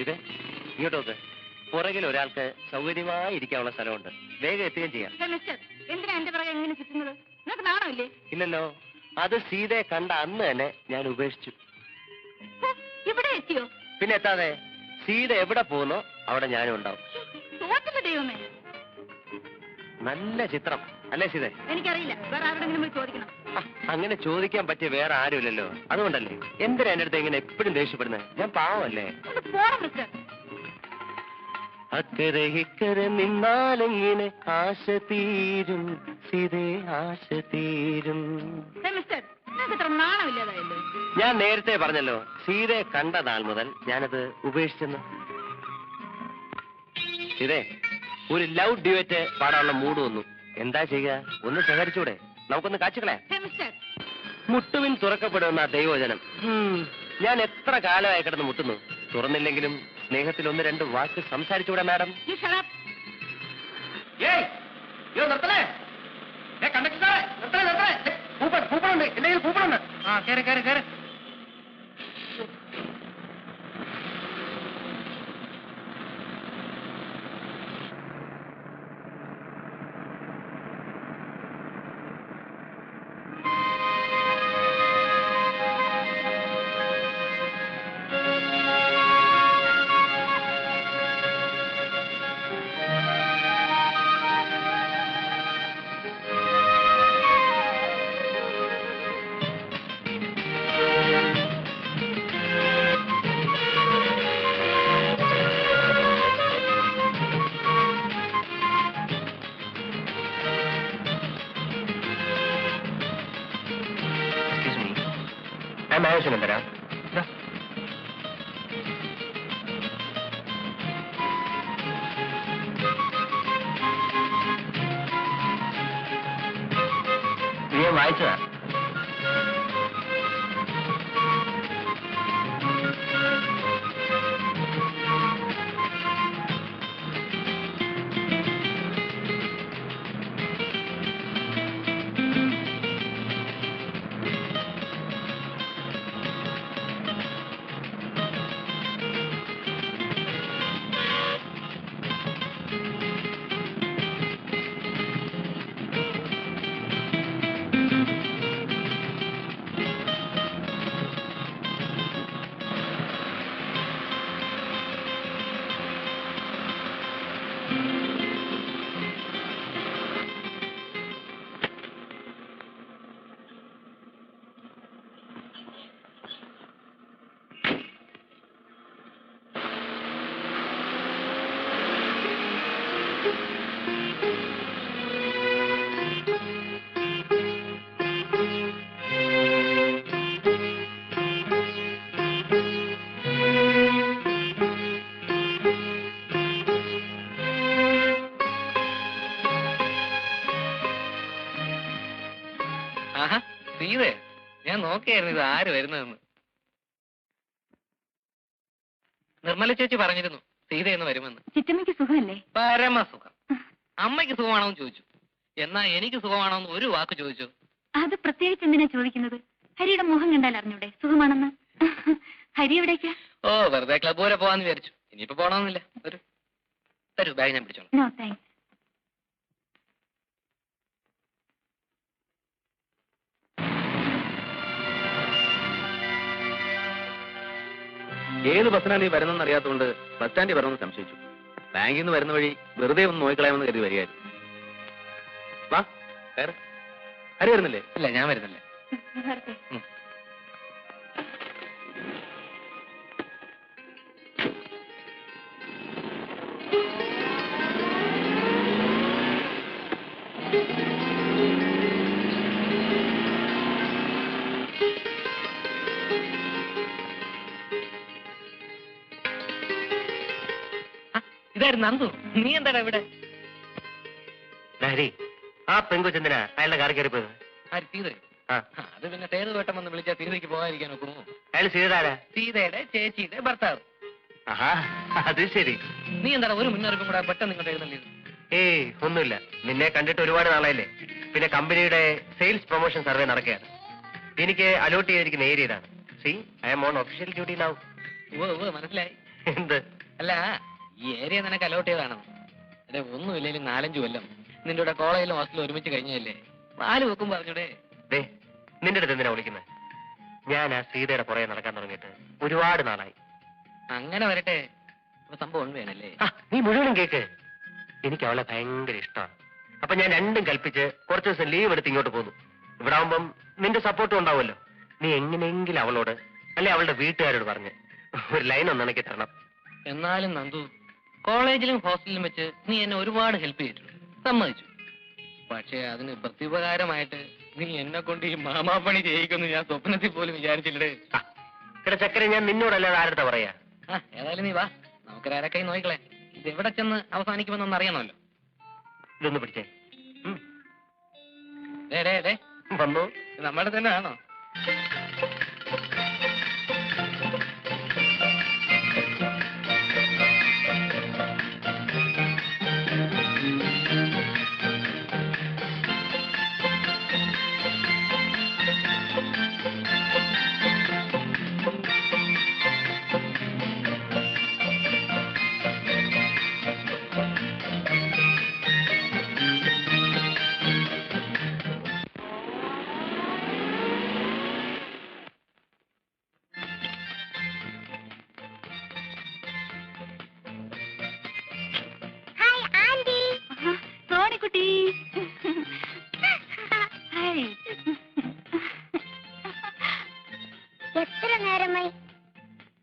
ഇത് ഇങ്ങോട്ട് നോക്ക്. പുറകിൽ ഒരാൾക്ക് സൗകര്യമായി ഇരിക്കാനുള്ള സ്ഥലമുണ്ട്. വേഗം എത്തുകയും ചെയ്യാം. എന്തിനാ എന്റെ പുറകെ എങ്ങനെ ചുറ്റുന്നത്? നിങ്ങൾക്ക് നാണമില്ലേ? ഇല്ലല്ലോ. അത് സീതയെ കണ്ട അന്ന് തന്നെ ഞാൻ ഉപേക്ഷിച്ചു. ഇവിടെ എത്തിയോ? പിന്നെ എത്താതെ. സീത എവിടെ പോകുന്നോ അവിടെ ഞാനും ഉണ്ടാവും. ദൈവമേ, നല്ല ചിത്രം അല്ലേ സീത? എനിക്കറിയില്ല, വേറെ ആരോടെങ്കിലും ചോദിക്കണം. അങ്ങനെ ചോദിക്കാൻ പറ്റിയ വേറെ ആരുമില്ലല്ലോ. അതുകൊണ്ടല്ലേ എന്തിനാ എന്റെ അടുത്ത് ഇങ്ങനെ എപ്പോഴും ദേഷ്യപ്പെടുന്നത്? ഞാൻ പാവമല്ലേ? അക്കരെ ഇക്കരെ നിന്നാലെങ്ങനെ ആശ തീരും സീതേ, ആശ തീരും. ഞാൻ നേരത്തെ പറഞ്ഞല്ലോ, സീതയെ കണ്ട നാൾ മുതൽ ഞാനത് ഉപേക്ഷിച്ചെന്ന്. സീതേ, ഒരു ലവ് ഡ്യുവറ്റ് പാടാനുള്ള മൂഡ് വന്നു. എന്താ ചെയ്യുക? ഒന്ന് സഹകരിച്ചൂടെ? നമുക്കൊന്ന് കാച്ചുകളെ. മുട്ടുവിൻ തുറക്കപ്പെടുന്ന ദൈവവചനം. ഞാൻ എത്ര കാലമായി കിടന്ന് മുട്ടുന്നു. തുറന്നില്ലെങ്കിലും സ്നേഹത്തിൽ ഒന്ന് രണ്ട് വാക്ക് സംസാരിച്ചൂടെ മാഡം? കൂപ്പണുണ്ട്, എന്തെങ്കിലും കൂപ്പണുണ്ട്. ആ കയറി കയറി കയറി. ആവശ്യം തരാം. നീ വായിച്ചതാ? സീതേ, ഞാൻ നോക്കിയായിരുന്നു ഇത് ആര് വരുന്നതെന്ന്. നിർമ്മല ചേച്ചി പറഞ്ഞിരുന്നു സീതയെന്ന് വരുമെന്ന്. ചിറ്റമ്മയ്ക്ക് സുഖമല്ലേ? പരമസുഖം. അമ്മയ്ക്ക് സുഖമാണോന്ന് ചോദിച്ചു. എന്നാ എനിക്ക് സുഖമാണോന്ന് ഒരു വാക്ക് ചോദിച്ചു. അത് പ്രത്യേകിച്ച് എന്തിനാ ചോദിക്കുന്നത്? ഹരിയുടെ മുഖം കണ്ടാൽ അറിഞ്ഞൂടെ സുഖമാണെന്ന്? ഹരി എവിടേക്കാ? ഓ, വെറുതെ ക്ലബ് വരെ പോവാന്ന് വിചാരിച്ചു. ഇനിയിപ്പോ പോണമെന്നില്ല. തരൂ, ബാഗ് ഞാൻ പിടിച്ചോളാം. No thanks. ഏത് ബസ്സിനാണ് നീ വരുന്നെന്ന് അറിയാത്തതുകൊണ്ട് ബസ് സ്റ്റാൻഡിൽ വരണമെന്ന് സംശയിച്ചു. ബാങ്കിൽ നിന്ന് വരുന്ന വഴി വെറുതെ ഒന്ന് നോക്കിക്കളയാമെന്ന് കരുതി വരികയായിരുന്നു. വാ, കയറ്. ഹരി വരുന്നില്ലേ? ഇല്ല, ഞാൻ വരുന്നില്ല. ഇതായിരുന്നു നന്ദു. നീ എന്താടാ ഇവിടെ? ഹരി, ആ പെങ്കൊച്ചെന്തിനാ അയാളുടെ കാറി കയറിപ്പോയത്? ആര്? സീത? അത് പിന്നെ സേതുവേട്ടം വന്ന് വിളിച്ചാൽ സീതയ്ക്ക് പോകാതിരിക്കാൻ ഒക്കുമോ? അയാൾ സീതയാരാ? സീതയുടെ ചേച്ചിയുടെ ഭർത്താവ്. ആഹാ, അത് ശരി. നീ എന്താണ് ഒരു മുന്നറിയിപ്പും കൂടെ പെട്ടെന്ന് ഇങ്ങോട്ട് എഴുന്നള്ളിയത്? ഏയ് ഒന്നുമില്ല. നിന്നെ കണ്ടിട്ട് ഒരുപാട് നാളായില്ലേ. പിന്നെ കമ്പനിയുടെ സെയിൽസ് പ്രൊമോഷൻ സർവേ നടക്കുകയാണ്. എനിക്ക് അലോട്ട് ചെയ്തിരിക്കുന്ന ഏരിയ ഇതാണ്. See, I am on official duty now. ഓ, മനസ്സിലായി. എന്ത്? അല്ല, ഈ ഏരിയ നിനക്ക് അലോട്ട് ചെയ്താണ്. അല്ലെ, ഒന്നുമില്ലെങ്കിലും 4-5 കൊല്ലം നിന്റെ കൂടെ കോളേജിലും ഹോസ്റ്റലിലും ഒരുമിച്ച് കഴിഞ്ഞല്ലേ. 4 വെക്കും പറഞ്ഞൂടെ? ദേ, നിന്റെ അടുത്ത് എന്തിനാ വിളിക്കുന്നത്? ഞാൻ ആ സീതയുടെ പുറകെ നടക്കാൻ തുടങ്ങിയിട്ട് ഒരുപാട് നാളായി. അങ്ങനെ വരട്ടെ. അപ്പൊ സംഭവം വേണല്ലേ? നീ മുഴുവനും കേക്ക്. എനിക്ക് അവളെ ഭയങ്കര ഇഷ്ടമാണ്. അപ്പൊ ഞാൻ രണ്ടും കൽപ്പിച്ച് കുറച്ച് ദിവസം ലീവ് എടുത്ത് ഇങ്ങോട്ട് പോന്നു. ഇവിടെ ആവുമ്പം നിന്റെ സപ്പോർട്ടും ഉണ്ടാവുമല്ലോ. നീ എങ്ങനെയെങ്കിലും അവളോട് അല്ലെ അവളുടെ വീട്ടുകാരോട് പറഞ്ഞ് ഒരു ലൈൻ ഒന്ന് ഇണക്കി തരണം. എന്നാലും നന്ദു, കോളേജിലും ഹോസ്റ്റലിലും വെച്ച് നീ എന്നെ ഒരുപാട് ഹെൽപ്പ് ചെയ്തിട്ടുണ്ട്, സമ്മതിച്ചു. പക്ഷേ അതിന് പ്രത്യുപകാരമായിട്ട് നീ എന്നെ കൊണ്ട് ഈ മാമാപ്പണി ചെയ്യിക്കുമെന്ന് ഞാൻ സ്വപ്നത്തിൽ പോലും വിചാരിച്ചില്ലേ. ഇവിടെ ചക്കര, ഞാൻ നിന്നോടല്ലാതെ ആരുടെ പറയാ. ഏതായാലും നീ വാ, നമുക്കൊരാരൊക്കെ നോക്കിക്കളെ. ഇത് എവിടെ ചെന്ന് അവസാനിക്കുമെന്നൊന്നും അറിയണമല്ലോ. ഇതൊന്ന് പിടിച്ചേ. വന്നു. നമ്മുടെ തന്നെ ആണോ? സോണിക്കുട്ടി, എത്ര നേരമായി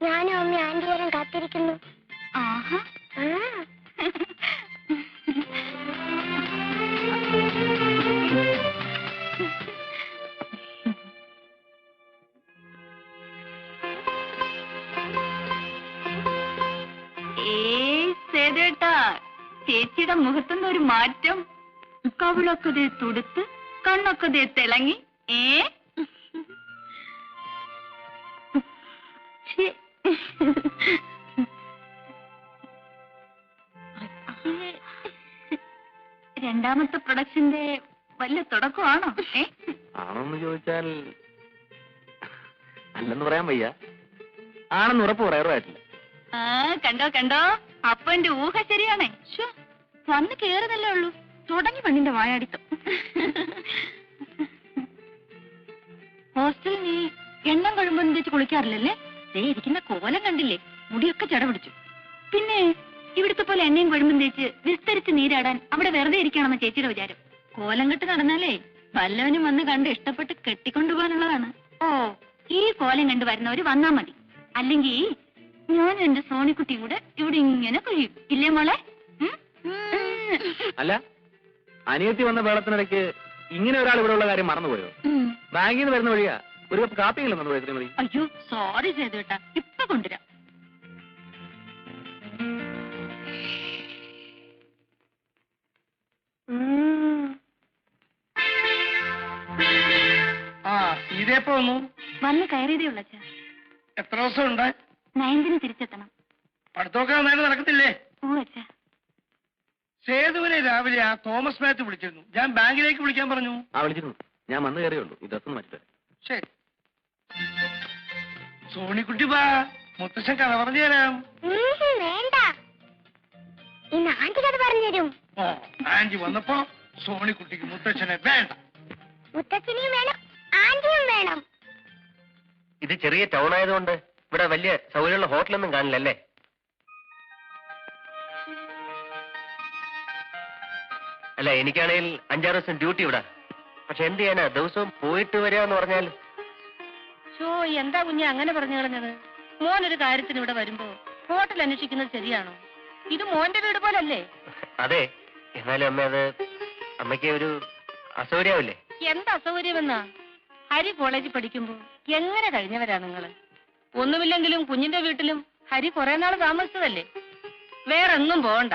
ഞാനും അമ്മ ആന്റി വരാൻ കാത്തിരിക്കുന്നു. ആഹാ, സേതേട്ടാ, ചേച്ചിയുടെ മുഖത്തുനിന്ന് ഒരു മാറ്റം. കവിളൊക്കെ ദേ തുടുത്ത്, കണ്ണൊക്കെ ദേ തിളങ്ങി. രണ്ടാമത്തെ പ്രൊഡക്ഷന്റെ വല്ല തുടക്കമാണോ? ആണെന്ന് ചോദിച്ചാൽ അല്ലെന്ന് പറയാൻ വയ്യ. ആണെന്ന് ഉറപ്പ് പറയാറുമായിട്ടില്ല. കണ്ടോ കണ്ടോ, അപ്പൊ എന്റെ ഊഹ ശരിയാണേ. വന്ന് കേറുന്നല്ലേ ഉള്ളൂ, തുടങ്ങി പെണ്ണിന്റെ വായാടിത്തം. ഹോസ്റ്റലിൽ നീ എണ്ണം കഴിയുമ്പോൾ തേച്ച് കുളിക്കാറില്ലല്ലേ? ദേ ഇരിക്കുന്ന കോലം കണ്ടില്ലേ, മുടിയൊക്കെ ചട പിടിച്ചു. പിന്നെ ഇവിടുത്തെ പോലെ എണ്ണയും കൊഴുമ്പും തേച്ച് വിസ്തരിച്ച് നീരാടാൻ അവിടെ വെറുതെ ഇരിക്കണമെന്ന് ചേച്ചിയുടെ വിചാരം. കോലം കെട്ട് നടന്നാലേ വല്ലവനും വന്ന് കണ്ട് ഇഷ്ടപ്പെട്ട് കെട്ടിക്കൊണ്ടുപോകാനുള്ളതാണ്. ഓ, ഈ കോലം കണ്ടു വരുന്നവര് വന്നാ മതി. അല്ലെങ്കിൽ ഞാനും എന്റെ സോണിക്കുട്ടിയും കൂടെ ഇവിടെ ഇങ്ങനെ കഴിയും, ഇല്ലേ മോളെ? അല്ല, അനിയത്തി വന്ന വേളത്തിനിടയ്ക്ക് ഇങ്ങനെ ഒരാൾ ഇവിടെ ഉള്ള കാര്യം മറന്നുപോയോ? ബാങ്കിൽ നിന്ന് വരുന്ന വഴിയാ, ഒരു കപ്പ് കാപ്പിയെങ്കിലും തന്നു ശ്രീമതി. അയ്യോ സോറി ചെയ്തു കേട്ടാ, ഇപ്പൊ കൊണ്ടുവരാം. ഇതേപ്പോ വന്നു? വന്ന് കയറിയതേ ഉള്ള. എത്ര ദിവസം ഉണ്ട്? 9ന് തിരിച്ചെത്തണം. പഠിത്തമൊക്കെ നന്നായിട്ട് നടക്കത്തില്ലേ? ഓ അച്ഛാ. സേതുവിനെ രാവിലെ ആ തോമസ് മാത്യു വിളിച്ചിരുന്നു. ഞാൻ ബാങ്കിലേക്ക് വിളിക്കാൻ പറഞ്ഞു. വിളിച്ചിരുന്നു. ഞാൻ വന്നു കയറിയുള്ളൂ. ഈ ഡ്രസ്സൊന്ന് മാറ്റിട്ട്. ശരി. സോണിക്കുട്ടി വാ, മുത്തശ്ശൻ കഥ പറഞ്ഞു തരാം. വേണ്ട, ഇന്ന് ആന്റി കഥ പറഞ്ഞു തരും. ഓ, ആന്റി വന്നപ്പോ സോണിക്കുട്ടിക്ക് മുത്തച്ഛനെ വേണ്ട. മുത്തച്ഛനെയും വേണം, ആന്റിയും വേണം. ഇത് ചെറിയ ടൗൺ ആയതുകൊണ്ട് ഇവിടെ വലിയ സൗകര്യമുള്ള ഹോട്ടലൊന്നും കാണില്ലല്ലേ? അല്ല, എനിക്കാണെങ്കിൽ 5-6 ദിവസം ഡ്യൂട്ടി ഇവിടെ. പക്ഷെ എന്ത് ചെയ്യാനാ, ദിവസവും പോയിട്ട് വരിക പറഞ്ഞാൽ. എന്താ കുഞ്ഞെ അങ്ങനെ പറഞ്ഞു കളഞ്ഞത്? മോനൊരു കാര്യത്തിന് ഇവിടെ വരുമ്പോ ഹോട്ടൽ അന്വേഷിക്കുന്നത് ശരിയാണോ? ഇത് മോന്റെ വീട് പോലല്ലേ? അതെ, എന്നാലും അമ്മ, അത് അമ്മയ്ക്ക് ഒരു അസൗകര്യാവില്ലേ? എന്താ അസൗകര്യമെന്നാ? ഹരി കോളേജിൽ പഠിക്കുമ്പോ എങ്ങനെ കഴിഞ്ഞവരാ നിങ്ങള്? ഒന്നുമില്ലെങ്കിലും കുഞ്ഞിന്റെ വീട്ടിലും ഹരി കുറെ നാൾ താമസിച്ചതല്ലേ. വേറെങ്ങും പോകണ്ട.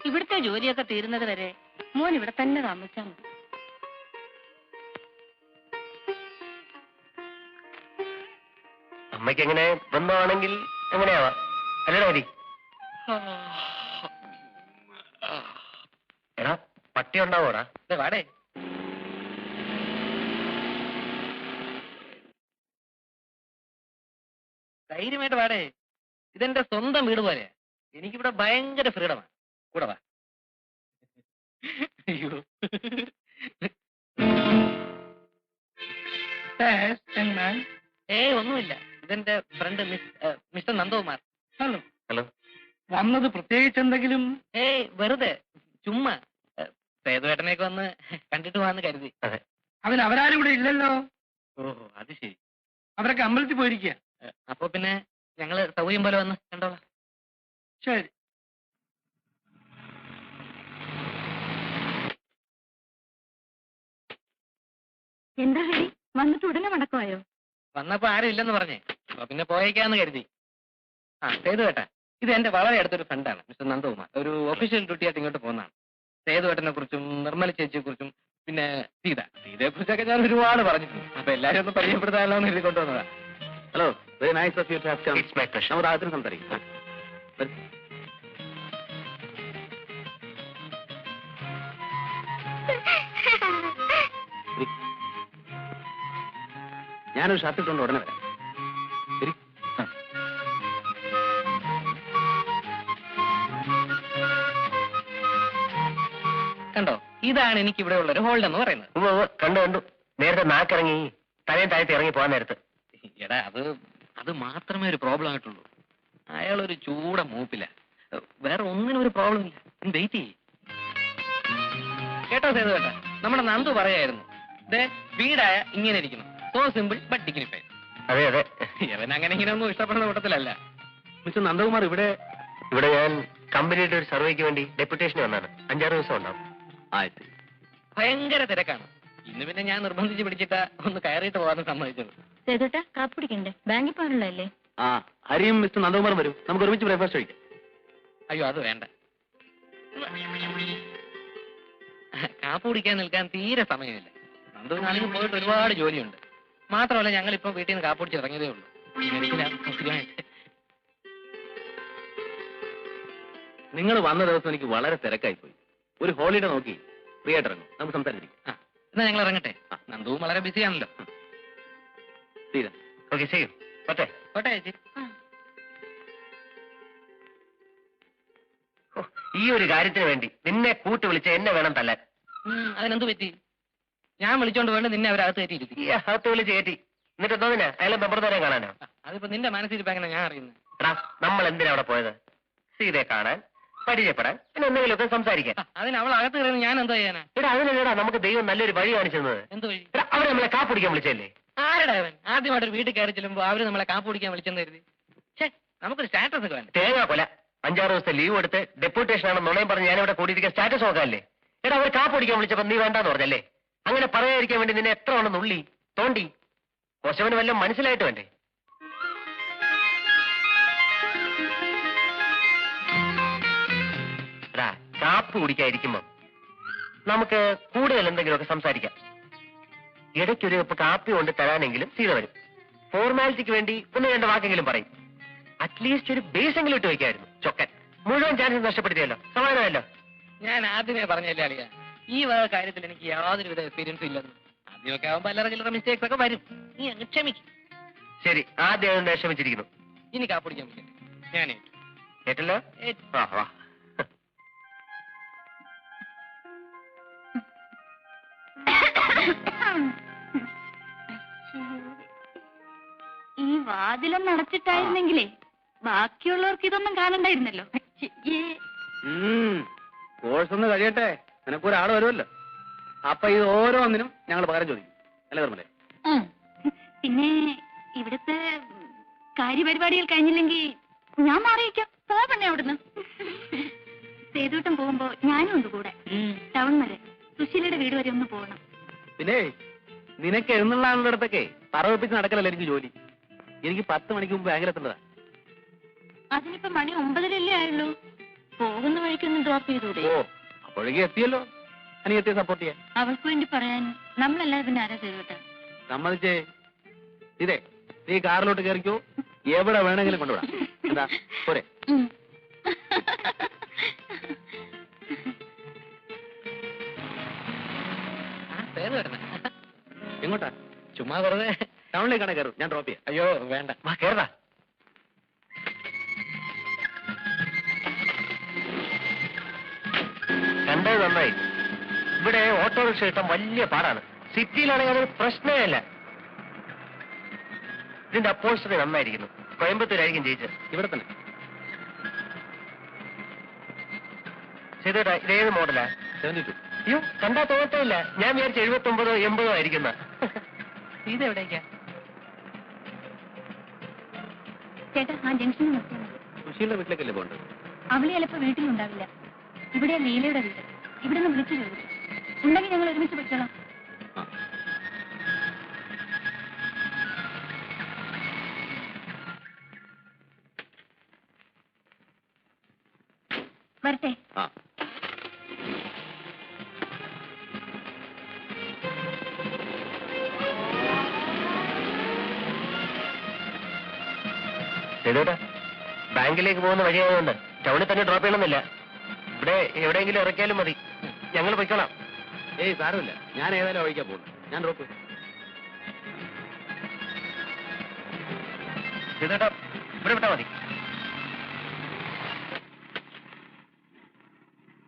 ഇവിടുത്തെ ജോലിയൊക്കെ തീരുന്നത് വരെ മോൻ ഇവിടെ തന്നെ താമസിച്ചാ മതി. അമ്മയ്ക്ക് എങ്ങനെ ബന്ധമാണെങ്കിൽ എങ്ങനെയാവാ, അല്ലേടാ ഹരി? എടാ, പട്ടി ഉണ്ടാവോടാ? വാടേ. ധൈര്യമായിട്ട് വാടേ. ഇതെന്റെ സ്വന്തം വീട് പോലെയാ. എനിക്കിവിടെ ഭയങ്കര ഫ്രീഡമാണ്. കൂടെ വാ. അയ്യോ. Yes, young man. ഒന്നുമില്ല. ഇതെന്റെ front mister Nandakumar. Hello. Hello. വന്നത് പ്രത്യേകിച്ച് എന്തെങ്കിലും? വെറുതെ ചുമ്മാ സേതുവേട്ടനെയൊക്കെ വന്ന് കണ്ടിട്ട് പോവാന്ന് കരുതി. അതെ. അതിന് അവരാരും ഇവിടെ ഇല്ലല്ലോ. ഓഹോ, അത് ശരി. അവരൊക്കെ അമ്പലത്തിൽ പോയിരിക്കുക. അപ്പൊ പിന്നെ ഞങ്ങള് സൗകര്യം പോലെ വന്ന് കണ്ടോളാം. ശരി. എന്താ ഹരി, വന്നിട്ട് ഉടനെ മടക്കമായോ? വന്നപ്പോ ആരും ഇല്ലെന്ന് പറഞ്ഞേ. അപ്പൊ പിന്നെ പോയേക്കാന്ന് കരുതി. സേതുവേട്ടൻ, ഇത് എന്റെ വളരെ അടുത്തൊരു ഫ്രണ്ടാണ്, മിസ്റ്റർ നന്ദകുമാർ. ഒരു ഒഫീഷ്യൽ ഡ്യൂട്ടി ആയിട്ട് ഇങ്ങോട്ട് പോകുന്നതാണ്. സേതുവേട്ടനെ കുറിച്ചും നിർമ്മല ചേച്ചിയെ കുറിച്ചും പിന്നെ സീതയെ കുറിച്ചൊക്കെ ഞാൻ ഒരുപാട് പറഞ്ഞിട്ടുണ്ട്. അപ്പൊ എല്ലാരും ഒന്ന് പരിചയപ്പെടുത്താമല്ലോ എന്ന് എഴുതി കൊണ്ടുവന്നതാ. Hello, very nice of you to have come. It's my pleasure. നമുക്ക് ആദ്യം സംസാരിക്കാം. ഞാനൊരു ഷർട്ട് ഇട്ടുകൊണ്ട് ഉടനെ വരാം. ശരി. കണ്ടോ, ഇതാണ് എനിക്ക് ഇവിടെ ഉള്ള ഒരു ഹോൾഡ് എന്ന് പറയുന്നത്. കണ്ടു. നേരത്തെ നാക്കിറങ്ങി തലയും താഴത്ത് ഇറങ്ങി പോകാൻ നേരത്ത്. എടാ, അത് മാത്രമേ ഒരു പ്രോബ്ലം ആയിട്ടുള്ളൂ. അയാൾ ഒരു ചൂട മൂപ്പില്ല. വേറെ ഒന്നിനും ഒരു പ്രോബ്ലം ഇല്ല. വെയിറ്റ് ചെയ്യ്. കേട്ടോ സേതുവേട്ടാ, നമ്മുടെ നന്ദു പറയായിരുന്നു, വീടായ ഇങ്ങനെ ഇരിക്കണം, സോ സിമ്പിൾ ബട്ട് ഡിഗ്നിഫൈഡ്. അതെ അതെ. ഇവൻ അങ്ങനെ ഇങ്ങനെ ഒന്നും ഇഷ്ടപ്പെടുന്ന കൂട്ടത്തിലല്ല. മിസ്റ്റർ നന്ദകുമാർ, ഇവിടെ ഞാൻ കമ്പനിയുടെ ഒരു സർവേക്ക് വേണ്ടി ഡെപ്യൂട്ടേഷൻ വന്നാണ്. 5-6 ദിവസം ഉണ്ടാവും. ആയിരത്തി ഭയങ്കര തിരക്കാണ്. ഇന്ന് പിന്നെ ഞാൻ നിർബന്ധിച്ച് പിടിച്ചിട്ട് ഒന്ന് കയറിയിട്ട് പോകാൻ സമ്മതിച്ചത്. സേതുട്ടാ, കാപ്പി കുടിക്കണ്ടേ? ബാങ്കിൽ പോകാനുള്ളതല്ലേ? ഹരിയും മിസ്റ്റർ നന്ദകുമാറും വരും, നമുക്ക് ഒരുമിച്ച് ബ്രേക്ക്ഫാസ്റ്റ് കഴിക്കാം. അയ്യോ, അത് വേണ്ട. കാപ്പ് കുടിക്കാൻ നിൽക്കാൻ തീരെ സമയമില്ല. നന്ദുവിനാണെങ്കിൽ പോയിട്ട് ഒരുപാട് ജോലിയുണ്ട്. മാത്രമല്ല, ഞങ്ങളിപ്പോ വീട്ടിൽ നിന്ന് കാപ്പ് കുടിച്ച് ഇറങ്ങിയതേ ഉള്ളൂ. നിങ്ങൾ വന്ന ദിവസം എനിക്ക് വളരെ തിരക്കായി പോയി. ഒരു ഹോളിഡേ നോക്കി ഫ്രീ ആയിട്ട് ഇറങ്ങും, നമുക്ക് സംസാരിച്ചിരിക്കാം. എന്നാ ഞങ്ങൾ ഇറങ്ങട്ടെ. നന്ദുവും വളരെ ബിസിയാണല്ലോ. തീരാ. ഓക്കെ, ചെയ്യും. പറ്റേ കോട്ടെ ചേച്ചി. ഈ ഒരു കാര്യത്തിന് വേണ്ടി നിന്നെ കൂട്ടി വിളിച്ച എന്നെ വേണം തല്ലാൻ. അതിനെന്ത് പറ്റി? ഞാൻ വിളിച്ചോണ്ട് വേണ്ട നിന്നെ അവരകത്ത് കയറ്റിയിരിക്കും. ഈ അകത്ത് വിളിച്ച് കയറ്റി എന്നിട്ട് എന്തോന്നിനാ അയാളെ മെമ്പർമാരെ കാണാനോ? അതിപ്പോ നിന്റെ മനസ്സിരിപ്പ് എങ്ങനെ ഞാൻ അറിയുന്നത്? എടാ, നമ്മൾ എന്തിനാ അവിടെ പോയത്? സീതയെ കാണാൻ, പരിചയപ്പെടാൻ, പിന്നെ എന്തെങ്കിലുമൊക്കെ സംസാരിക്കാൻ. അതിന് അവൾ അകത്ത് കയറുന്നത് ഞാൻ എന്തോ ചെയ്യാനാ? എടാ, അതിനല്ലേടാ നമുക്ക് ദൈവം നല്ലൊരു വഴി കാണിച്ചിരുന്നത്. എന്ത് വഴി? എടാ, അവരെ നമ്മളെ കാപ്പിടിക്കാൻ വിളിച്ചല്ലേ? ആരുടെ അവൻ? ആദ്യമായിട്ട് വീട്ടിൽ കയറി ചെല്ലുമ്പോ അവര് നമ്മളെ കാപ്പ് കുടിക്കാൻ വിളിച്ചെന്ന് കരുതി. നമുക്കൊരു സ്റ്റാറ്റസ് ഒക്കെ വേണ്ട. തേങ്ങാ കൊല 5-6 ദിവസത്തെ ലീവ് എടുത്ത് ഡെപ്യൂട്ടേഷൻ ആണെന്ന് നുണയും പറഞ്ഞ് ഞാനിവിടെ കൂടിയിരിക്കാൻ സ്റ്റാറ്റസ് നോക്കാല്ലേ? എടാ, അവർ കാപ്പിടിക്കാൻ വിളിച്ചപ്പോ നീ വേണ്ടാന്ന് പറഞ്ഞല്ലേ? അങ്ങനെ പറയാതിരിക്കാൻ വേണ്ടി നിന്നെ എത്ര വേണം നുള്ളി തോണ്ടി? കൊശവന് വല്ലതും മനസ്സിലായിട്ട് വേണ്ടേ? എടാ, കാപ്പ് കുടിക്കാതിരിക്കുമ്പോ നമുക്ക് കൂടുതൽ എന്തെങ്കിലുമൊക്കെ സംസാരിക്കാം. ഇടയ്ക്കൊരു കപ്പ് കാപ്പി കൊണ്ട് തരാനെങ്കിലും സീത വരും. ഫോർമാലിറ്റിക്ക് വേണ്ടി 1-2 വാക്കെങ്കിലും പറയും. അറ്റ്ലീസ്റ്റ് ഒരു ബേസെങ്കിലും ഇട്ട് വയ്ക്കായിരുന്നു. ചൊക്കൻ മുഴുവൻ ചാൻസ് നഷ്ടപ്പെടുത്തിയല്ലോ. സമാധാനമല്ലോ. ഞാൻ ആദ്യമേ പറഞ്ഞല്ലേ അറിയാം, ഈ വക കാര്യത്തിൽ എനിക്ക് യാതൊരുവിധ എക്സ്പീരിയൻസ് ഇല്ലെന്ന്. ആദ്യമൊക്കെ ആവുമ്പോ അല്ലറ ചില്ലറ മിസ്റ്റേക്സ് ഒക്കെ വരും. നീ അങ്ങ് ക്ഷമിക്കും. ശരി, ആദ്യം അതിനെ ക്ഷമിച്ചിരിക്കുന്നു. ഇനി കാപ്പിടിക്കാൻ പറ്റില്ല. ഞാനേ കേട്ടല്ലോ. വാ വാ. ഈ വാതിലൊന്നും അടച്ചിട്ടായിരുന്നെങ്കിലേ ബാക്കിയുള്ളവർക്ക് ഇതൊന്നും കാണണ്ടായിരുന്നല്ലോ. കോഴ്സ് ഒന്ന് കഴിയട്ടെ, നിനക്കൊരാൾ വരുമല്ലോ. അപ്പൊ ഇത് ഓരോന്നിനും ഞങ്ങൾ പകരം ചോദിക്കും, അല്ലേ നിർമ്മലേ? പിന്നെ ഇവിടുത്തെ കാര്യപരിപാടികൾ കഴിഞ്ഞില്ലെങ്കിൽ ഞാൻ മാറിയിക്കാം. പോകണേ അവിടുന്ന്. സേതുവട്ടം പോകുമ്പോ ഞാനും ഉണ്ട് കൂടെ. ടൗൺ വരെ, സുശീലയുടെ വീട് വരെ ഒന്ന് പോകണം. പിന്നെ നിനക്ക് എഴുന്നള്ളാനുള്ളിടത്തൊക്കെ പറവപ്പിച്ച് നടക്കലല്ല എനിക്ക് ജോലി. എനിക്ക് 10 മണിക്ക് മുമ്പ് ബാങ്കിലെത്തേണ്ടതാ. അതിനിപ്പോ മണി 9:00 ആയുള്ളൂ. പോകുന്ന വഴിക്കൊന്ന് ഡ്രോപ്പ് ചെയ്തൂടെ? ഓ, അപ്പോഴേക്ക് എത്തിയല്ലോ. അനിയത്തിയെ സപ്പോർട്ട് ചെയ്യാൻ അവൾക്ക് വേണ്ടി പറയാൻ നമ്മളല്ലാതെ പിന്നെ ആരാ സേതുവട്ടം? സമ്മതിച്ചേ. ഇതേ, നീ കാറിലോട്ട് കയറിക്കോ, എവിടെ വേണമെങ്കിലും കൊണ്ടുവിടാം. എന്താ പോരെ? എങ്ങോട്ടാ? ചുമ്മാ വെറുതെ ടൗണിലേക്കാണ് കയറും, ഞാൻ ഡ്രോപ്പ് ചെയ്യാം. അയ്യോ വേണ്ട. വാ, കേറടാ. പോയത് നന്നായി. ഇവിടെ ഓട്ടോറിക്ഷ കിട്ടാൻ വലിയ പാടാണ്. സിറ്റിയിലാണെങ്കിൽ അതൊരു പ്രശ്നമേ അല്ല. ഇതിന്റെ അപ്പോസ്റ്ററി നന്നായിരിക്കുന്നു. കോയമ്പത്തൂരായിരിക്കും ജയിച്ചത്. ഇവിടെ തന്നെ. ചെയ്തേട്ടാ, ഇതേത് മോഡലാ? 72. അയ്യോ, കണ്ടാ തോന്നത്തില്ല. ഞാൻ വിചാരിച്ച 79 80 ആയിരിക്കുന്ന. ഇതെവിടേക്കാ? ചേട്ടാ, ആ ജംഗ്ഷനിൽ നിർത്തിയാൽ സുശീലിന്റെ വീട്ടിലേക്കല്ലേ പോകേണ്ടത്? അവള് ചിലപ്പോ വീട്ടിലുണ്ടാവില്ല. ഇവിടെ ലീലയുടെ വീട്. ഇവിടെ നിന്ന് വിളിച്ചു ചോദിച്ചു. ഉണ്ടെങ്കിൽ ഞങ്ങൾ ഒരുമിച്ച് പൊയ്ക്കോളാം. വരട്ടെ. ആ. ചെയ്തേട്ടാ, ബാങ്കിലേക്ക് പോകുന്ന വഴിയായതുകൊണ്ട് ടൗണിൽ തന്നെ ഡ്രോപ്പ് ചെയ്യണമെന്നില്ല. ഇവിടെ എവിടെയെങ്കിലും ഇറക്കിയാലും മതി. ഞങ്ങൾ പൊയ്ക്കോളാം. ഏയ് സാരമില്ല, ഞാൻ ഏതായാലും വഴിക്കാൻ പോകുന്നു. ഞാൻ ഡ്രോപ്പ്. ചെയ്തേട്ടാ, ഇവിടെ വിട്ടാ മതി.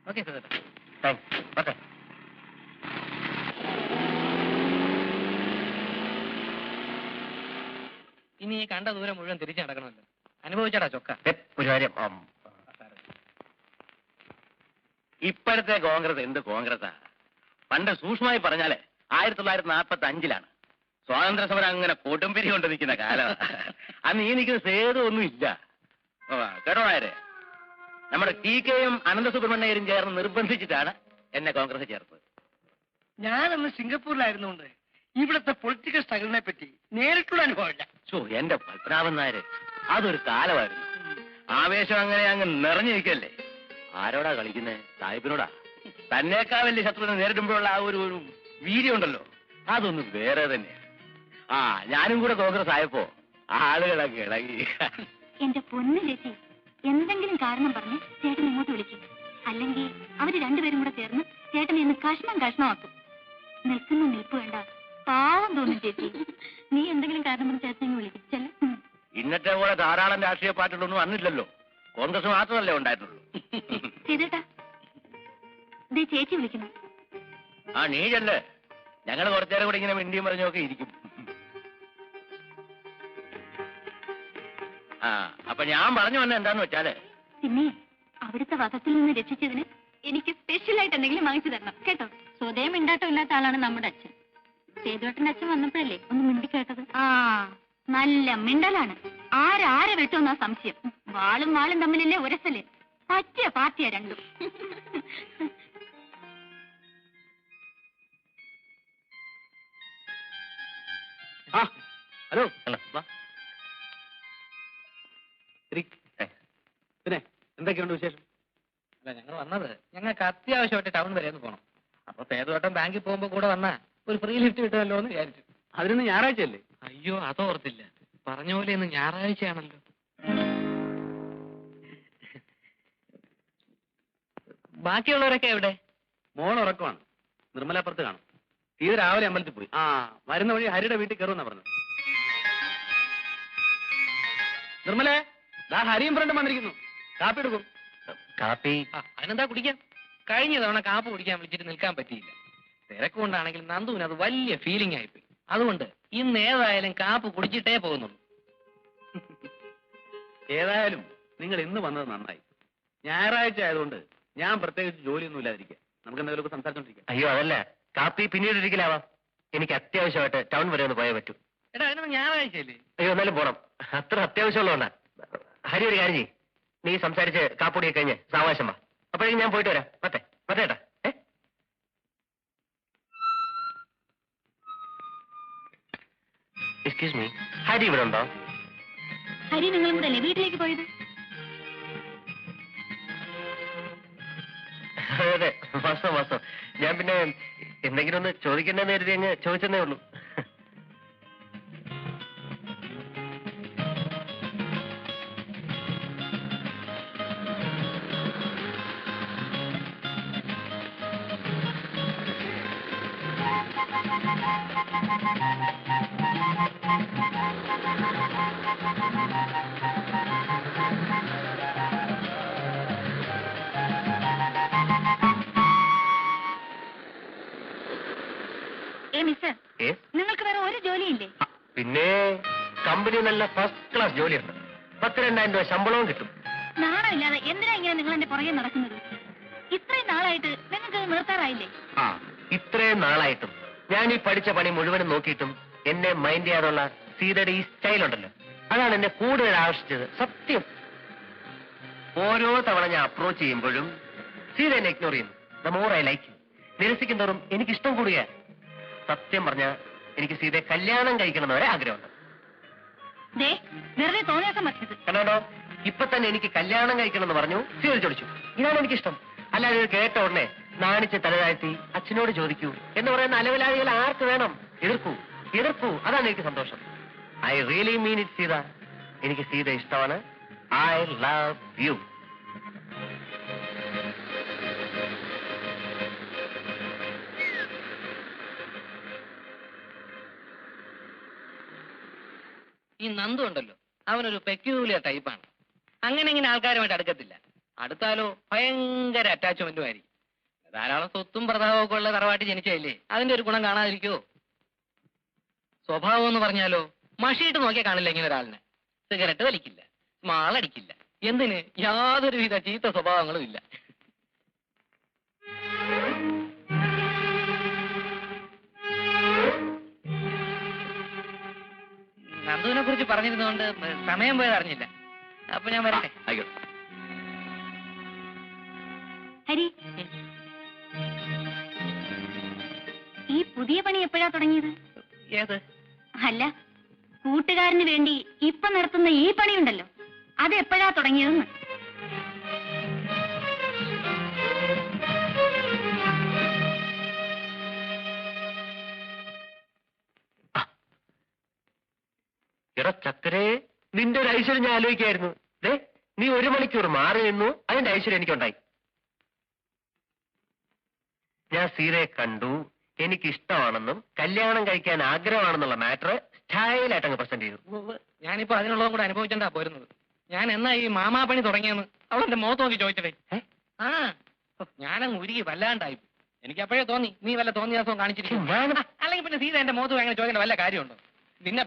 ഓക്കെ സേട്ടാ, താങ്ക്സ്. ഓക്കെ. ഇനി ഈ കണ്ട ദൂരം മുഴുവൻ തിരിച്ചു നടക്കണമല്ലോ. അനുഭവിച്ചാടാ ചൊക്ക. ഒരു കാര്യം, ഇപ്പോഴത്തെ കോൺഗ്രസ് എന്ത് കോൺഗ്രസാ? പണ്ട് സൂക്ഷ്മമായി പറഞ്ഞാലേ 1945 സ്വാതന്ത്ര്യ സമരം അങ്ങനെ കൊടുമ്പിരി കൊണ്ട് നിൽക്കുന്ന കാലം. അന്ന് ഈ നിൽക്കുന്ന സേതു ഒന്നും ഇല്ല. കേട്ടോ നായരെ, നമ്മുടെ TK-യും അനന്തസുബ്രഹ്മണ്യരും ചേർന്ന് നിർബന്ധിച്ചിട്ടാണ് എന്നെ കോൺഗ്രസ് ചേർത്തത്. ഞാനന്ന് സിംഗപ്പൂരിലായിരുന്നുകൊണ്ട് ഇവിടുത്തെ പൊളിറ്റിക്കൽ സ്ട്രഗിളിനെ പറ്റി നേരിട്ടുള്ള അനുഭവമില്ല. എന്റെ പത്മനാഭൻ നായര്, അതൊരു കാലമായിരുന്നു. ആവേശം അങ്ങനെ അങ്ങ് നിറഞ്ഞിരിക്കല്ലേ. ആരോടാ കളിക്കുന്നേ? സാഹിബിനോടാ. തന്നേക്കാ വലിയ ശത്രുവിനെ നേരിടുമ്പോഴുള്ള ആ ഒരു വീര്യം ഉണ്ടല്ലോ, അതൊന്നും വേറെ തന്നെയാണ്. ഞാനും കൂടെ കോൺഗ്രസ് ആയപ്പോ ആളുകളൊക്കെ ഇളകി. എന്റെ പൊന്നു ചേച്ചി, എന്തെങ്കിലും കാരണം പറഞ്ഞ് ചേട്ടൻ ഇങ്ങോട്ട് വിളിക്കും. അല്ലെങ്കിൽ അവര് രണ്ടുപേരും കൂടെ ചേർന്ന് ചേട്ടനെ ഇന്ന് കഷ്ണമാക്കും. നിൽക്കുന്ന നിൽപ്പ് വേണ്ട, പാവം തോന്നും ചേച്ചി. നീ എന്തെങ്കിലും കാരണം പറഞ്ഞ് ചേട്ടനെ വിളിക്കും. ഇന്നത്തെ പോലെ ധാരാളം രാഷ്ട്രീയ പാർട്ടികളൊന്നും വന്നില്ലല്ലോ. കോൺഗ്രസ് മാത്രമല്ലേ ഉണ്ടായിട്ടുള്ളൂ. ചെയ്തേട്ടാ, ദേ ചേച്ചി വിളിക്കുന്നു. നീ ചെല്ലേ, ഞങ്ങൾ കുറച്ചേരം കൂടെ ഇങ്ങനെ മിണ്ടിയും പറഞ്ഞൊക്കെ ഇരിക്കും. അപ്പൊ ഞാൻ പറഞ്ഞു വന്ന എന്താന്ന് വെച്ചാല്, പിന്നെ അവിടുത്തെ വധത്തിൽ നിന്ന് രക്ഷിച്ചതിന് എനിക്ക് സ്പെഷ്യലായിട്ട് എന്തെങ്കിലും വാങ്ങിച്ചു തരണം കേട്ടോ. സ്വതയം മിണ്ടാട്ടം ഇല്ലാത്ത ആളാണ് നമ്മുടെ അച്ഛൻ. സേതുവേട്ടന്റെ അച്ഛൻ വന്നപ്പോഴല്ലേ ഒന്ന് മിണ്ടി കേട്ടത്. നല്ല മിണ്ടലാണ്. ആരെ വെട്ടുമെന്നാ സംശയം. വാളും തമ്മിലല്ലേ ഉരസല്. പറ്റിയ പാർട്ടിയാ രണ്ടും. ഹലോ. പിന്നെ എന്തൊക്കെയുണ്ട് വിശേഷം? അല്ല, ഞങ്ങൾ വന്നത് ഞങ്ങൾക്ക് അത്യാവശ്യമായിട്ട് ടൗൺ വരെ ഒന്ന് പോകണം. അപ്പൊ സേതുവേട്ടൻ ബാങ്കിൽ പോകുമ്പോ കൂടെ വന്നാ ഒരു ഫ്രീ ലിഫ്റ്റ് കിട്ടുമല്ലോ എന്ന് വിചാരിച്ചു. അതിനൊന്ന് ഞായറാഴ്ചയല്ലേ? അയ്യോ, അതോർത്തില്ല. പറഞ്ഞ പോലെ ഇന്ന് ഞായറാഴ്ചയാണല്ലോ. ബാക്കിയുള്ളവരൊക്കെ എവിടെ? മോൾ ഉറക്കമാണ്. നിർമ്മലാപ്പുറത്ത് കാണും. തീരെ രാവിലെ അമ്പലത്തിൽ പോയി. വരുന്ന വഴി ഹരിയുടെ വീട്ടിൽ കയറുമെന്നാ പറഞ്ഞത്. നിർമ്മലേ, ഹരിയും ഫ്രണ്ടും വന്നിരിക്കുന്നു. കാപ്പി എടുക്കും. കാപ്പി അതിനെന്താ കുടിക്കാം. കഴിഞ്ഞ തവണ കാപ്പ് കുടിക്കാൻ വിളിച്ചിട്ട് നിൽക്കാൻ പറ്റിയില്ല. തിരക്കുകൊണ്ടാണെങ്കിൽ നന്ദുവിന് അത് വലിയ ഫീലിംഗ് ആയിപ്പോയി. അതുകൊണ്ട് ഇന്ന് ഏതായാലും കാപ്പ് കുടിച്ചിട്ടേ പോകുന്നുള്ളൂ. ഏതായാലും നിങ്ങൾ ഇന്ന് വന്നത് നന്നായി. ഞായറാഴ്ച ആയതുകൊണ്ട് ഞാൻ പ്രത്യേകിച്ച് ജോലിയൊന്നും ഇല്ലാതിരിക്കുക. നമുക്ക് എന്തെങ്കിലുമൊക്കെ സംസാരിച്ചോണ്ടിരിക്കാം. അയ്യോ, അതല്ല, കാപ്പി പിന്നീട് ഒരിക്കലാവാം. എനിക്ക് അത്യാവശ്യമായിട്ട് ടൗൺ വരെ ഒന്ന് പോയേ പറ്റൂ. എടാ, അതിനൊന്ന് ഞായറാഴ്ചയല്ലേ? അയ്യോ, എന്നാലും പോണം. അത്ര അത്യാവശ്യമുള്ളതുകൊണ്ടാ. ഹരി, ഒരു കാര്യം ചെയ്യ്. നീ സംസാരിച്ച് കാപ്പുടിയൊക്കെ കഴിഞ്ഞ് സാവകാശം വാ. അപ്പോഴേക്കും ഞാൻ പോയിട്ട് വരാം. പത്തേട്ടാ. എക്സ്ക്യൂസ് മീ, ഹരി ഇവിടെ ഉണ്ടോ? ഹരി നിങ്ങളും കൂടെ അല്ലേ വീട്ടിലേക്ക് പോയത്? അതെ, വാസ്തവം. ഞാൻ പിന്നെ എന്തെങ്കിലും ഒന്ന് ചോദിക്കേണ്ടെന്ന് കരുതി അങ്ങ് ചോദിച്ചെന്നേ ഉള്ളൂ. മിസ്റ്റർ, നിങ്ങൾക്ക് വേറെ ഒരു ജോലിയില്ലേ? പിന്നെ കമ്പനി നല്ല ഫസ്റ്റ് ക്ലാസ് ജോലിയുണ്ട്. 10,000 രൂപ ശമ്പളവും കിട്ടും. നാണമില്ലാതെ എന്തിനാ ഇങ്ങനെ നിങ്ങൾ എന്റെ പുറകെ നടക്കുന്നത്? ഇത്രയും നാളായിട്ട് നിങ്ങൾക്ക് നിർത്താറായില്ലേ? ഇത്രയും നാളായിട്ടും ഞാൻ ഈ പഠിച്ച പണി മുഴുവനും നോക്കിയിട്ടും എന്നെ മൈൻഡ് ചെയ്യാനുള്ള സീതയുടെ ഈ സ്റ്റൈൽ ഉണ്ടല്ലോ, അതാണ് എന്നെ കൂടുതൽ ആകർഷിച്ചത്. സത്യം. ഓരോ തവണ ഞാൻ അപ്രോച്ച് ചെയ്യുമ്പോഴും സീത എന്നെ ഇഗ്നോർ ചെയ്യുന്നു. The more I like. നിരസിക്കും തോറും എനിക്കിഷ്ടം കൂടുക. സത്യം പറഞ്ഞ എനിക്ക് സീതയെ കല്യാണം കഴിക്കണം വരെ ആഗ്രഹമുണ്ട്. വെറുതെ തോന്നിയാസം പറ്റത് കണ്ടോ, ഇപ്പൊ തന്നെ എനിക്ക് കല്യാണം കഴിക്കണം എന്ന് പറഞ്ഞു സീത ചോദിച്ചു. ഇതാണ് എനിക്കിഷ്ടം. അല്ലാതെ ഇത് കേട്ട ഉടനെ നാണിച്ച് തലതാഴ്ത്തി അച്ഛനോട് ചോദിക്കൂ എന്ന് പറയുന്ന അലവലാദികൾ ആർക്ക് വേണം? എതിർക്കൂ. അതാണ് എനിക്ക് സന്തോഷം. I really mean it Sita. എനിക്ക് സീത ഇഷ്ടമാണ്. I love you. ഈ നന്ദു ഉണ്ടല്ലോ, അവനൊരു പെക്യൂലിയർ ടൈപ്പാണ്. അങ്ങനെ ഇങ്ങനെ ആൾക്കാരുമായിട്ട് അടുക്കത്തില്ല. അടുത്താലോ ഭയങ്കര അറ്റാച്ച്മെന്റും ആയിരിക്കും. ധാരാളം സ്വത്തും പ്രതാപവും ഒക്കെ ഉള്ള തറവാട്ടി ജനിച്ചല്ലേ, അതിന്റെ ഒരു ഗുണം കാണാതിരിക്കുവോ? സ്വഭാവം എന്ന് പറഞ്ഞാലോ മഷിയിട്ട് നോക്കിയാൽ കാണില്ല ഇങ്ങനെ ഒരാളിനെ. സിഗരറ്റ് വലിക്കില്ല, സ്മാളടിക്കില്ല, എന്തിന് യാതൊരുവിധ ചീത്ത സ്വഭാവങ്ങളും ഇല്ല. നന്ദുവിനെ കുറിച്ച് പറഞ്ഞിരുന്നോണ്ട് സമയം പോയത് അറിഞ്ഞില്ല. അപ്പൊ ഞാൻ വരട്ടെ. ഹരി, ഈ പുതിയ പണി എപ്പോഴാ തുടങ്ങിയത്? ഏത്? അല്ല, കൂട്ടുകാരന് വേണ്ടി ഇപ്പൊ നടത്തുന്ന ഈ പണിയുണ്ടല്ലോ, അത് എപ്പോഴാ തുടങ്ങിയതെന്ന്. എടാ ചക്കരേ, നിന്റെ ഒരു ഐശ്വര്യം ഞാൻ ആലോചിക്കായിരുന്നു. നീ 1 മണിക്കൂർ മാറി നിന്നു, അതിന്റെ ഐശ്വര്യം എനിക്കുണ്ടായി. ഞാൻ സീതയെ കണ്ടു, എനിക്ക് ഇഷ്ടമാണെന്നും കല്യാണം കഴിക്കാൻ ആഗ്രഹമാണെന്നുള്ള മാറ്റർ സ്റ്റൈലായിട്ട് അങ്ങ് പ്രസന്റ് ചെയ്തു. ഞാനിപ്പോ അതിനുള്ളതും കൂടെ അനുഭവിച്ചാ പോരുന്നത്. ഞാൻ എന്നാ ഈ മാമാപ്പണി തുടങ്ങിയെന്ന് അവളെന്റെ മുഖത്ത് നോക്കി ചോദിച്ചടേ. ഞാനങ്ങ് ഉരുകി വല്ലാണ്ടായി. എനിക്ക് അപ്പോഴേ തോന്നി നീ വല്ല തോന്നിയാസവും കാണിച്ചിരിക്കും. അല്ലെങ്കിൽ പിന്നെ സീത എന്റെ മുഖത്ത് അങ്ങനെ ചോദിക്കേണ്ട വല്ല കാര്യമുണ്ടോ? നിന്നെ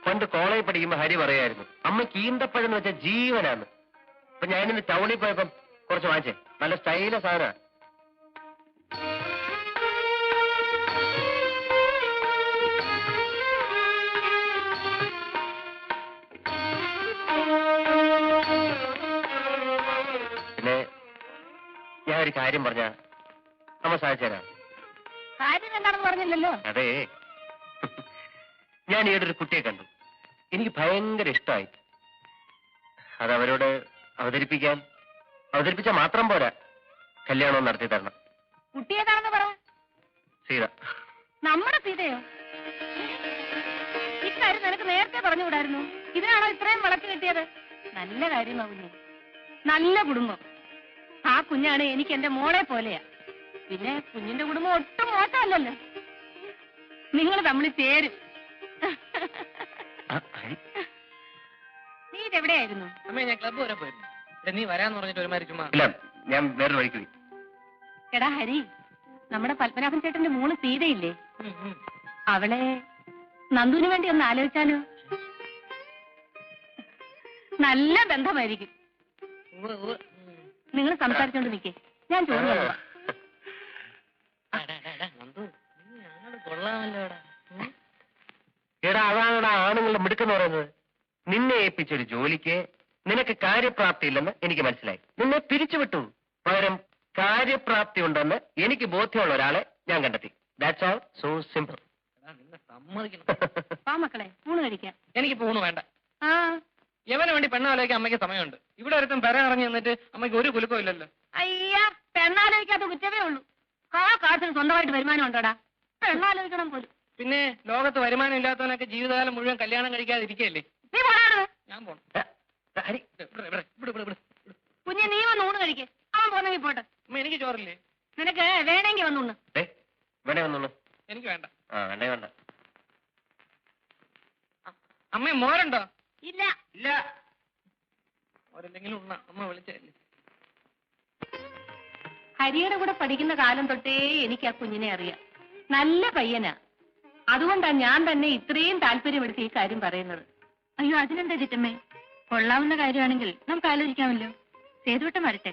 പണ്ട് കോളേജ് പഠിക്കുമ്പോ ഹരി പറയായിരുന്നു, അമ്മയ്ക്ക് ഈന്തപ്പഴം എന്ന് വെച്ചാൽ ജീവനാണ്. അപ്പൊ ഞാനിന്ന് ടൗണിൽ പോയപ്പം കുറച്ച് വാങ്ങിച്ചേ. നല്ല സ്റ്റൈല സാധന. പിന്നെ ഞാൻ ഒരു കാര്യം പറഞ്ഞ അമ്മ സാധിച്ചേരാ. കാര്യം എന്താണെന്ന് പറഞ്ഞില്ലല്ലോ. അതെ, ഞാൻ ഈയിടെ ഒരു കുട്ടിയെ കണ്ടു. എനിക്ക് ഭയങ്കര ഇഷ്ടമായി. അത് അവരോട് അവതരിപ്പിച്ചാൽ മാത്രം പോരാ, കല്യാണം നടത്തി തരണം. കുട്ടിയേതാണെന്ന് പറ. സീത. നമ്മുടെ സീതയോ? ഇക്കാര്യം നിനക്ക് നേരത്തെ പറഞ്ഞുകൂടായിരുന്നു. ഇതിനാണോ ഇത്രയും വളർത്തി കിട്ടിയത്? നല്ല കാര്യമാവുന്നു. നല്ല കുടുംബം. ആ കുഞ്ഞാണ് എനിക്ക് എന്റെ മോളെ പോലെയാ. പിന്നെ കുഞ്ഞിന്റെ കുടുംബം ഒട്ടും മോശമല്ലല്ലോ. നിങ്ങൾ തമ്മിൽ ചേരും. നീ ഇതെവിടെയായിരുന്നു? അമ്മേ, ഞാൻ ക്ലബ്ബ് വരെ പോയിരുന്നു. നീ വരാന്ന് പറഞ്ഞിട്ട് ഒരുമാതിരി ചുമ്മാ. ഇല്ല, ഞാൻ വേറെ വഴിക്ക് പോയി. എടാ ഹരി, നമ്മുടെ പത്മനാഭൻ ചേട്ടന്റെ മോള് സീതയില്ലേ, അവളെ നന്ദുവിന് വേണ്ടി ഒന്ന് ആലോചിച്ചാലോ? നല്ല ബന്ധമായിരിക്കും. നിങ്ങൾ സംസാരിച്ചോണ്ട് നിൽക്കേ, ഞാൻ ചോദിച്ചു. എടാ, അതാണടാ ആണുങ്ങളുടെ മിടുക്കെന്ന് പറയുന്നത്. നിന്നെ ഏൽപ്പിച്ചൊരു ജോലിക്ക് നിനക്ക് കാര്യപ്രാപ്തി ഇല്ലെന്ന് എനിക്ക് മനസ്സിലായി. നിന്നെ പിരിച്ചുവിട്ടു. പകരം കാര്യപ്രാപ്തി ഉണ്ടെന്ന് എനിക്ക് ബോധ്യമുള്ള ഒരാളെ ഞാൻ കണ്ടെത്തി. That's all. So simple. മക്കളെ, ഊണ് കഴിക്കാം. എനിക്ക് ഊണ് വേണ്ട. യവന് വേണ്ടി പെണ്ണാലോചിക്കാൻ അമ്മയ്ക്ക് സമയമുണ്ട്. ഇവിടെ ഒരുത്തും പെര ഇറങ്ങി നിന്നിട്ട് അമ്മയ്ക്ക് ഒരു കുലുക്കവും ഇല്ലല്ലോ. അയ്യാ, പെണ്ണാലോചിക്കാത്ത കുറ്റമേ ഉള്ളൂ. കാശിന് സ്വന്തമായിട്ട് വരുമാനം ഉണ്ടോടാ? പെണ്ണാലോചിക്കണം പോലും. പിന്നെ ലോകത്ത് വരുമാനം ഇല്ലാത്തവനൊക്കെ ജീവിതകാലം മുഴുവൻ കല്യാണം കഴിക്കാതിരിക്കല്ലേ? നീ പോണാണ്. ഞാൻ പോണം. കുഞ്ഞെ, നീ വന്ന് ഊണ് കഴിക്കേ. അവൻ പോന്നെങ്കിൽ പോട്ടെ. അമ്മ, എനിക്ക് ചോറില്ലേ? നിനക്ക് വേണമെങ്കിൽ വന്നൂണ്. വേണേ വന്നോളൂ. എനിക്ക് വേണ്ട. വേണ്ടേ വേണ്ട. അമ്മ മോരുണ്ടോ? ഇല്ല. ഇല്ല. മോരെന്തെങ്കിലും ഉണ്ണ അമ്മ വിളിച്ചല്ലേ. ഹരിയുടെ കൂടെ പഠിക്കുന്ന കാലം തൊട്ടേ എനിക്ക് ആ കുഞ്ഞിനെ അറിയാം. നല്ല പയ്യനാ. അതുകൊണ്ടാണ് ഞാൻ തന്നെ ഇത്രയും താല്പര്യമെടുത്ത് ഈ കാര്യം പറയുന്നത്. അയ്യോ അതിനെന്താ ചിറ്റമ്മേ, കൊള്ളാവുന്ന കാര്യമാണെങ്കിൽ നമുക്ക് ആലോചിക്കാമല്ലോ. സേതുവട്ടം വരട്ടെ,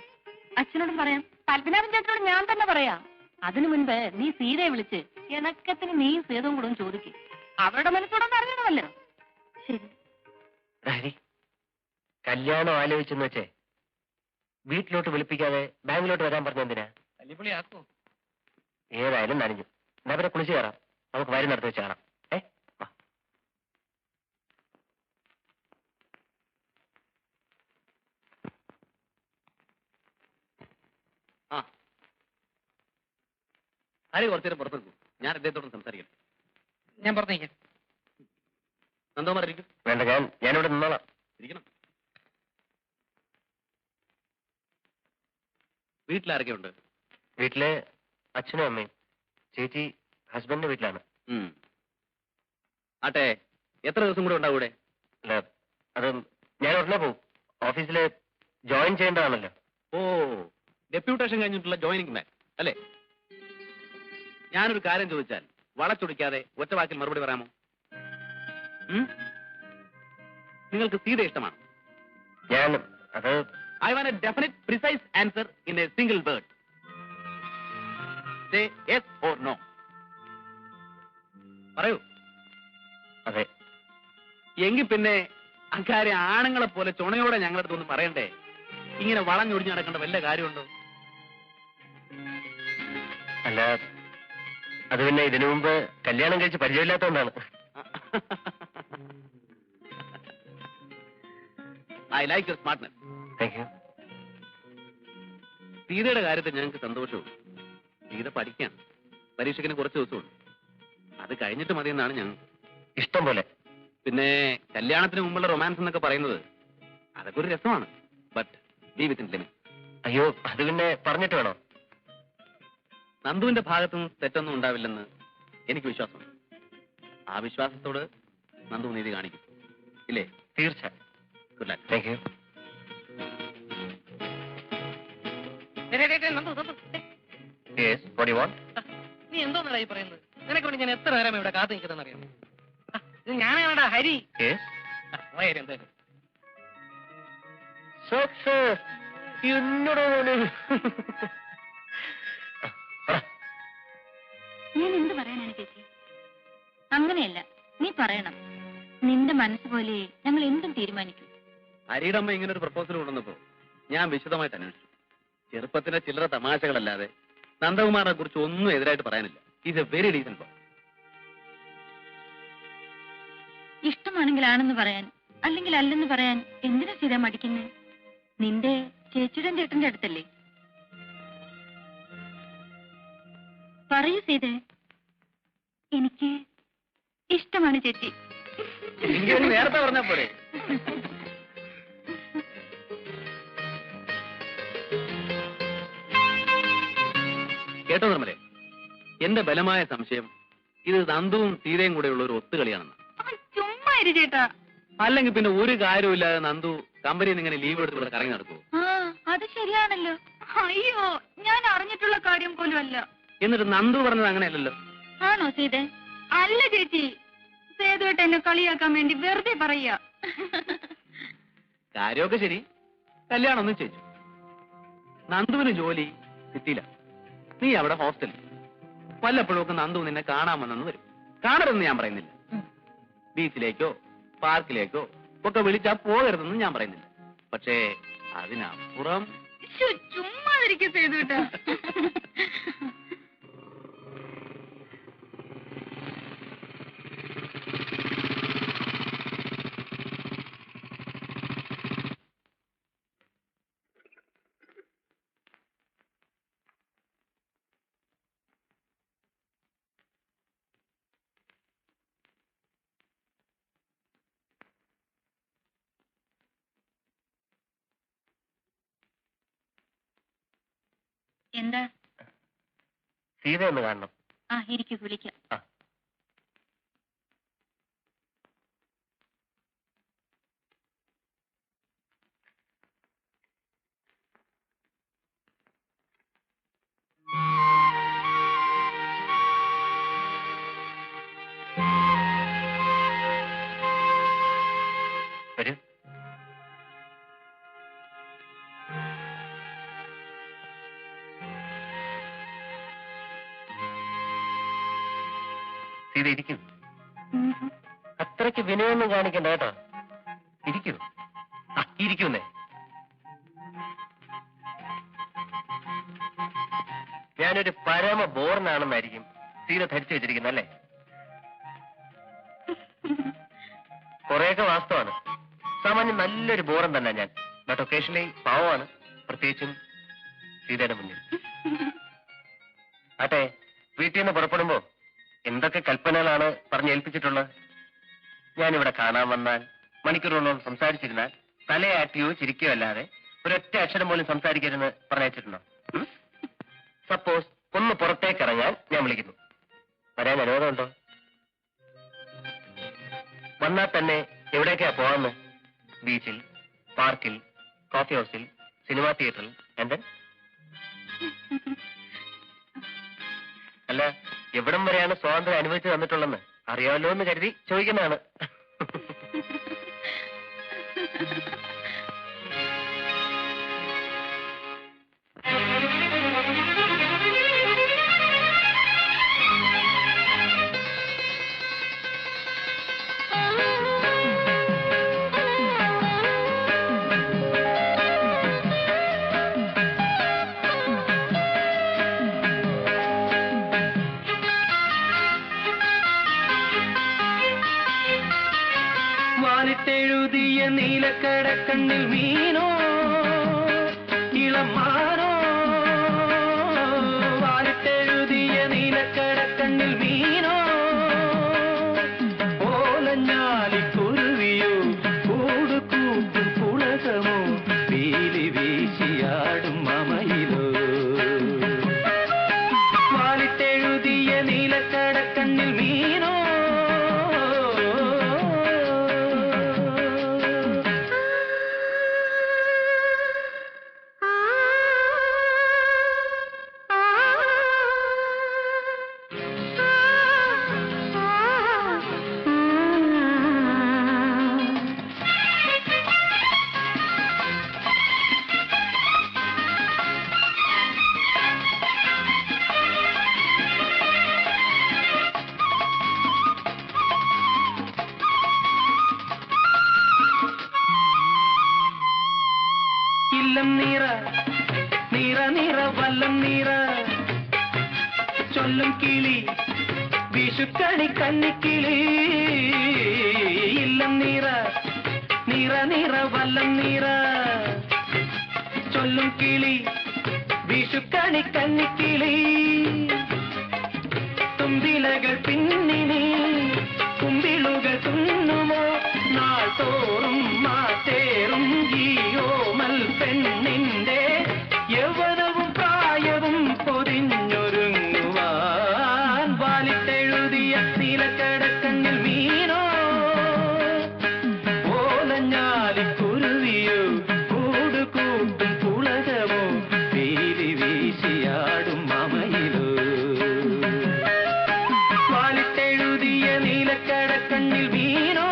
അച്ഛനോടും പറയാം. പത്മനാഭൻ ചേട്ടനോട് ഞാൻ തന്നെ പറയാം. അതിനു മുൻപ് നീ സീതയെ വിളിച്ച് ഇണക്കത്തിന് നീയും സേതുവും കൂടെ ചോദിക്കും. അവരുടെ മനസ്സോടൊന്ന് അറിയണമല്ലോ. ശരി. ഹരി, കല്യാണം ആലോചിച്ചെന്ന് വെച്ചേ വീട്ടിലോട്ട് വിളിപ്പിക്കാതെ ബാങ്കിലോട്ട് വരാൻ പറഞ്ഞ എന്തിനാ? തല്ലിപ്പൊളി ആക്കോ? ഏതായാലും നനഞ്ഞു. എന്നാ പിന്നെ കുളിച്ചു കയറാം. നമുക്ക് വരി നടത്തി വെച്ച് കാണാം. വാ. ആ ഹരി കുറച്ചേരം പുറത്തെടുക്കും. ഞാൻ അദ്ദേഹത്തോടും സംസാരിക്കാം. ഞാൻ പറഞ്ഞേക്കാം. നന്ദകുമാർ ഇരിക്കും. വേണ്ട, ഞാനിവിടെ നിന്നോളാം. ഇരിക്കണം. വീട്ടിലാരൊക്കെ ഉണ്ട്? വീട്ടിലെ അച്ഛനും അമ്മയും. ചേച്ചി ഹസ്ബൻഡിന്റെ വീട്ടിലാണ്. ആട്ടെ, എത്ര ദിവസം കൂടെ ഉണ്ടാവും ഇവിടെ? അല്ല, അത് ഞാൻ ഉടനെ പോവും. ഓഫീസിൽ ജോയിൻ ചെയ്യേണ്ടതാണല്ലോ. ഓ, ഡെപ്യൂട്ടേഷൻ കഴിഞ്ഞിട്ടുള്ള ജോയിനിങ് മാൻ അല്ലേ? ഞാനൊരു കാര്യം ചോദിച്ചാൽ വളച്ചൊടിക്കാതെ ഒറ്റ വാക്കിൽ മറുപടി പറയാമോ? നിങ്ങൾക്ക് സീത ഇഷ്ടമാണ്? അത് I want a definite, precise answer in a single word. Say yes or no. പറയൂ. അതെ. എങ്കിൽ പിന്നെ അക്കാര്യം ആണുങ്ങളെ പോലെ ചുണയോടെ ഞങ്ങളുടെ അടുത്തൊന്നും പറയണ്ടേ? ഇങ്ങനെ വളഞ്ഞൊടിഞ്ഞ് നടക്കേണ്ട വല്ല കാര്യമുണ്ടോ? അല്ല, അത് പിന്നെ ഇതിനു മുമ്പ് കല്യാണം കഴിച്ച് പരിചയമില്ലാത്തതുകൊണ്ടാണ്. I like your smartness. Thank you. സീതയുടെ കാര്യത്തിൽ ഞങ്ങൾക്ക് സന്തോഷവും. സീത പഠിക്കാൻ പരീക്ഷയ്ക്കിന് കുറച്ച് ദിവസമുള്ളൂ. അത് കഴിഞ്ഞിട്ട് മതിയെന്നാണ് ഞങ്ങൾ. ഇഷ്ടം പോലെ. പിന്നെ കല്യാണത്തിന് മുമ്പുള്ള റൊമാൻസ് എന്നൊക്കെ പറയുന്നത് അതൊക്കെ ഒരു രസമാണ്. But B within limit. അയ്യോ, അത് പിന്നെ പറഞ്ഞിട്ട് വേണോ? നന്ദുവിന്റെ ഭാഗത്തുനിന്ന് തെറ്റൊന്നും ഉണ്ടാവില്ലെന്ന് എനിക്ക് വിശ്വാസമുണ്ട്. ആ വിശ്വാസത്തോട് നന്ദു നീതി കാണിക്കും, ഇല്ലേ? തീർച്ചയായും. Good luck. Thank you. Yes, what do you want? നീ എന്തോന്നാടാ ഈ പറയുന്നത്? നിനക്ക് വേണ്ടി ഞാൻ എത്ര നേരം ഇവിടെ കാത്തു നിൽക്കുന്നതെന്ന് അറിയാം. ഇത് ഞാനാടാ ഹരി. Yes. എന്തായാലും Success. എന്നോട് ഞാൻ എന്ത് പറയാനാണ് ചേച്ചി? അങ്ങനെയല്ല, നീ പറയണം. നിന്റെ മനസ്സ് പോലെ ഞങ്ങൾ എന്തും തീരുമാനിക്കും. ഹരിയുടെ അമ്മ ഇങ്ങനെ ഒരു പ്രപ്പോസൽ കൊണ്ടുവന്നപ്പോ ഞാൻ വിശദമായിട്ട് അന്വേഷിച്ചു. ചെറുപ്പത്തിന്റെ ചില്ലറ തമാശകളല്ലാതെ നന്ദകുമാറിനെ കുറിച്ച് ഒന്നും എതിരായിട്ട് പറയാനില്ല. Is A very decent boy. ഇഷ്ടമാണെങ്കിൽ ആണെന്ന് പറയാൻ, അല്ലെങ്കിൽ അല്ലെന്ന് പറയാൻ എന്തിനാ സീത മടിക്കുന്നേ? നിന്റെ ചേച്ചിയുടെ ചേട്ടന്റെ അടുത്തല്ലേ? പറയൂ സീതേ. എനിക്ക് ഇഷ്ടമാണ് ചേച്ചി. നേരത്തെ പറഞ്ഞ പോലെ. കേട്ടോ നിർമ്മലേ, എന്റെ ബലമായ സംശയം ഇത് നന്ദുവും സീതയും കൂടെയുള്ള ഒരു ഒത്തുകളിയാണെന്ന്. ചുമ്മാ ഇരു ചേട്ടാ. അല്ലെങ്കിൽ പിന്നെ ഒരു കാര്യമില്ലാതെ നന്ദു കമ്പനിയിൽ നിന്ന് ഇങ്ങനെ ലീവ് എടുത്ത് ഇവിടെ കറങ്ങി നടക്കുമോ? ആ, അത് ശരിയാണല്ലോ. അയ്യോ, ഞാൻ അറിഞ്ഞിട്ടുള്ള കാര്യം പോലും അല്ല. എന്നിട്ട് നന്ദു പറഞ്ഞത് അങ്ങനെയല്ലല്ലോ. ആണോ സീതേ? അല്ല ചേച്ചി, സേതുവേട്ട എന്നെ കളിയാക്കാൻ വേണ്ടി വെറുതെ പറയാ. കാര്യമൊക്കെ ശരി, കല്യാണം ഒന്നും ചെയ്തു. നന്ദുവിന് ജോലി സിറ്റിയില, നീ അവിടെ ഹോസ്റ്റലിൽ. വല്ലപ്പോഴും ഒക്കെ നന്ദു നിന്നെ കാണാമെന്നു വരും. കാണരുതെന്ന് ഞാൻ പറയുന്നില്ല. ബീച്ചിലേക്കോ പാർക്കിലേക്കോ ഒക്കെ വിളിച്ചാ പോകരുതെന്ന് ഞാൻ പറയുന്നില്ല. പക്ഷേ അതിനപ്പുറം ചുമ്മാതിരിക്കും സേതുവേട്ട. എന്താ? സീത ഒന്ന് കാണണം. ആ, ഇരിക്കൂ, വിളിക്കാം. ആ. സീത ഇരിക്കൂ. അത്രയ്ക്ക് വിനയൊന്നും കാണിക്കണ്ട കേട്ടോ. ഇരിക്കൂ. ഇരിക്കുന്നേ. ഞാനൊരു പരമ ബോർനാണെന്നായിരിക്കും സീത ധരിച്ചു വെച്ചിരിക്കുന്നത് അല്ലേ? കുറെയൊക്കെ വാസ്തവാണ്. സാമാന്യം നല്ലൊരു ബോറൻ തന്നെ ഞാൻ. ബട്ട് ഒക്കേഷണലി പാവമാണ്, പ്രത്യേകിച്ചും സീതയുടെ മുന്നിൽ. ആട്ടെ, വീട്ടിൽ നിന്ന് പുറപ്പെടുമ്പോ എന്തൊക്കെ കൽപ്പനകളാണ് പറഞ്ഞേൽപ്പിച്ചിട്ടുള്ളത്? ഞാനിവിടെ കാണാൻ വന്നാൽ മണിക്കൂറുകളോളം സംസാരിച്ചിരുന്നാൽ തലയാട്ടിയോ ചിരിക്കോ അല്ലാതെ ഒരൊറ്റ അക്ഷരം പോലും സംസാരിക്കരുതെന്ന് പറഞ്ഞിട്ടുണ്ടോ? സപ്പോസ് ഒന്ന് പുറത്തേക്ക് ഇറങ്ങാൻ ഞാൻ വിളിക്കുന്നു, വരാൻ അനുവാദമുണ്ടോ? വന്നാൽ തന്നെ എവിടേക്കാ പോവാന്ന്? ബീച്ചിൽ, പാർക്കിൽ, കോഫി ഹൗസിൽ, സിനിമാ തിയേറ്ററിൽ, എന്താ? അല്ല, എവിടം വരെയാണ് സ്വാതന്ത്ര്യം അനുഭവിച്ചു തന്നിട്ടുള്ളതെന്ന് അറിയാമല്ലോ എന്ന് കരുതി ചോദിക്കുന്നതാണ്. വാലിട്ടെഴുതിയ നീലക്കടക്കണ്ണിൽ മീനോ ഇളമാനോ, വാലിട്ടെഴുതിയ നീലക്കടക്കണ്ണിൽ മീനോ, ഓലഞ്ഞാലിക്കുരുവിയോ കൂടുകൂട്ടും പുളകമോ, വീലി വീശിയാടും മമയിലോ. വാലിട്ടെഴുതിയ നീലക്കടക്കണ്ണിൽ മീനോ, ഇല്ലം നീറ നീറ നീറ വല്ലം നീറ, ചൊല്ലും കിളി വിഷുക്കണി കന്നിക്കിളി. ഇല്ലം നീറ നീറ നീറ വല്ലം നീറ, ചൊല്ലും കിളി വിഷുക്കണി കന്നിക്കിളി. തുമ്പിലകൾ പിന്നിനി കുമ്പിളുകൾ തുന്നുമോ, നാൾ തോറും മാറ്റേറും ഈയോമൽ പെണ്ണിന്റെ യൗവനവും പ്രായവും പൊതിഞ്ഞൊരുങ്ങുവാൻ. വാലിട്ടെഴുതിയ നീലക്കടക്കണ്ണിൽ മീനോ, ഓലഞ്ഞാലിക്കുരുവിയോ കൂടുകൂട്ടും പുളകമോ, വീലി വീശിയാടും മമയിലോ. വാലിട്ടെഴുതിയ നീലക്കടക്കണ്ണിൽ മീനോ.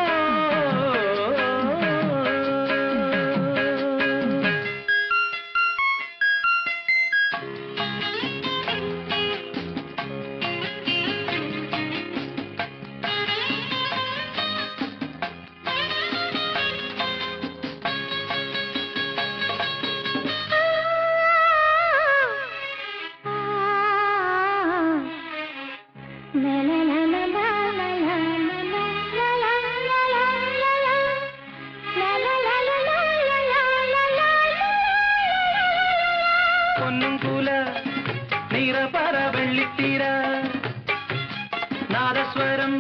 പൊന്നുംകുല നിറപറ വെള്ളിത്തീര, നാദസ്വരം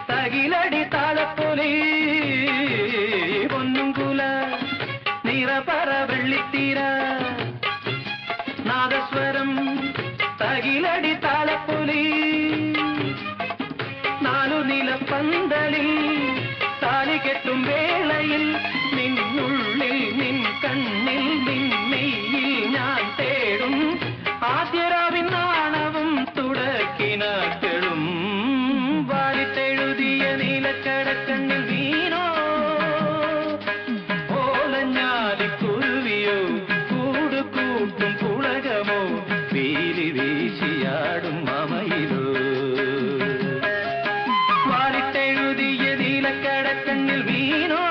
തകിലടി താളപ്പൊലി. പൊന്നുംകുല നിറപറ വെള്ളിത്തീര, നാദസ്വരം തകിലടി താളപ്പൊലി. നാലു നിലപ്പന്തലിൽ താലി കെട്ടും വേളയിൽ നിന്നുള്ളിൽ നിൻ കണ്ണിൽ നിന്നെയിൽ ഞാൻ തേടും ആദ്യരാവിൻ നാണവും തുടക്കിനാക്കളും. വാലിട്ടെഴുതിയ നീലക്കടക്കണ്ണിൽ മീനോ, ഓലഞ്ഞാലിക്കുരുവിയോ കൂടുകൂട്ടും പുളകമോ, വീലി വീശിയാടും മമയിലോ. കണ്ണിൽ വീണോ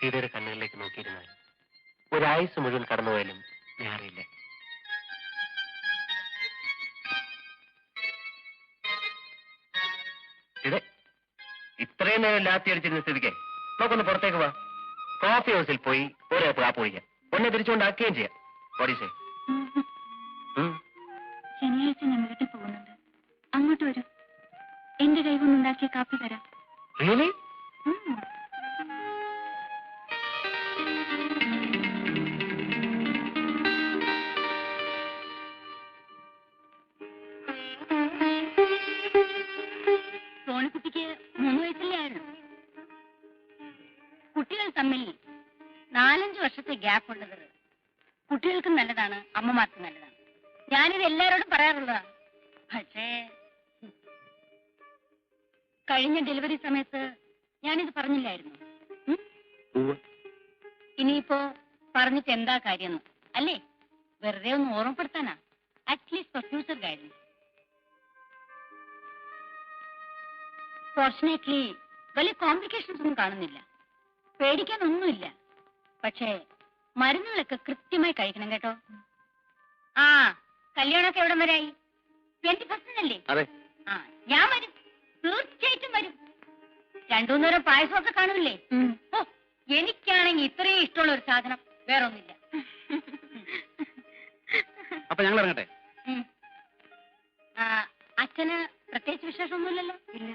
സീതയുടെ കണ്ണുകളിലേക്ക് നോക്കിയിരുന്നാൽ ഒരായുസ് മുഴുവൻ കടന്നുപോയാലും ഞാൻ അറിയില്ല. ഇത് ഇത്രയും നേരം ലാത്തി അടിച്ചിരുന്ന സ്ഥിതിക്ക് നമുക്കൊന്ന് പുറത്തേക്ക് പോവാം. കോഫി ഹൗസിൽ പോയി ഒരു കപ്പ് കാപ്പ് കുടിക്കാം. ഒന്നെ തിരിച്ചുകൊണ്ടാക്കുകയും ചെയ്യാം. ഓടീസേ ശനിയാഴ്ച ഞാൻ വീട്ടിൽ പോകുന്നുണ്ട്. അങ്ങോട്ട് വരും. എന്റെ കൈ കൊണ്ടുണ്ടാക്കിയ കാപ്പി തരാം. റിയലി? സോണിക്കുട്ടിക്ക് 3 വയസ്സല്ലേ ആയുള്ളൂ. കുട്ടികൾ തമ്മിൽ 4-5 വർഷത്തെ ഗ്യാപ്പ് ഉള്ളത് കുട്ടികൾക്കും നല്ലതാണ്, അമ്മമാർക്കും നല്ലതാണ്. ഞാനിത് എല്ലാവരോടും പറയാറുള്ളതാണ്. പക്ഷേ കഴിഞ്ഞ ഡെലിവറി സമയത്ത് ഞാനിത് പറഞ്ഞില്ലായിരുന്നു. ഇനിയിപ്പോ പറഞ്ഞിട്ട് എന്താ കാര്യം അല്ലേ? വെറുതെ ഒന്ന് ഓർമ്മപ്പെടുത്താനാ. At least for future guidance. Fortunately വലിയ കോംപ്ലിക്കേഷൻസ് ഒന്നും കാണുന്നില്ല. പേടിക്കാനൊന്നുമില്ല. പക്ഷേ മരുന്നുകളൊക്കെ കൃത്യമായി കഴിക്കണം കേട്ടോ. ആ, കല്യാണമൊക്കെ എവിടം വരായി? 21 അല്ലേ? ആ, ഞാൻ വരും, തീർച്ചയായിട്ടും വരും. 2-3 നേരം പായസമൊക്കെ കാണൂല്ലേ? ഓ, എനിക്കാണെങ്കിൽ ഇത്രയും ഇഷ്ടമുള്ള ഒരു സാധനം വേറെ ഒന്നില്ല. അപ്പൊ ഞങ്ങൾ ഇറങ്ങട്ടെ? അച്ഛന് പ്രത്യേകിച്ച് വിശേഷമൊന്നുമില്ലല്ലോ? ഇല്ല.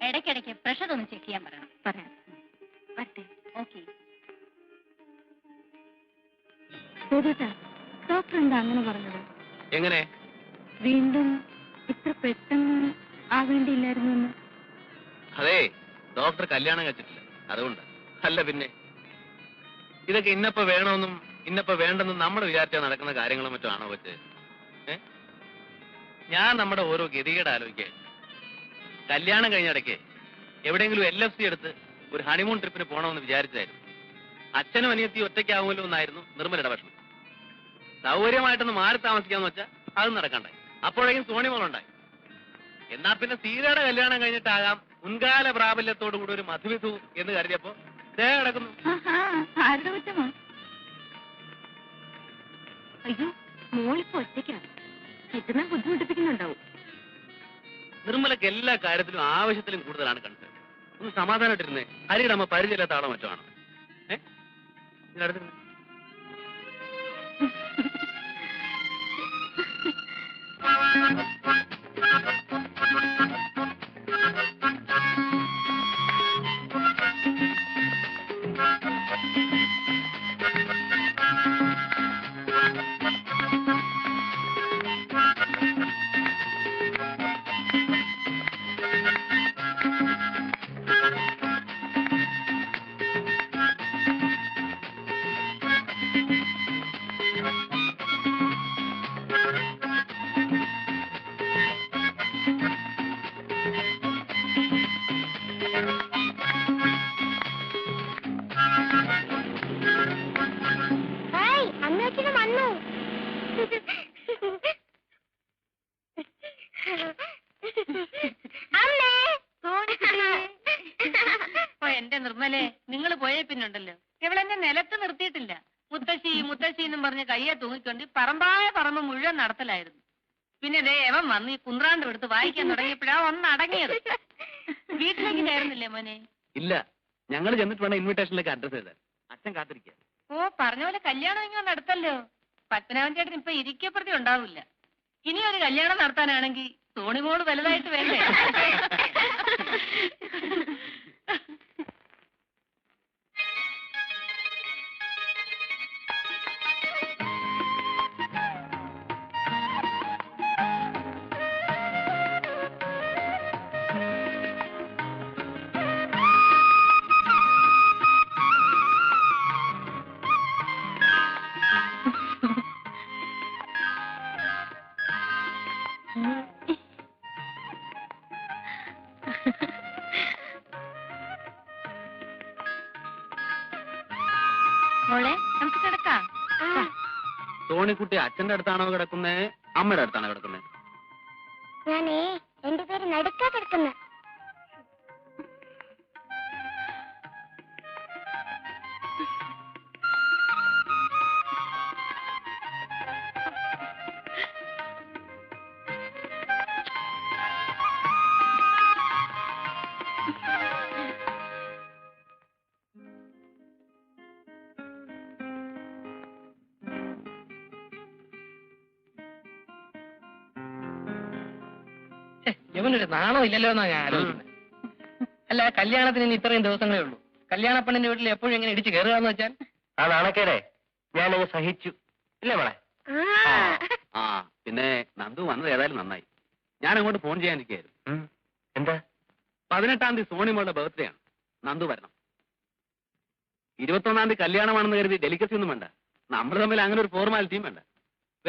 ഇടയ്ക്കിടയ്ക്ക് പ്രഷർ ഒന്ന് ചെക്ക് ചെയ്യാൻ പറയണം. പറയാം. വരട്ടെ. ഓക്കെ. ഡോക്ടർ എന്താ അങ്ങനെ പറഞ്ഞത്? എങ്ങനെ? വീണ്ടും ഇത്ര പെട്ടെന്ന് ആവേണ്ടിയില്ലായിരുന്നു എന്ന്. അതെ, ഡോക്ടർ കല്യാണം കഴിച്ചിട്ടില്ല, അതുകൊണ്ട്. അല്ല പിന്നെ ഇതൊക്കെ ഇന്നപ്പോ വേണമെന്നും ഇന്നപ്പോ വേണ്ടെന്നും നമ്മൾ വിചാരിച്ചാൽ നടക്കുന്ന കാര്യങ്ങളും മറ്റും ആണോ വെച്ച്? ഞാൻ നമ്മുടെ ഓരോ ഗതികേട് ആലോചിക്കാൻ. കല്യാണം കഴിഞ്ഞിടയ്ക്ക് എവിടെയെങ്കിലും LFC എടുത്ത് ഒരു ഹണിമൂൺ ട്രിപ്പിന് പോകണമെന്ന് വിചാരിച്ചായിരുന്നു. അച്ഛനും അനിയത്തി ഒറ്റയ്ക്കാവുമല്ലോ എന്നായിരുന്നു നിർമ്മലയുടെ ഭക്ഷണം. സൗകര്യമായിട്ടൊന്ന് മാറി താമസിക്കാന്ന് വെച്ചാൽ അതും നടക്കണ്ടായി. അപ്പോഴേക്കും സോണിമോളുണ്ടായി. എന്നാ പിന്നെ സീതയുടെ കല്യാണം കഴിഞ്ഞിട്ടാകാം മുൻകാല പ്രാബല്യത്തോടു കൂടി ഒരു മധുവിധു എന്ന് കരുതിയപ്പോ ദേ കിടക്കുന്നു. ആരുടെ കുറ്റമാ? അയ്യോ, മോളിപ്പോ ഒറ്റയ്ക്കാണ്. കിട്ടുന്ന ബുദ്ധിമുട്ടിപ്പിക്കുന്നുണ്ടാവും. നിർമ്മലക്ക് എല്ലാ കാര്യത്തിലും ആവശ്യത്തിലും കൂടുതലാണ് കണ്ടത്. ഒന്ന് സമാധാനമായിട്ടിരുന്നേ. ഹരിയുടെ അമ്മ പരിചയമില്ലാത്ത ആളോ മറ്റോ ആണ്. ഇതിനടുത്ത് എന്റെ നിർമ്മലേ, നിങ്ങൾ പോയേ പിന്നുണ്ടല്ലോ ഇവളെന്നെ നിലത്ത് നിർത്തിയിട്ടില്ല. മുത്തശ്ശി മുത്തശ്ശി എന്നും പറഞ്ഞ് കയ്യെ തൂങ്ങിക്കൊണ്ട് പറമ്പായ പറമ്പ് മുഴുവൻ നടത്തലായിരുന്നു. പിന്നെ ദേ എവൻ വന്ന് ഈ കുന്ത്രാണ്ട് എടുത്ത് വായിക്കാൻ തുടങ്ങിയപ്പോഴാ ഒന്നടങ്ങിയത്. വീട്ടിലേക്ക് കയറുന്നില്ലേ മോനെ? ഇല്ല, ഞങ്ങൾ ചെന്നിട്ട് വേണം ഇൻവിറ്റേഷനിലേക്ക് അഡ്രസ് ചെയ്ത്. അച്ഛൻ കാത്തിരിക്കുക. ഓ, പറഞ്ഞ പോലെ കല്യാണം ഇങ്ങനെ നടത്തല്ലോ. പത്മനാഭൻ ചേട്ടൻ ഇപ്പൊ ഇരിക്കപ്രതി ഉണ്ടാവില്ല. ഇനി ഒരു കല്യാണം നടത്താനാണെങ്കിൽ സോണിമോള് വലുതായിട്ട് വേണ്ടേ? മോളെ നമുക്ക് കിടക്കാം. സോണിക്കുട്ടി അച്ഛന്റെ അടുത്താണോ കിടക്കുന്നേ, അമ്മയുടെ അടുത്താണോ കിടക്കുന്നേ? ഞാനേ എന്റെ പേര് നടുക്കാ കിടക്കുന്ന. ഇവനൊരു നാണോ ഇല്ലല്ലോ എന്നാ ഞാൻ ആലോചിക്കുന്നത്. അല്ല, കല്യാണത്തിന് ഇനി ഇത്രയും ദിവസങ്ങളേ ഉള്ളൂ. കല്യാണ പെണ്ണിന്റെ വീട്ടിൽ എപ്പോഴും എങ്ങനെ ഇടിച്ച് കയറുകയെന്ന് വെച്ചാൽ ആ നാണക്കേടെ ഞാനങ്ങ് സഹിച്ചു ഇല്ലേ മോളെ? ആ പിന്നെ നന്ദു വന്നത് ഏതായാലും നന്നായി. ഞാൻ അങ്ങോട്ട് ഫോൺ ചെയ്യാനിരിക്കുകയായിരുന്നു. എന്താ? 18-ാം തീയതി സോണിമോളുടെ ബർത്ത്ഡേ ആണ്. നന്ദു വരണം. 21-ാം തീയതി കല്യാണമാണെന്ന് കരുതി ഡെലിക്കസി ഒന്നും വേണ്ട. നമ്മൾ തമ്മിൽ അങ്ങനെ ഒരു ഫോർമാലിറ്റിയും വേണ്ട.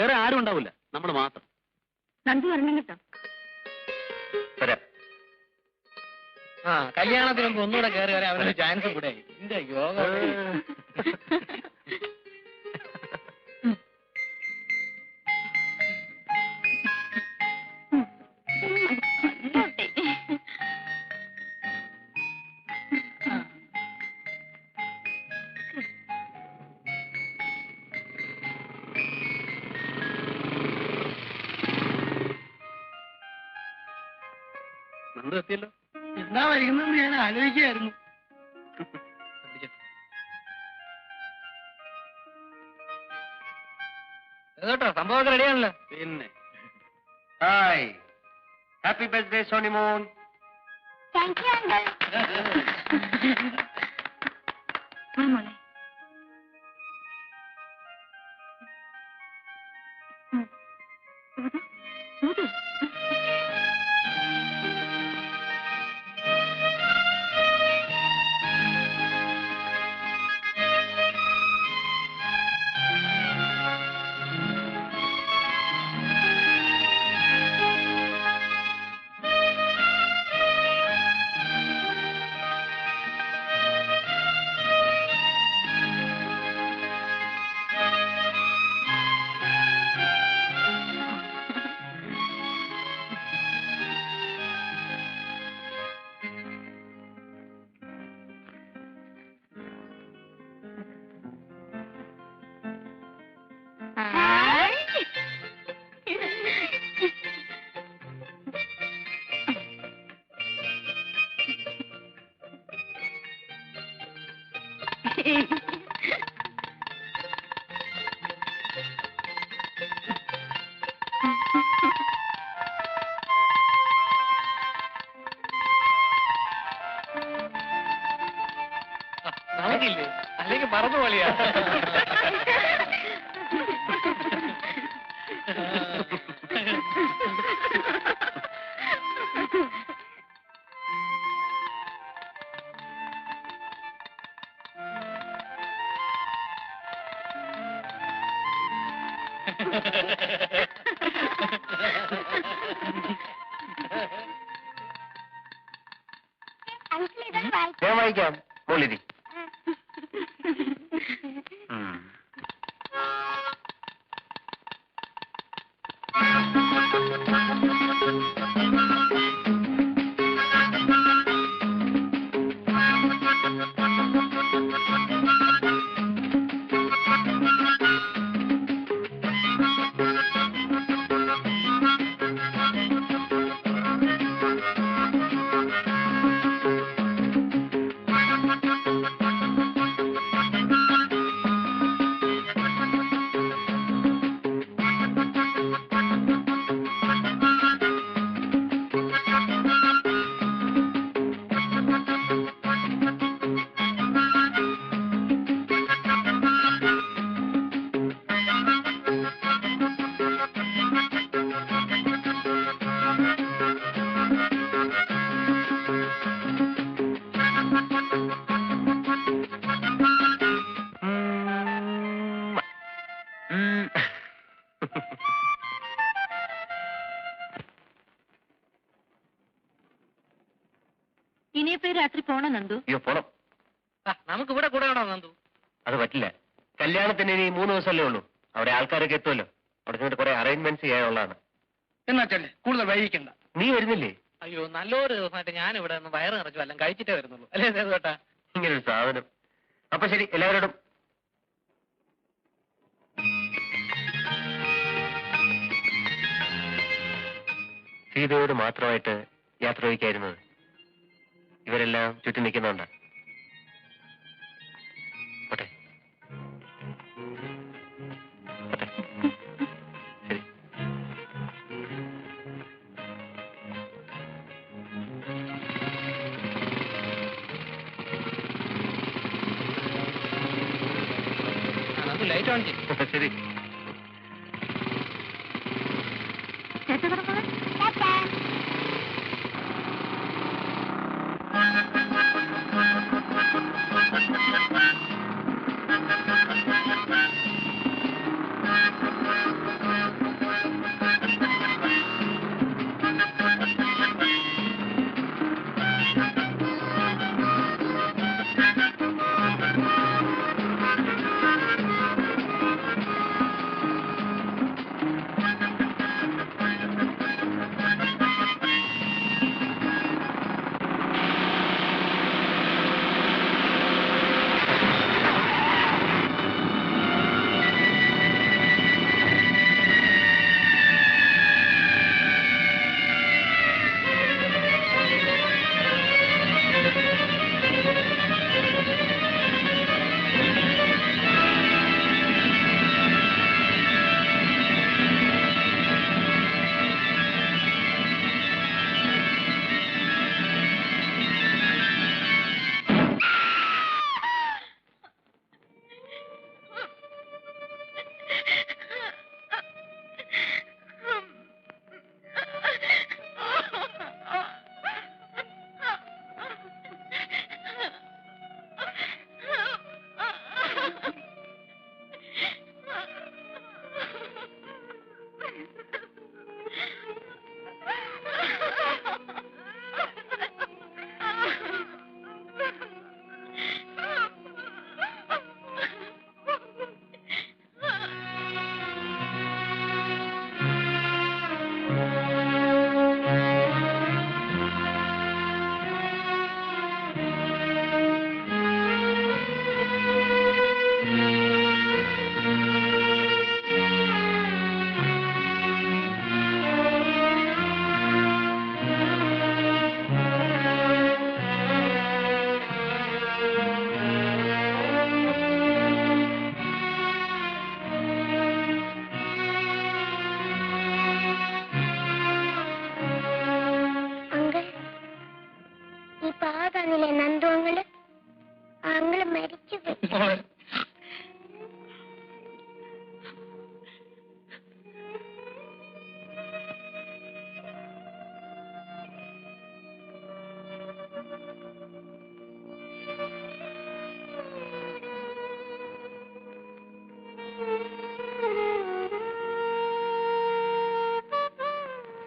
വേറെ ആരും ഉണ്ടാവില്ല, നമ്മൾ മാത്രം. നന്ദു വരണം കേട്ടോ. വരാം. ആ കല്യാണത്തിന് മുമ്പ് ഒന്നുകൂടെ കയറി വരാൻ അവനൊരു ചാൻസ് കൂടെ. എന്റെ യോഗം. നന്ദു എത്തിയല്ലോ. എന്താ വൈകുന്നത് ഞാൻ ആലോചിക്കുകയായിരുന്നു. കേട്ടോ, സംഭവമൊക്കെ റെഡിയാണല്ലോ. പിന്നെ hi, happy birthday Sonimon. Thank you uncle. മോളെ നമുക്കില്ലേ, അല്ലെങ്കിൽ മറന്നു പോലെയാ. അങ്കിൾ ഇതൊന്ന് വായിച്ചു. ഞാൻ വായിക്കാം, മോളിരി. ഇനിയിപ്പോ രാത്രി പോണം നന്ദു. അയ്യോ പോണം. നമുക്ക് ഇവിടെ കൂടെ വേണോ നന്ദു? അത് പറ്റില്ല. കല്യാണത്തിന് ഇനി 3 ദിവസമല്ലേ ഉള്ളൂ. അവിടെ ആൾക്കാരൊക്കെ എത്തുമല്ലോ. അവിടെ ചെന്നിട്ട് കുറെ അറേഞ്ച്മെന്റ്സ് ചെയ്യാനുള്ളതാണ്. എന്നാ ചെല്ലേ, കൂടുതൽ വൈകിക്കണ്ട. നീ വരുന്നില്ലേ? അയ്യോ, നല്ലൊരു ദിവസമായിട്ട് ഞാൻ ഇവിടെ നിന്ന് വയറ് നിറച്ചു എല്ലാം കഴിച്ചിട്ടേ വരുന്നുള്ളൂ. അല്ലേ സേതുവേട്ടാ? ഇങ്ങനൊരു സാധനം. അപ്പൊ ശരി, എല്ലാവരോടും സീതയോട് മാത്രമായിട്ട് യാത്ര ചോദിക്കായിരുന്നത്. ഇവരെല്ലാം ചുറ്റും നിൽക്കുന്നുണ്ട്. പോട്ടെ. ശരി. അത് ലൈറ്റ് ഓൺ ചെയ്യും. ശരി.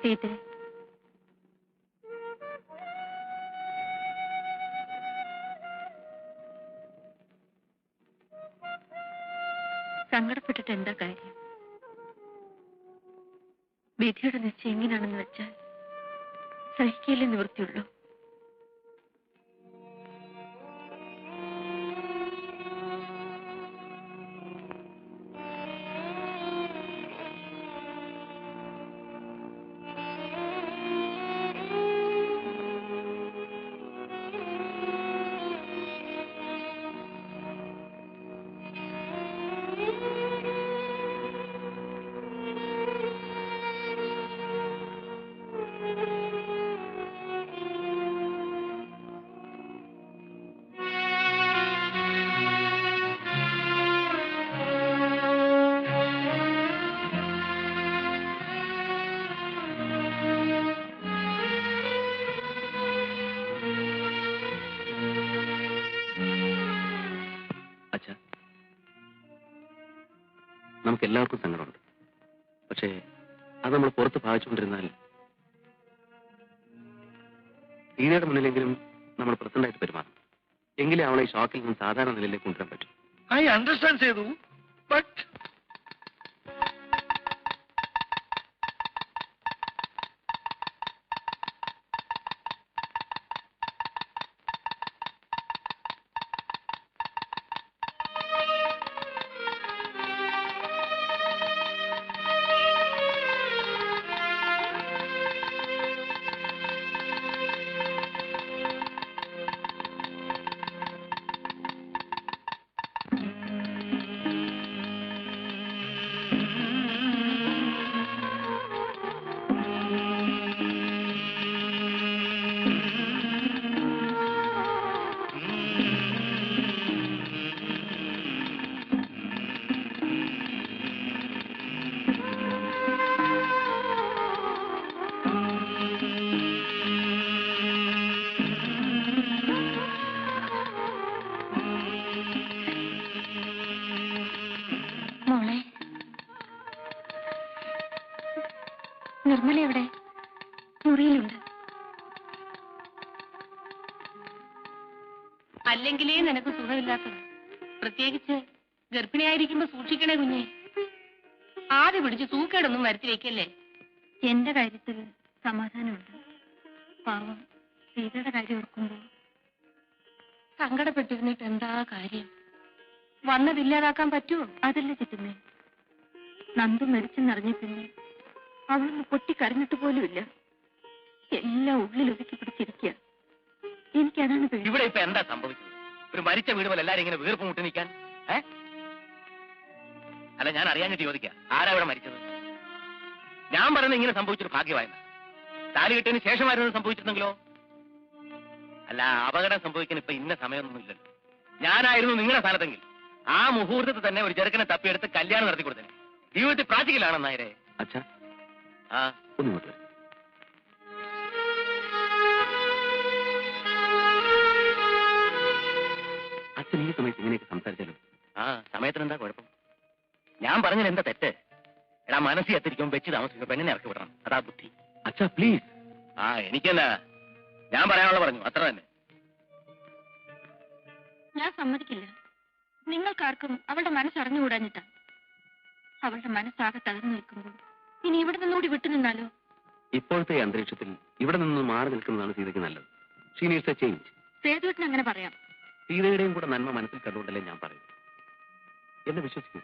സീത, സങ്കടപ്പെട്ടിട്ട് എന്താ കാര്യം? വിധിയുടെ നിശ്ചയം എങ്ങനെയാണെന്ന് വെച്ചാൽ സഹിക്കയില്ലേ നിവൃത്തിയുള്ളൂ. നമുക്ക് എല്ലാവർക്കും സങ്കടമുണ്ട്. പക്ഷേ അത് നമ്മൾ പുറത്ത് ഭാവിച്ചുകൊണ്ടിരുന്നാൽ ഈനയുടെ മുന്നിലെങ്കിലും നമ്മൾ പ്രസന്റായിട്ട് പെരുമാറണം. എങ്കിലേ അവളെ ഈ ഷോക്കിൽ നിന്ന് സാധാരണ നിലയിലേക്ക് കൊണ്ടുവരാൻ പറ്റും. ഐ അണ്ടർസ്റ്റാൻഡ് സേതു, ബട്ട് മോളെ, നിർമ്മല എവിടെ? മുറിയിലുണ്ട്. അല്ലെങ്കിലേ നിനക്ക് സുഖമില്ലാത്തത്. പ്രത്യേകിച്ച് ഗർഭിണിയായിരിക്കുമ്പോ സൂക്ഷിക്കണേ കുഞ്ഞെ. ആദ്യ പിടിച്ച് സൂക്കേടൊന്നും വരുത്തി വെക്കല്ലേ. എന്റെ കാര്യത്തിൽ സമാധാനമുണ്ട്. പാവം സീതയുടെ കാര്യം ഓർക്കുമ്പോ സങ്കടപ്പെട്ടിരുന്നിട്ട് എന്താ കാര്യം? വന്നതില്ലാതാക്കാൻ പറ്റുമോ? അതല്ല ചിറ്റുന്നേ, നന്ദു മരിച്ചെന്നറിഞ്ഞ പിന്നെ അവളൊന്ന് പൊട്ടിക്കരഞ്ഞിട്ട് പോലുമില്ല. എല്ലാം ഉള്ളിലൊതുക്കി പിടിച്ചിരിക്കുക. എനിക്കതാണ് പേടി. ഇവിടെ ഇപ്പൊ എന്താ സംഭവിച്ചത്? ഒരു മരിച്ച വീട് പോലെ എല്ലാരും ഇങ്ങനെ വീർപ്പ് മുട്ടി നിൽക്കാൻ? അല്ല, ഞാൻ അറിയാഞ്ഞിട്ട് ചോദിക്കാം, ആരാ ഇവിടെ മരിച്ചത്? ഞാൻ പറയുന്നത് ഇങ്ങനെ സംഭവിച്ചൊരു ഭാഗ്യമായിരുന്നു. താലി കെട്ടിയതിന് ശേഷമായിരുന്നു സംഭവിച്ചിരുന്നെങ്കിലോ? അല്ല, അപകടം സംഭവിക്കാൻ ഇപ്പൊ ഇന്ന സമയമൊന്നുമില്ലല്ലോ. ഞാനായിരുന്നു നിങ്ങളുടെ സ്ഥാനത്തെങ്കിൽ ആ മുഹൂർത്തത്തിൽ തന്നെ ഒരു ചെറുക്കനെ തപ്പിയെടുത്ത് കല്യാണം നടത്തി കൊടുത്തേ. ജീവിതത്തിൽ പ്രാക്ടിക്കലാണെന്ന് നായരെ. അച്ഛാ, ആ, ഒന്നിങ്ങോട്ട് വരൂ. അച്ഛൻ ഈ സമയത്ത് ഇങ്ങനെയൊക്കെ സംസാരിച്ചാലോ? ആ സമയത്തിന് എന്താ കുഴപ്പം? ഞാൻ പറഞ്ഞത് എന്താ തെറ്റ്? എടാ, മനസ്സിൽ എത്തിരിക്കുമ്പോൾ വെച്ച് താമസിക്കുമ്പോൾ പെണ്ണിനെ ഇറക്കി വിടണം. അതാ ബുദ്ധി. അച്ഛാ പ്ലീസ്. ആ, എനിക്കെന്നാ, ഞാൻ പറയാനുള്ള പറഞ്ഞു, അത്ര തന്നെ. ഞാൻ സമ്മതിക്കില്ല. നിങ്ങൾക്കാർക്കും അവളുടെ മനസ്സറിഞ്ഞുകൂടാഞ്ഞിട്ടാ. അവളുടെ മനസ്സാകെ തകർന്നു നിൽക്കുമ്പോൾ ഇനി ഇവിടെ നിന്നുകൂടി വിട്ടുനിന്നാലോ? ഇപ്പോഴത്തെ ഈ അന്തരീക്ഷത്തിൽ ഇവിടെ നിന്ന് മാറി നിൽക്കുന്നതാണ് സീതയ്ക്ക് നല്ലത്. She needs a change. സേതുവേട്ടൻ അങ്ങനെ പറയാം. സീതയുടെയും കൂടെ നന്മ മനസ്സിൽ കണ്ടുകൊണ്ടല്ലേ ഞാൻ പറയും. എന്നെ വിശ്വസിക്കൂ.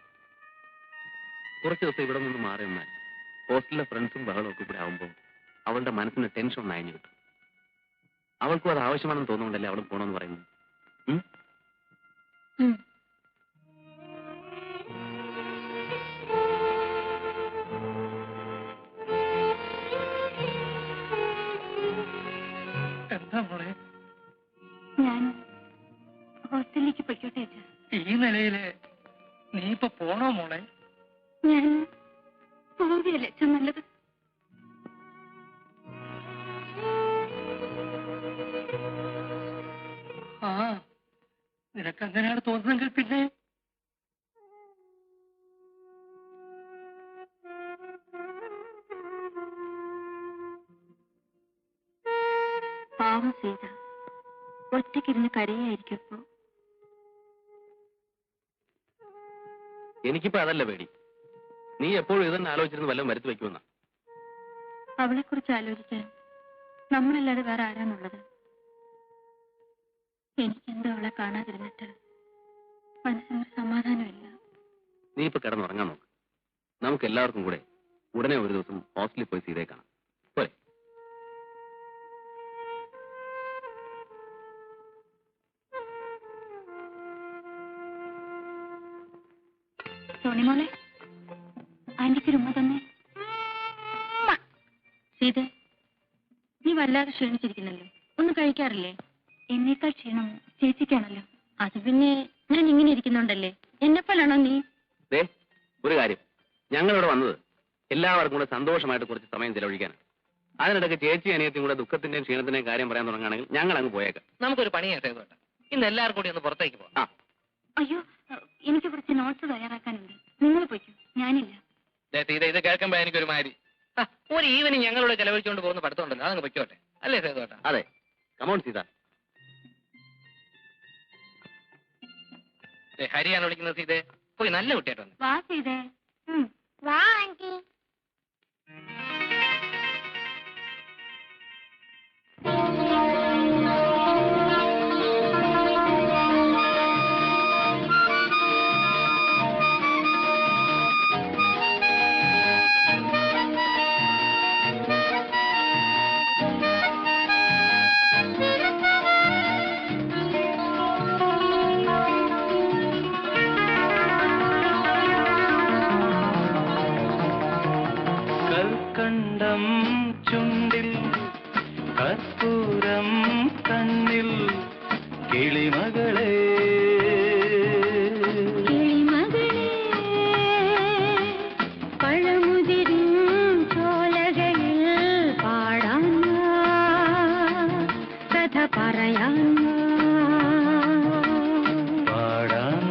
കുറച്ച് ദിവസം ഇവിടെ നിന്ന് മാറി നിന്നാൽ ഹോസ്റ്റലിലെ ഫ്രണ്ട്സും ബഹളവും ഒക്കെ കൂടെ ആവുമ്പോൾ അവളുടെ മനസ്സിന് ടെൻഷൻ ഒന്ന് അയഞ്ഞു കിട്ടും. അവൾക്കും അത് ആവശ്യമാണെന്ന് തോന്നുന്നുണ്ടല്ലേ അവളും പോണമെന്ന് പറയുന്നു. എന്താ മോളെ? ഞാൻ ഹോസ്റ്റലിലേക്ക് പൊയ്ക്കോട്ടെ അച്ഛാ. ഈ നിലയില് നീ ഇപ്പൊ പോണോ മോളെ? ഞാൻ പോവുകയല്ലേ അച്ഛൻ നല്ലത്. ആ, നിനക്ക് അങ്ങനെയാണ് തോന്നുന്നെങ്കിൽ പിന്നെ പാവം സീത ഒറ്റയ്ക്കിരുന്ന് കരയായിരിക്കപ്പോ. എനിക്കിപ്പോ അതല്ല പേടി. നീ എപ്പോഴും ഇതന്നെ ആലോചിച്ചിരുന്ന് വല്ലതും വരുത്തി വെക്കുമെന്ന. അവളെ കുറിച്ച് ആലോചിക്കാൻ നമ്മളല്ലാതെ വേറെ ആരാണുള്ളത്? എനിക്കെന്തോ അവളെ കാണാതിരുന്നിട്ട് മനസ്സിനൊരു സമാധാനമില്ല. നീ ഇപ്പൊ കിടന്നുറങ്ങാൻ നോക്ക്. നമുക്ക് എല്ലാവർക്കും കൂടെ ഉടനെ ഒരു ദിവസം ഹോസ്റ്റലിൽ പോയി സീതയെ കാണാം. പോരെ? സോണിമോളെ, ആന്റിക്ക് ഉമ്മ തന്നെ. സീത, നീ വല്ലാതെ ക്ഷീണിച്ചിരിക്കുന്നല്ലോ. ഒന്നും കഴിക്കാറില്ലേ? എന്നേക്കാൾ ക്ഷീണം ചേച്ചിക്കാണല്ലോ. അത് പിന്നെ ഞാൻ ഇങ്ങനെ ഇരിക്കുന്നുണ്ടല്ലേ. എന്നെപ്പോലാണോ നീ? ഒരു കാര്യം, ഞങ്ങളിവിടെ വന്നത് എല്ലാവർക്കും കൂടെ സന്തോഷമായിട്ട് കുറച്ച് സമയം ചെലവഴിക്കാനാണ്. അതിനിടയ്ക്ക് ചേച്ചി അനിയത്തിയും കൂടെ ദുഃഖത്തിന്റെയും ക്ഷീണത്തിന്റെയും കാര്യം പറയാൻ തുടങ്ങുകയാണെങ്കിൽ ഞങ്ങൾ അങ്ങ് പോയേക്കാം. നമുക്കൊരു പണിയായിട്ട് വേണ്ട. ഇന്ന് എല്ലാവർക്കും കൂടി ഒന്ന് പുറത്തേക്ക് പോകാം. അയ്യോ, എനിക്ക് കുറച്ച് നോട്ട്സ് തയ്യാറാക്കാനുണ്ട്. നിങ്ങൾ പോയിക്കോ, ഞാനില്ല. ഇത് കേൾക്കുമ്പോ എനിക്കൊരു മാതിരി. ഒരു ഈവനിങ് ഞങ്ങളോട് ചെലവഴിച്ചുകൊണ്ട് പോകുന്ന പഠിത്തമുണ്ടല്ലോ, അതങ്ങ് പൊയ്ക്കോട്ടെ. അല്ലേ സേതുവേട്ടാ? അതെ, കമോൺ സീത. ഹരിയാണ് വിളിക്കുന്നത്. സീതേ, പോയി നല്ല കുട്ടിയായിട്ട് വന്നു. വാ ചെയ്തേ. വാ ആന്റി. കൽക്കണ്ടം ചുണ്ടിൽ കർപ്പൂരം കണ്ണിൽ കിളിമകളെ പഴമുതിരും ചോലകളിൽ പാടാൻ കഥ പറയാൻ പാടാൻ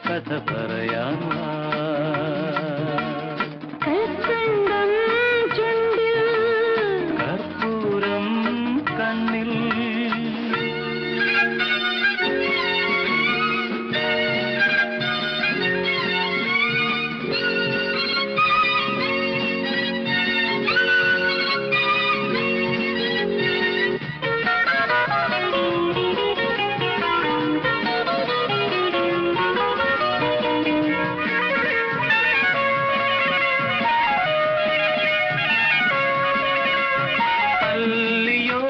കഥ പറയാൻ കൽക്കണ്ടം ചുണ്ടിൽ കർപ്പൂരം കണ്ണിൽ അല്ലിയോ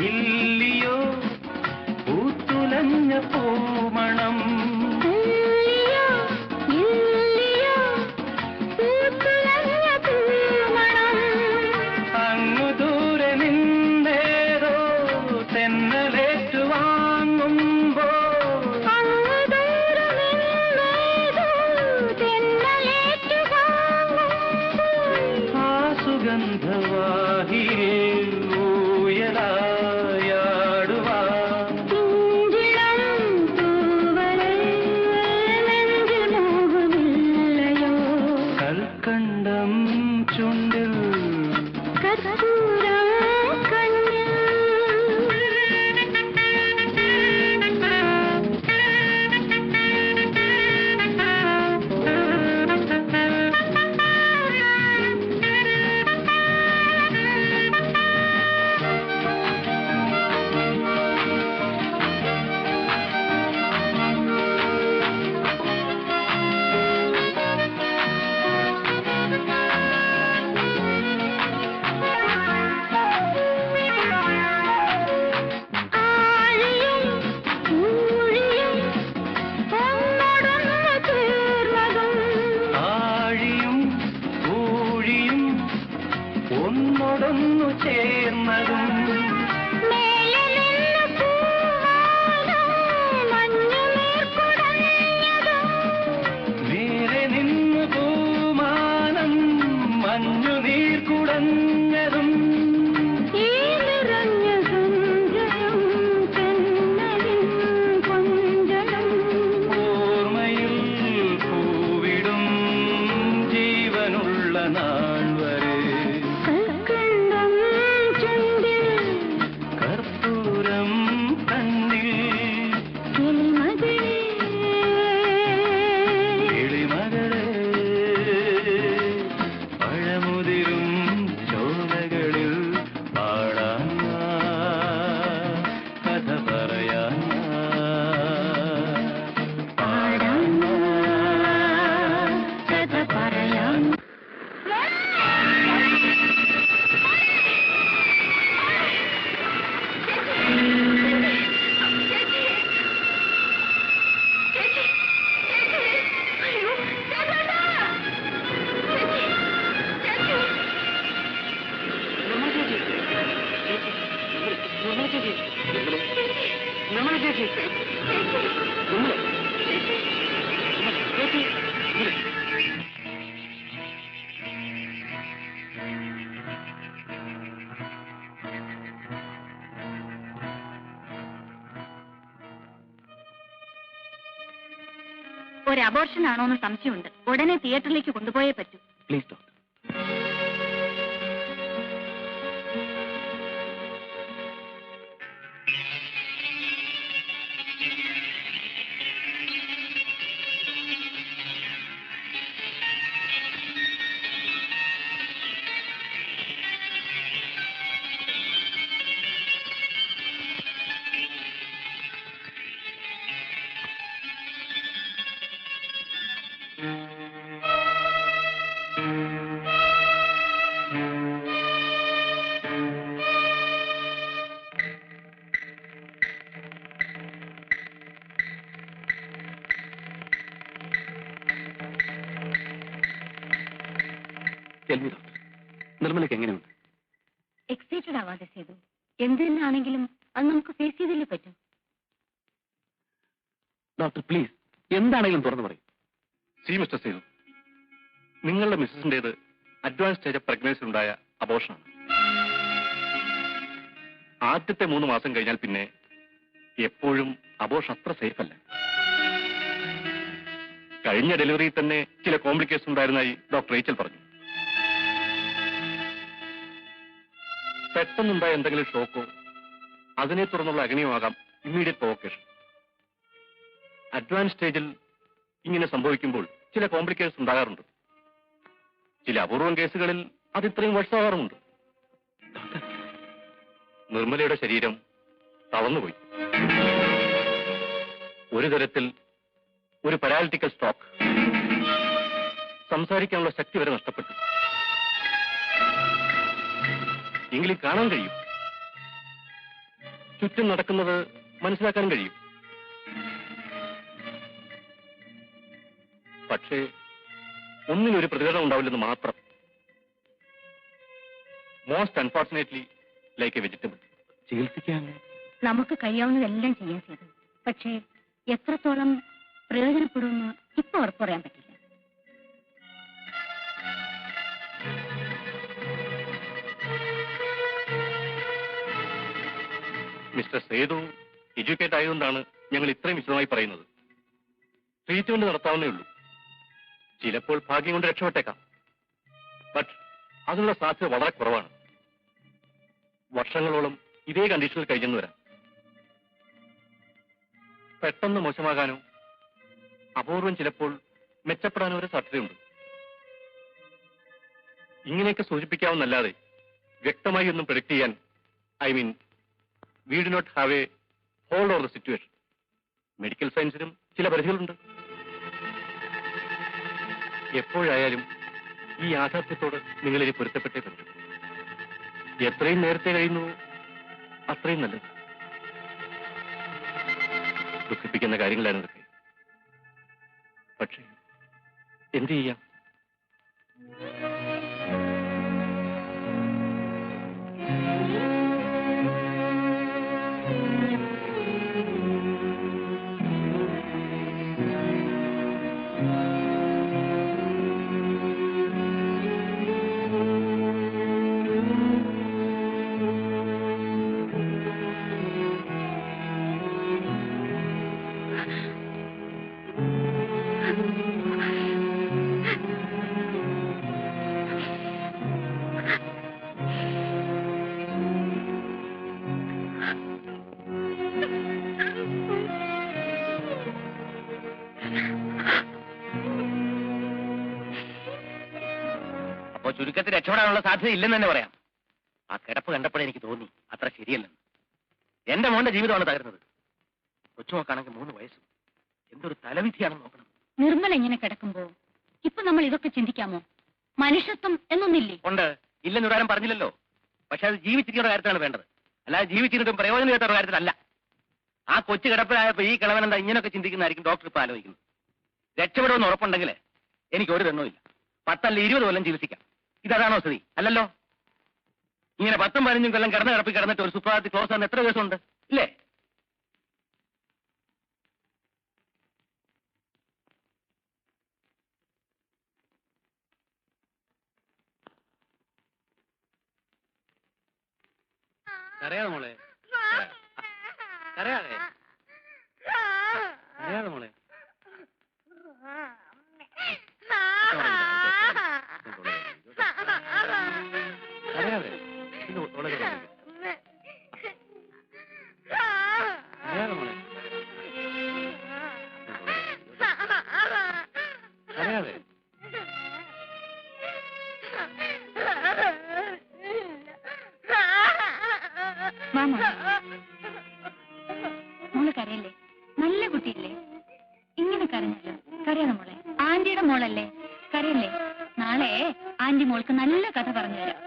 ഇല്ലിയോ പൂത്തുലഞ്ഞ പൂമണം അങ്ങു ദൂരെ നിന്നേതോ തെന്നലേറ്റു വാങ്ങുമ്പോ ആ സുഗന്ധവാഹിയേ ഊയലായാടുവാ കൽക്കണ്ടം ചുണ്ടിൽ ആഴിയും ഊഴിയും ഒന്നൊടൊന്നു ചേർന്നതും മേലെ നിന്ന് പൂമാനം മഞ്ഞുനീർ കുടഞ്ഞതും ഓർമ്മയിൽ പൂവിടും ജീവനുള്ള നാൾ വരെ കർപ്പൂരം കണ്ണിൽ കിളിമകളെ പഴമുതിരും ചോലകളിൽ പാടാൻ കഥ പറയാൻ പാടാൻ കഥ പറയാൻ ഒരു അബോർഷൻ ആണോ എന്ന് സംശയമുണ്ട്. ഉടനെ തിയേറ്ററിലേക്ക് കൊണ്ടുപോയേ പറ്റൂ. Please doctor. ടെൽമി ഡോക്ടർ, നിർമ്മലയ്ക്ക് എങ്ങനെയുണ്ട്? എക്സൈറ്റഡ് ആവാതെ ചെയ്തു. എന്ത് തന്നെ ആണെങ്കിലും അത് നമുക്ക് ഫേസ് ചെയ്തല്ലേ പറ്റൂ. ഡോക്ടർ പ്ലീസ്, എന്താണെങ്കിലും തുറന്നു പറയും. സി മിസ്റ്റർ സേതു, നിങ്ങളുടെ മിസ്സസിന്റേത് അഡ്വാൻസ് സ്റ്റേജ് ഓഫ് പ്രഗ്നൻസി ഉണ്ടായ അബോർഷനാണ്. ആദ്യത്തെ 3 മാസം കഴിഞ്ഞാൽ പിന്നെ എപ്പോഴും അബോർഷൻ അത്ര സേഫ് അല്ല. കഴിഞ്ഞ ഡെലിവറിയിൽ തന്നെ ചില കോംപ്ലിക്കേഷൻ ഉണ്ടായിരുന്നായി ഡോക്ടർ റേച്ചൽ പറഞ്ഞു. പെട്ടെന്നുണ്ടായ എന്തെങ്കിലും ഷോക്കോ അതിനെ തുടർന്നുള്ള അഗ്നിയുമാകാം ഇമ്മീഡിയറ്റ് പ്രൊവോക്കേഷൻ. അഡ്വാൻസ് സ്റ്റേജിൽ ഇങ്ങനെ സംഭവിക്കുമ്പോൾ ചില കോംപ്ലിക്കേഷൻസ് ഉണ്ടാകാറുണ്ട്. ചില അപൂർവം കേസുകളിൽ അത് ഇത്രയും വർഷമാകാറുമുണ്ട്. നിർമ്മലയുടെ ശരീരം തളർന്നുപോയി. ഒരു തരത്തിൽ ഒരു പാരാലിറ്റിക്കൽ സ്ട്രോക്ക്. സംസാരിക്കാനുള്ള ശക്തി വരെ നഷ്ടപ്പെട്ടു. എങ്കിലും കാണാൻ കഴിയും, ചുറ്റും നടക്കുന്നത് മനസ്സിലാക്കാനും കഴിയും. പക്ഷേ ഒന്നിനൊരു പ്രതികരണം ഉണ്ടാവില്ലെന്ന് മാത്രം. Most unfortunately like A vegetable. ചികിത്സിക്കാൻ നമുക്ക് കഴിയാവുന്നതെല്ലാം ചെയ്യാൻ ചെയ്തു. പക്ഷേ എത്രത്തോളം പ്രയോജനപ്പെടുമെന്ന് ഇപ്പൊ ഉറപ്പ് പറയാൻ പറ്റില്ല. മിസ്റ്റർ സേതു എഡ്യൂക്കേറ്റ് ആയതുകൊണ്ടാണ് ഞങ്ങൾ ഇത്രയും വിശദമായി പറയുന്നത്. ട്രീറ്റ്മെന്റ് നടത്താവുന്നേ ഉള്ളൂ. ചിലപ്പോൾ ഭാഗ്യം കൊണ്ട് രക്ഷപ്പെട്ടേക്കാം. ബട്ട് അതിനുള്ള സാധ്യത വളരെ കുറവാണ്. വർഷങ്ങളോളം ഇതേ കണ്ടീഷനിൽ കഴിഞ്ഞെന്ന് വരാം. പെട്ടെന്ന് മോശമാകാനോ അപൂർവം ചിലപ്പോൾ മെച്ചപ്പെടാനോ ഒരു സാധ്യതയുണ്ട്. ഇങ്ങനെയൊക്കെ സൂചിപ്പിക്കാവുന്നല്ലാതെ വ്യക്തമായി ഒന്നും പ്രെഡിക്റ്റ് ചെയ്യാൻ, I mean we do not have a hold over the situation. Medical സയൻസിനും ചില പരിധികളുണ്ട്. എപ്പോഴായാലും ഈ യാഥാർത്ഥ്യത്തോട് നിങ്ങളിനി പൊരുത്തപ്പെട്ടേ പറ്റും. എത്രയും നേരത്തെ കഴിയുന്നു അത്രയും നല്ലത്. ദുഃഖിപ്പിക്കുന്ന കാര്യങ്ങളാണ് ഇതൊക്കെ. പക്ഷേ എന്ത് ചെയ്യാം? അപ്പോ ചുരുക്കത്തിൽ രക്ഷപ്പെടാനുള്ള സാധ്യത ഇല്ലെന്ന് തന്നെ പറയാം. ആ കിടപ്പ് കണ്ടപ്പോഴേ എനിക്ക് തോന്നി അത്ര ശരിയല്ലെന്ന്. എന്റെ മോന്റെ ജീവിതമാണ് തകരുന്നത്. കൊച്ചുമോക്കാണെങ്കിൽ 3 വയസ്സും. എന്തൊരു തലവിധിയാണെന്ന് നോക്കണം. നിർമ്മല ഇങ്ങനെ കിടക്കുമ്പോ ഇപ്പൊ നമ്മൾ ഇതൊക്കെ ചിന്തിക്കാമോ? മനുഷ്യത്വം എന്നൊന്നില്ലേ? ഉണ്ട്, ഇല്ലെന്ന് ഒരാരും പറഞ്ഞില്ലല്ലോ. പക്ഷെ അത് ജീവിച്ചിരിക്കുന്ന കാര്യത്തിലാണ് വേണ്ടത്, അല്ലാതെ ജീവിച്ചിരുന്നിട്ടും പ്രയോജനം ചെയ്യാത്ത കാര്യത്തിലല്ല. ആ കൊച്ചു കിടപ്പിലായപ്പോ ഈ കിളവനെന്താ ഇങ്ങനെയൊക്കെ ചിന്തിക്കുന്നതായിരിക്കും ഡോക്ടർ ഇപ്പൊ ആലോചിക്കുന്നത്. രക്ഷപ്പെടുമെന്ന് ഉറപ്പുണ്ടെങ്കിൽ എനിക്ക് ഒരു തെണ്ണുമില്ല. 10 അല്ല 20 കൊല്ലം ചികിത്സിക്കാം. ഇതാണോ സ്ഥിതി? അല്ലല്ലോ. ഇങ്ങനെ 10ഉം 15ഉം കൊല്ലം കിടന്നിട്ട് ഒരു സുപ്രഭാതത്തിൽ ക്ലോസ് ആകുന്ന എത്ര ദിവസമുണ്ട് ഇല്ലേ? കരയാതെ മോളെ, കരയാതെ കരയാതെ മോളെ. കരയാതെ ഇത് വളരെ കരയാതെ മോളെ, കരയാതെ. മാമ മോള് കരയല്ലേ? നല്ല കുട്ടിയല്ലേ? ഇങ്ങനെ കരഞ്ഞല്ലോ. കരയാതെ മോളെ. ആന്റിയുടെ മോളല്ലേ? കരയല്ലേ? നാളെ ആന്റി മോൾക്ക് നല്ല കഥ പറഞ്ഞു തരാം.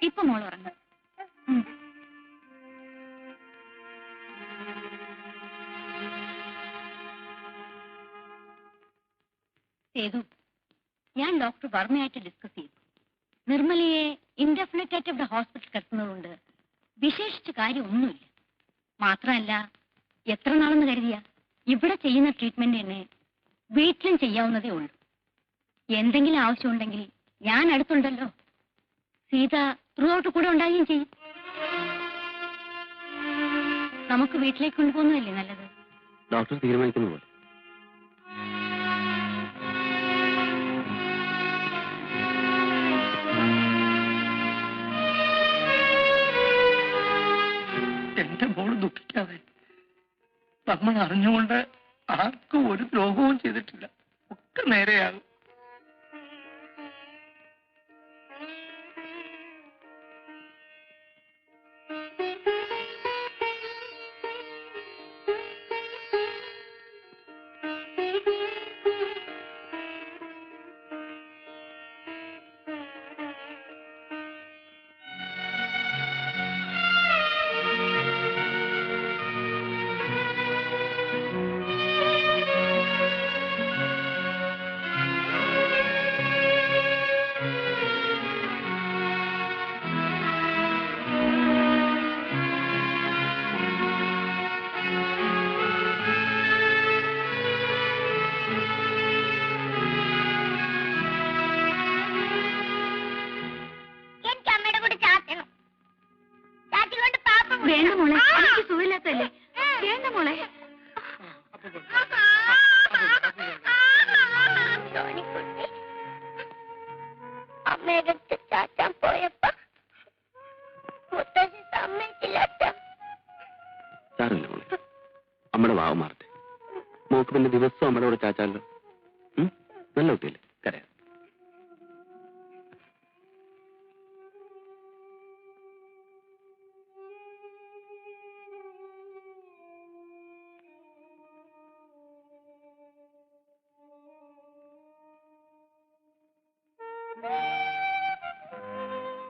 ഇപ്പൊ മോൾ ഉറങ്ങും. സേതു, ഞാൻ ഡോക്ടർ വർമ്മയായിട്ട് ഡിസ്കസ് ചെയ്തു. നിർമ്മലയെ ഇൻഡെഫിനിറ്റ് ആയിട്ട് ഇവിടെ ഹോസ്പിറ്റൽ കിടത്തുന്നതുകൊണ്ട് വിശേഷിച്ച് കാര്യമൊന്നുമില്ല. മാത്രമല്ല, എത്ര നാളെന്ന് കരുതിയ ഇവിടെ ചെയ്യുന്ന ട്രീറ്റ്മെന്റ് തന്നെ വീട്ടിലും ചെയ്യാവുന്നതേ ഉള്ളൂ. എന്തെങ്കിലും ആവശ്യമുണ്ടെങ്കിൽ ഞാൻ അടുത്തുണ്ടല്ലോ. സീത ത്രൂ ഔട്ട് കൂടെ ഉണ്ടാകുകയും ചെയ്യും. നമുക്ക് വീട്ടിലേക്ക് കൊണ്ടുപോകുന്നതല്ലേ നല്ലത്? ഡോക്ടർ തീരുമാനിക്കുന്ന പോലെ. എന്റെ മോള് ദുഃഖിക്കാതെ. നമ്മൾ അറിഞ്ഞുകൊണ്ട് ആർക്കും ഒരു ദ്രോഹവും ചെയ്തിട്ടില്ല. ഒക്കെ നേരെയാകും. വേണ്ട മോളെ, എനിക്ക് സുഖമില്ലാത്തല്ലേ. വേണ്ട മോളെ. അമ്മയുടെ ചാച്ചാൻ പോയപ്പോ മുത്തശ്ശി സമ്മതിച്ചില്ല. സാറില്ല മോളെ, അമ്മയുടെ വാവ് മാറട്ടെ. മോക്ക് പിന്നെ ദിവസവും അമ്മയുടെ കൂടെ ചാച്ചാലോ. നല്ല കുട്ടിയല്ലേ, കരയാ.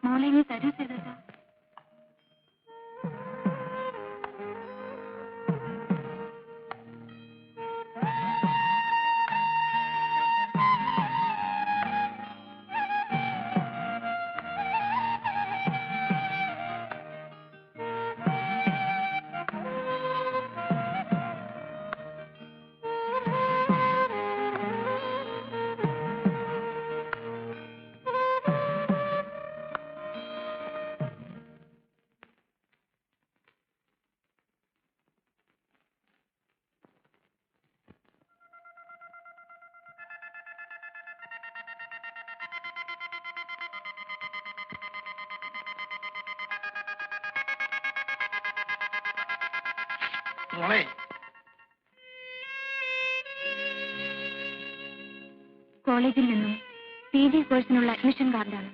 മോളെ നീ തരൂ ചെയ്തോ. മോളെ, കോളേജിൽ നിന്നും PG കോഴ്സിനുള്ള അഡ്മിഷൻ കാർഡാണ്.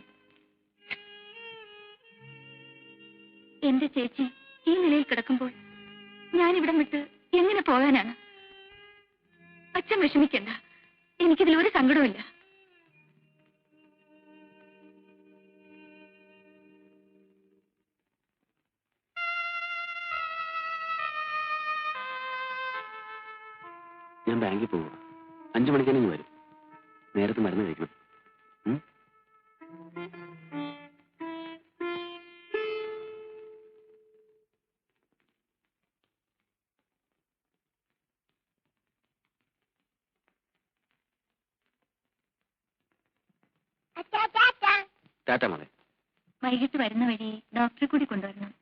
എന്റെ ചേച്ചി ഈ നിലയിൽ കിടക്കുമ്പോൾ ഞാനിവിടം വിട്ട് എങ്ങനെ പോകാനാണ്? അച്ഛൻ വിഷമിക്കണ്ട, എനിക്കിതിൽ ഒരു സങ്കടവുമില്ല. ഞാൻ ബാങ്കിൽ പോവുക. 5 മണിക്കാണെങ്കിൽ വരും. നേരത്തെ മരുന്ന് കഴിക്കണം. ടാറ്റ മോളെ. വൈകിട്ട് വരുന്ന വഴി ഡോക്ടറെ കൂടി കൊണ്ടുവരണം.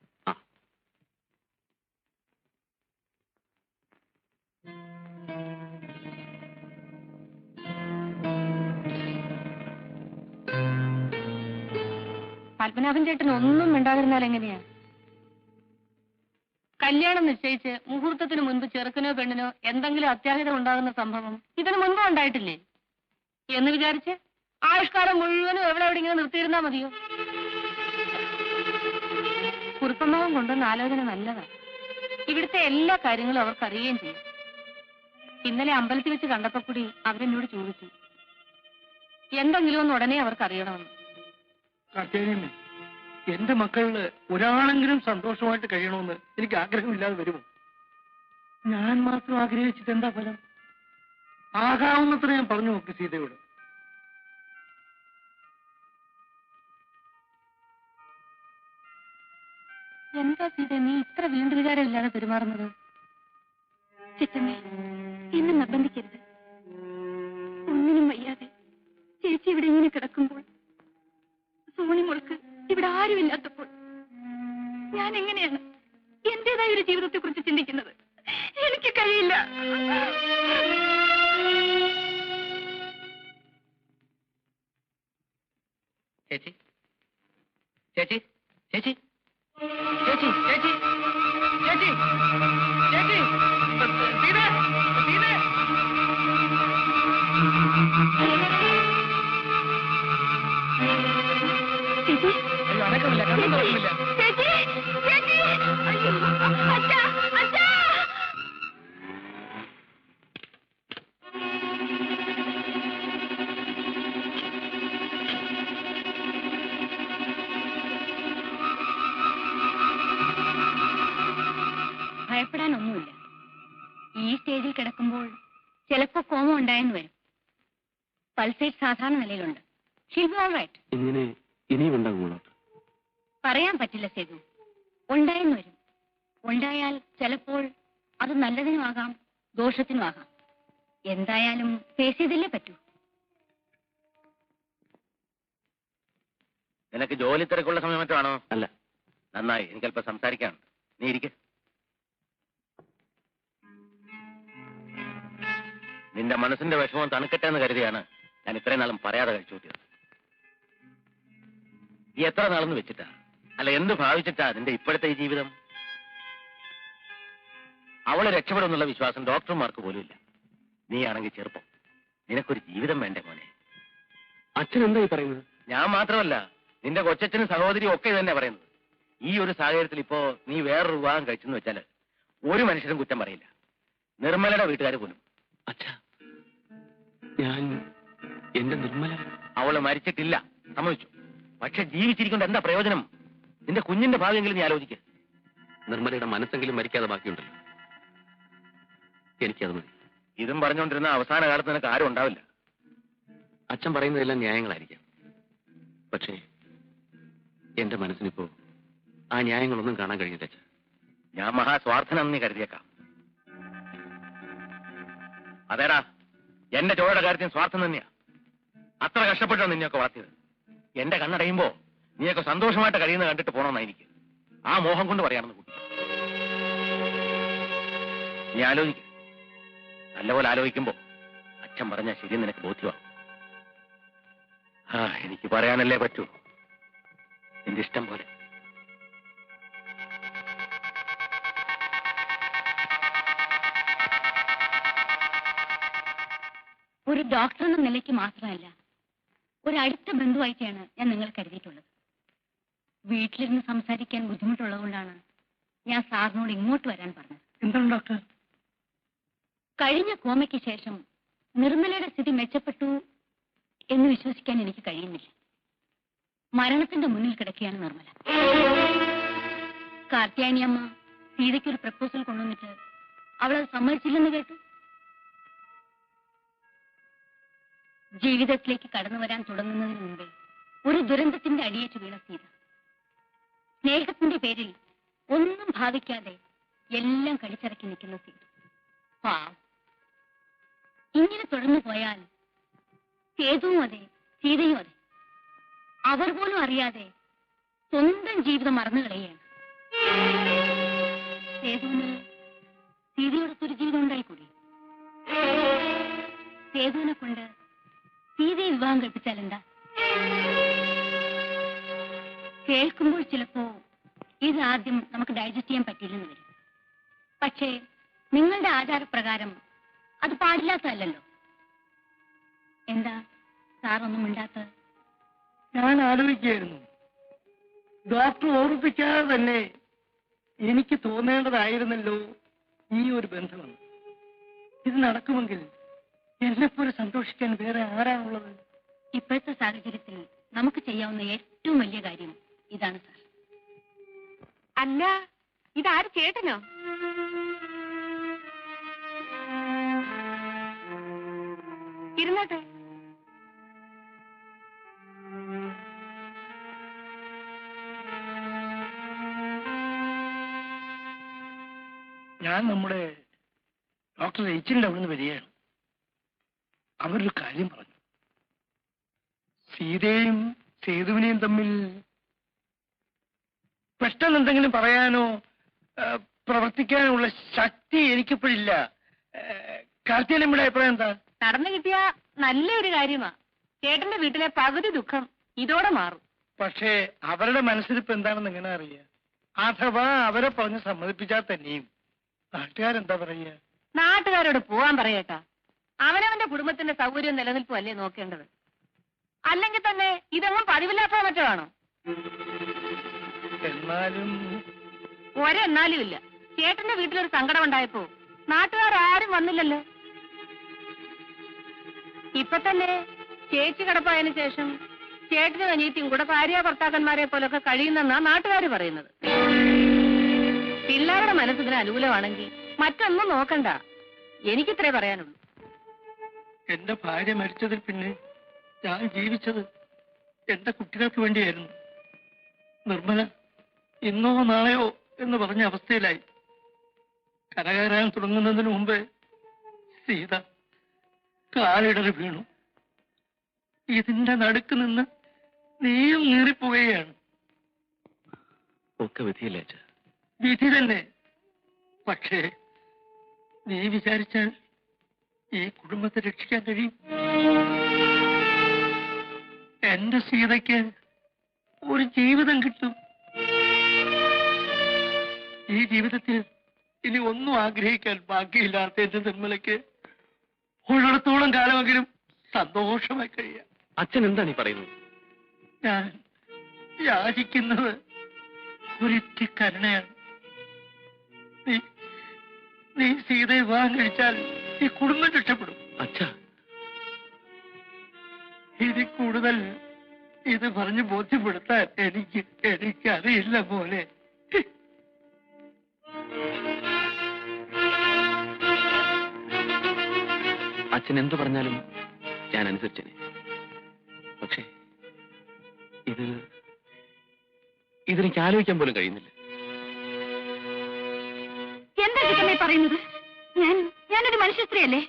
പത്മനാഭൻ ചേട്ടൻ ഒന്നും മിണ്ടാതിരുന്നാൽ എങ്ങനെയാ? കല്യാണം നിശ്ചയിച്ച് മുഹൂർത്തത്തിന് മുൻപ് ചെറുക്കനോ പെണ്ണിനോ എന്തെങ്കിലും അത്യാഹിതം ഉണ്ടാകുന്ന സംഭവം ഇതിനു മുൻപ് ഉണ്ടായിട്ടില്ലേ എന്ന് വിചാരിച്ച് ആയുഷ്കാലം മുഴുവനും എവിടെ ഇങ്ങനെ നിർത്തിയിരുന്നാ മതിയോ? കുറുപ്പമ്മാവൻ കൊണ്ടുവന്ന ആലോചന നല്ലതാണ്. ഇവിടുത്തെ എല്ലാ കാര്യങ്ങളും അവർക്ക് അറിയുകയും ചെയ്യും. ഇന്നലെ അമ്പലത്തിൽ വെച്ച് കണ്ടപ്പോ കൂടി അവരെന്നോട് ചോദിച്ചു എന്തെങ്കിലും ഒന്ന് ഉടനെ അവർക്ക് അറിയണമെന്ന്. കാർത്തികേയനെ, എന്റെ മക്കളില് ഒരാളെങ്കിലും സന്തോഷമായിട്ട് കഴിയണമെന്ന് എനിക്ക് ആഗ്രഹമില്ലാതെ വരുമോ? ഞാൻ മാത്രം ആഗ്രഹിച്ചിട്ട് എന്താ ഫലം? ആകാവുന്നത്ര ഞാൻ പറഞ്ഞു നോക്കി സീതയോട്. എന്താ സീത നീ ഇത്ര വീണ്ടും വിചാരമില്ലാതെ പെരുമാറുന്നത്? ചിറ്റമ്മേ, എന്നെ നിർബന്ധിക്കരുത്. ഒന്നിനും വയ്യാതെ ചേച്ചി ഇവിടെ ഇങ്ങനെ കിടക്കുമ്പോൾ, സോണിമോൾക്ക് ഇവിടെ ആരുമില്ലാത്തപ്പോൾ ഞാൻ എങ്ങനെയാണ് എന്റേതായ ഒരു ജീവിതത്തെ കുറിച്ച് ചിന്തിക്കുന്നത്? എനിക്ക് കഴിയില്ല. ചേച്ചി ചേച്ചി ചേച്ചി ചേച്ചി ചേച്ചി ചേച്ചി ചേച്ചി സീത സീത ചേച്ചി, അയ്യോ അടക്കമില്ല, കണ്ണും തുറക്കുന്നില്ല. ചേച്ചി, ചേച്ചി, അയ്യോ, അച്ഛാ, അച്ഛാ. ഭയപ്പെടാനൊന്നുമില്ല. ഈ സ്റ്റേജിൽ കിടക്കുമ്പോൾ ചിലപ്പോ കോമ ഉണ്ടായെന്ന് വരും. പൾസേറ്റ് സാധാരണ നിലയിലുണ്ട്. She'll be all right. ഇങ്ങനെ ഇനിയും ഉണ്ടാകുമോ? പറയാൻ പറ്റില്ല സേതു. ഉണ്ടായെന്ന് വരും. ഉണ്ടായാൽ ചിലപ്പോൾ അത് നല്ലതിനുമാകാം, ദോഷത്തിനുമാകാം. എന്തായാലും ഫേസ് ചെയ്തല്ലേ പറ്റൂ. നിനക്ക് ജോലി തിരക്കുള്ള സമയം മറ്റാണോ? അല്ല. നന്നായി, എനിക്കല്പം സംസാരിക്കാനുണ്ട്. നീ ഇരിക്ക. നിന്റെ മനസ്സിന്റെ വിഷമം തണുക്കട്ടെ എന്ന് കരുതിയാണ് ഞാൻ ഇത്രയും നാളും പറയാതെ കഴിച്ചു കൂട്ടിയത്. ഈ എത്ര നാളെന്ന് വെച്ചിട്ടാ, അല്ല എന്ത് ഭാവിച്ചിട്ടാ നിന്റെ ഇപ്പോഴത്തെ ഈ ജീവിതം? അവളെ രക്ഷപ്പെടുമെന്നുള്ള വിശ്വാസം ഡോക്ടർമാർക്ക് പോലും ഇല്ല. നീ ആണെങ്കിൽ ചെറുപ്പം, നിനക്കൊരു ജീവിതം വേണ്ടേ മോനെ? അച്ഛൻ എന്താ ഈ പറയുന്നത്? ഞാൻ മാത്രമല്ല, നിന്റെ കൊച്ചച്ഛനും സഹോദരിയും ഒക്കെ ഇത് തന്നെ പറയുന്നത്. ഈ ഒരു സാഹചര്യത്തിൽ ഇപ്പോ നീ വേറൊരു വിവാഹം കഴിച്ചെന്ന് വെച്ചാൽ ഒരു മനുഷ്യരും കുറ്റം പറയില്ല, നിർമ്മലയുടെ വീട്ടുകാർ പോലും. അച്ഛാ, ഞാൻ എന്റെ നിർമ്മല, അവള് മരിച്ചിട്ടില്ല, സമ്മതിച്ചു. പക്ഷെ ജീവിച്ചിരിക്കൊണ്ട് എന്താ പ്രയോജനം? നിന്റെ കുഞ്ഞിന്റെ ഭാവിയെങ്കിലും നീ ആലോചിക്കുക. നിർമ്മലയുടെ മനസ്സെങ്കിലും മരിക്കാതെ ബാക്കിയുണ്ടല്ലോ. എനിക്കത് മതി. ഇതും പറഞ്ഞുകൊണ്ടിരുന്ന അവസാന കാലത്ത് നിനക്ക് ആരും ഉണ്ടാവില്ല. അച്ഛൻ പറയുന്നതെല്ലാം ന്യായങ്ങളായിരിക്കാം. പക്ഷേ എന്റെ മനസ്സിനിപ്പോ ആ ന്യായങ്ങളൊന്നും കാണാൻ കഴിയില്ല അച്ഛാ. ഞാൻ മഹാസ്വാർത്ഥനാണെന്ന് നീ കരുതിയേക്കാം. അതേടാ, എന്റെ ചോരയുടെ കാര്യത്തിന് സ്വാർത്ഥം തന്നെയാ. അത്ര കഷ്ടപ്പെട്ടോ നിന്നെയൊക്കെ വളർത്തിയത്. എന്റെ കണ്ണടയുമ്പോ നീയൊക്കെ സന്തോഷമായിട്ട് കഴിയുന്നത് കണ്ടിട്ട് പോണമെന്നാ എനിക്ക്. ആ മോഹം കൊണ്ട് പറയാണെന്ന് കൂട്ടി. നീ ആലോചിക്ക. നല്ലപോലെ ആലോചിക്കുമ്പോ അച്ഛൻ പറഞ്ഞാൽ ശരി നിനക്ക് ബോധ്യമാവും. എനിക്ക് പറയാനല്ലേ പറ്റൂ. നിന്റെ ഇഷ്ടം പോലെ. ഒരു ഡോക്ടർ എന്ന നിലയ്ക്ക് മാത്രമല്ല, ഒരു അടുത്ത ബന്ധുവായിട്ടാണ് ഞാൻ നിങ്ങൾ കരുതിയിട്ടുള്ളത്. വീട്ടിലിരുന്ന് സംസാരിക്കാൻ ബുദ്ധിമുട്ടുള്ളതുകൊണ്ടാണ് ഞാൻ സാറിനോട് ഇങ്ങോട്ട് വരാൻ പറഞ്ഞത്. എന്താണ് ഡോക്ടർ? കഴിഞ്ഞ കോമയ്ക്ക് ശേഷം നിർമ്മലയുടെ സ്ഥിതി മെച്ചപ്പെട്ടു എന്ന് വിശ്വസിക്കാൻ എനിക്ക് കഴിയുന്നില്ല. മരണത്തിന്റെ മുന്നിൽ കിടക്കുകയാണ് നിർമ്മല. കാർത്യായനി അമ്മ സീതയ്ക്കൊരു പ്രപ്പോസൽ കൊണ്ടുവന്നിട്ട് അവളത് സമ്മതിച്ചില്ലെന്ന് കേട്ടു. ജീവിതത്തിലേക്ക് കടന്നു വരാൻ തുടങ്ങുന്നതിന് മുമ്പേ ഒരു ദുരന്തത്തിന്റെ അടിയേറ്റ് വീണ സീത. സ്നേഹത്തിന്റെ പേരിൽ ഒന്നും ഭാവിക്കാതെ എല്ലാം കടിച്ചിറക്കി നിൽക്കുന്ന സീത. പാവം. ഇങ്ങനെ തുടർന്നു പോയാൽ സേതുവും അതെ, സീതയും അതെ. അവർ പോലും അറിയാതെ സ്വന്തം ജീവിതം മറന്നു കളയുകയാണ്. സേതുവിന് സീതയോടൊത്തൊരു ജീവിതം ഉണ്ടായിക്കൂടി. സേതുവിനെ കൊണ്ട് സീതയെ വിവാഹം കഴിപ്പിച്ചാൽ എന്താ? കേൾക്കുമ്പോൾ ചിലപ്പോ ഇത് ആദ്യം നമുക്ക് ഡൈജസ്റ്റ് ചെയ്യാൻ പറ്റില്ലെന്ന് വരും. പക്ഷേ നിങ്ങളുടെ ആചാരപ്രകാരം അത് പാടില്ലാത്തതല്ലോ. എന്താ സാറൊന്നും മിണ്ടാത്തത്? ഞാൻ ആലോചിക്കുകയായിരുന്നു. ഡോക്ടർ ഓർമ്മിപ്പിക്കാതെ തന്നെ എനിക്ക് തോന്നേണ്ടതായിരുന്നല്ലോ ഈ ഒരു ബന്ധമെന്ന്. ഇത് നടക്കുമെങ്കിൽ എന്നെപ്പോലെ സന്തോഷിക്കാൻ വേറെ ആരാണുള്ളത്? ഇപ്പോഴത്തെ സാഹചര്യത്തിൽ നമുക്ക് ചെയ്യാവുന്ന ഏറ്റവും വലിയ കാര്യം ഇതാണ് സാർ. അല്ല, ഇതാര് ചേട്ടനോ? ഇരുന്നട്ടെ. ഞാൻ നമ്മുടെ ഡോക്ടർ എച്ചിൻ്റെ അവിടുന്ന് വരികയാണ്. അവരൊരു കാര്യം പറഞ്ഞു. സീതയും സേതുവിനെയും തമ്മിൽ പെട്ടെന്ന് എന്തെങ്കിലും പറയാനോ പ്രവർത്തിക്കാനുള്ള ശക്തി എനിക്കിപ്പോഴില്ല. കാർത്തികയുടെ അഭിപ്രായം എന്താ? നടന്നു കിട്ടിയ നല്ലൊരു കാര്യമാ. ചേട്ടന്റെ വീട്ടിലെ പകുതി ദുഃഖം ഇതോടെ മാറും. പക്ഷേ അവരുടെ മനസ്സിലിപ്പോ എന്താണെന്ന് എങ്ങനെ അറിയാ? അഥവാ അവരെ പറഞ്ഞ് സമ്മതിപ്പിച്ചാൽ തന്നെയും നാട്ടുകാരെന്താ പറയുക? നാട്ടുകാരോട് പോവാൻ പറയട്ടാ. അവനവന്റെ കുടുംബത്തിന്റെ സൗകര്യം നിലനിൽപ്പും അല്ലേ നോക്കേണ്ടത്. അല്ലെങ്കിൽ തന്നെ ഇതൊന്നും പതിവില്ലാത്ത മറ്റോ ആണോ? എന്നാലും ഒരെന്നാലും ഇല്ല. ചേട്ടന്റെ വീട്ടിലൊരു സങ്കടം ഉണ്ടായപ്പോ നാട്ടുകാരും വന്നില്ലല്ലോ. ഇപ്പൊ തന്നെ ചേച്ചി കിടപ്പായതിനു ശേഷം ചേട്ടനും അനിയത്തിയും കൂടെ ഭാര്യ ഭർത്താക്കന്മാരെ പോലൊക്കെ കഴിയുന്നെന്നാ നാട്ടുകാർ പറയുന്നത്. പിള്ളേരുടെ മനസ്സിന് അനുകൂലമാണെങ്കിൽ മറ്റൊന്നും നോക്കണ്ട. എനിക്കിത്രേ പറയാനുള്ളൂ. എന്റെ ഭാര്യ മരിച്ചതിൽ പിന്നെ ഞാൻ ജീവിച്ചത് എന്റെ കുട്ടികൾക്ക് വേണ്ടിയായിരുന്നു. നിർമ്മല ഇന്നോ നാളെയോ എന്ന് പറഞ്ഞ അവസ്ഥയിലായി. കരകയറാൻ തുടങ്ങുന്നതിന് മുമ്പേ സീത കാലിടറി വീണു. ഇതിന്റെ നടുക്ക് നിന്ന് നീയും നീറിപ്പോവുകയാണ്. ഒക്കെ വിധിയില്ലേ അച്ഛാ? വിധി തന്നെ. പക്ഷേ നീ വിചാരിച്ചാൽ ഈ കുടുംബത്തെ രക്ഷിക്കാൻ കഴിയും. എന്റെ സീതയ്ക്ക് ഒരു ജീവിതം കിട്ടും. ഈ ജീവിതത്തിൽ ഇനി ഒന്നും ആഗ്രഹിക്കാൻ ബാക്കിയില്ലാത്ത എന്റെ നിർമ്മലയ്ക്ക് ഉള്ളിടത്തോളം കാലമെങ്കിലും സന്തോഷമായി കഴിയാം. അച്ഛൻ എന്താണ് ഈ പറയുന്നത്? ഞാൻ യാചിക്കുന്നത് ഒരിറ്റി കരുണയാണ്. നീ സീതയെ വിവാഹം കഴിച്ചാൽ ഈ കുടുംബം രക്ഷപ്പെടും. അച്ഛാ, ഇതിൽ കൂടുതൽ ഇത് പറഞ്ഞ് ബോധ്യപ്പെടുത്താൻ എനിക്കറിയില്ല പോലെ. അച്ഛൻ എന്തു പറഞ്ഞാലും ഞാൻ അനുസരിച്ചേനെ. പക്ഷേ ഇതെനിക്ക് ആലോചിക്കാൻ പോലും കഴിയുന്നില്ല. എന്താ ചിറ്റമ്മേ പറയുന്നത്? ഞാനൊരു മനുഷ്യ സ്ത്രീയല്ലേ?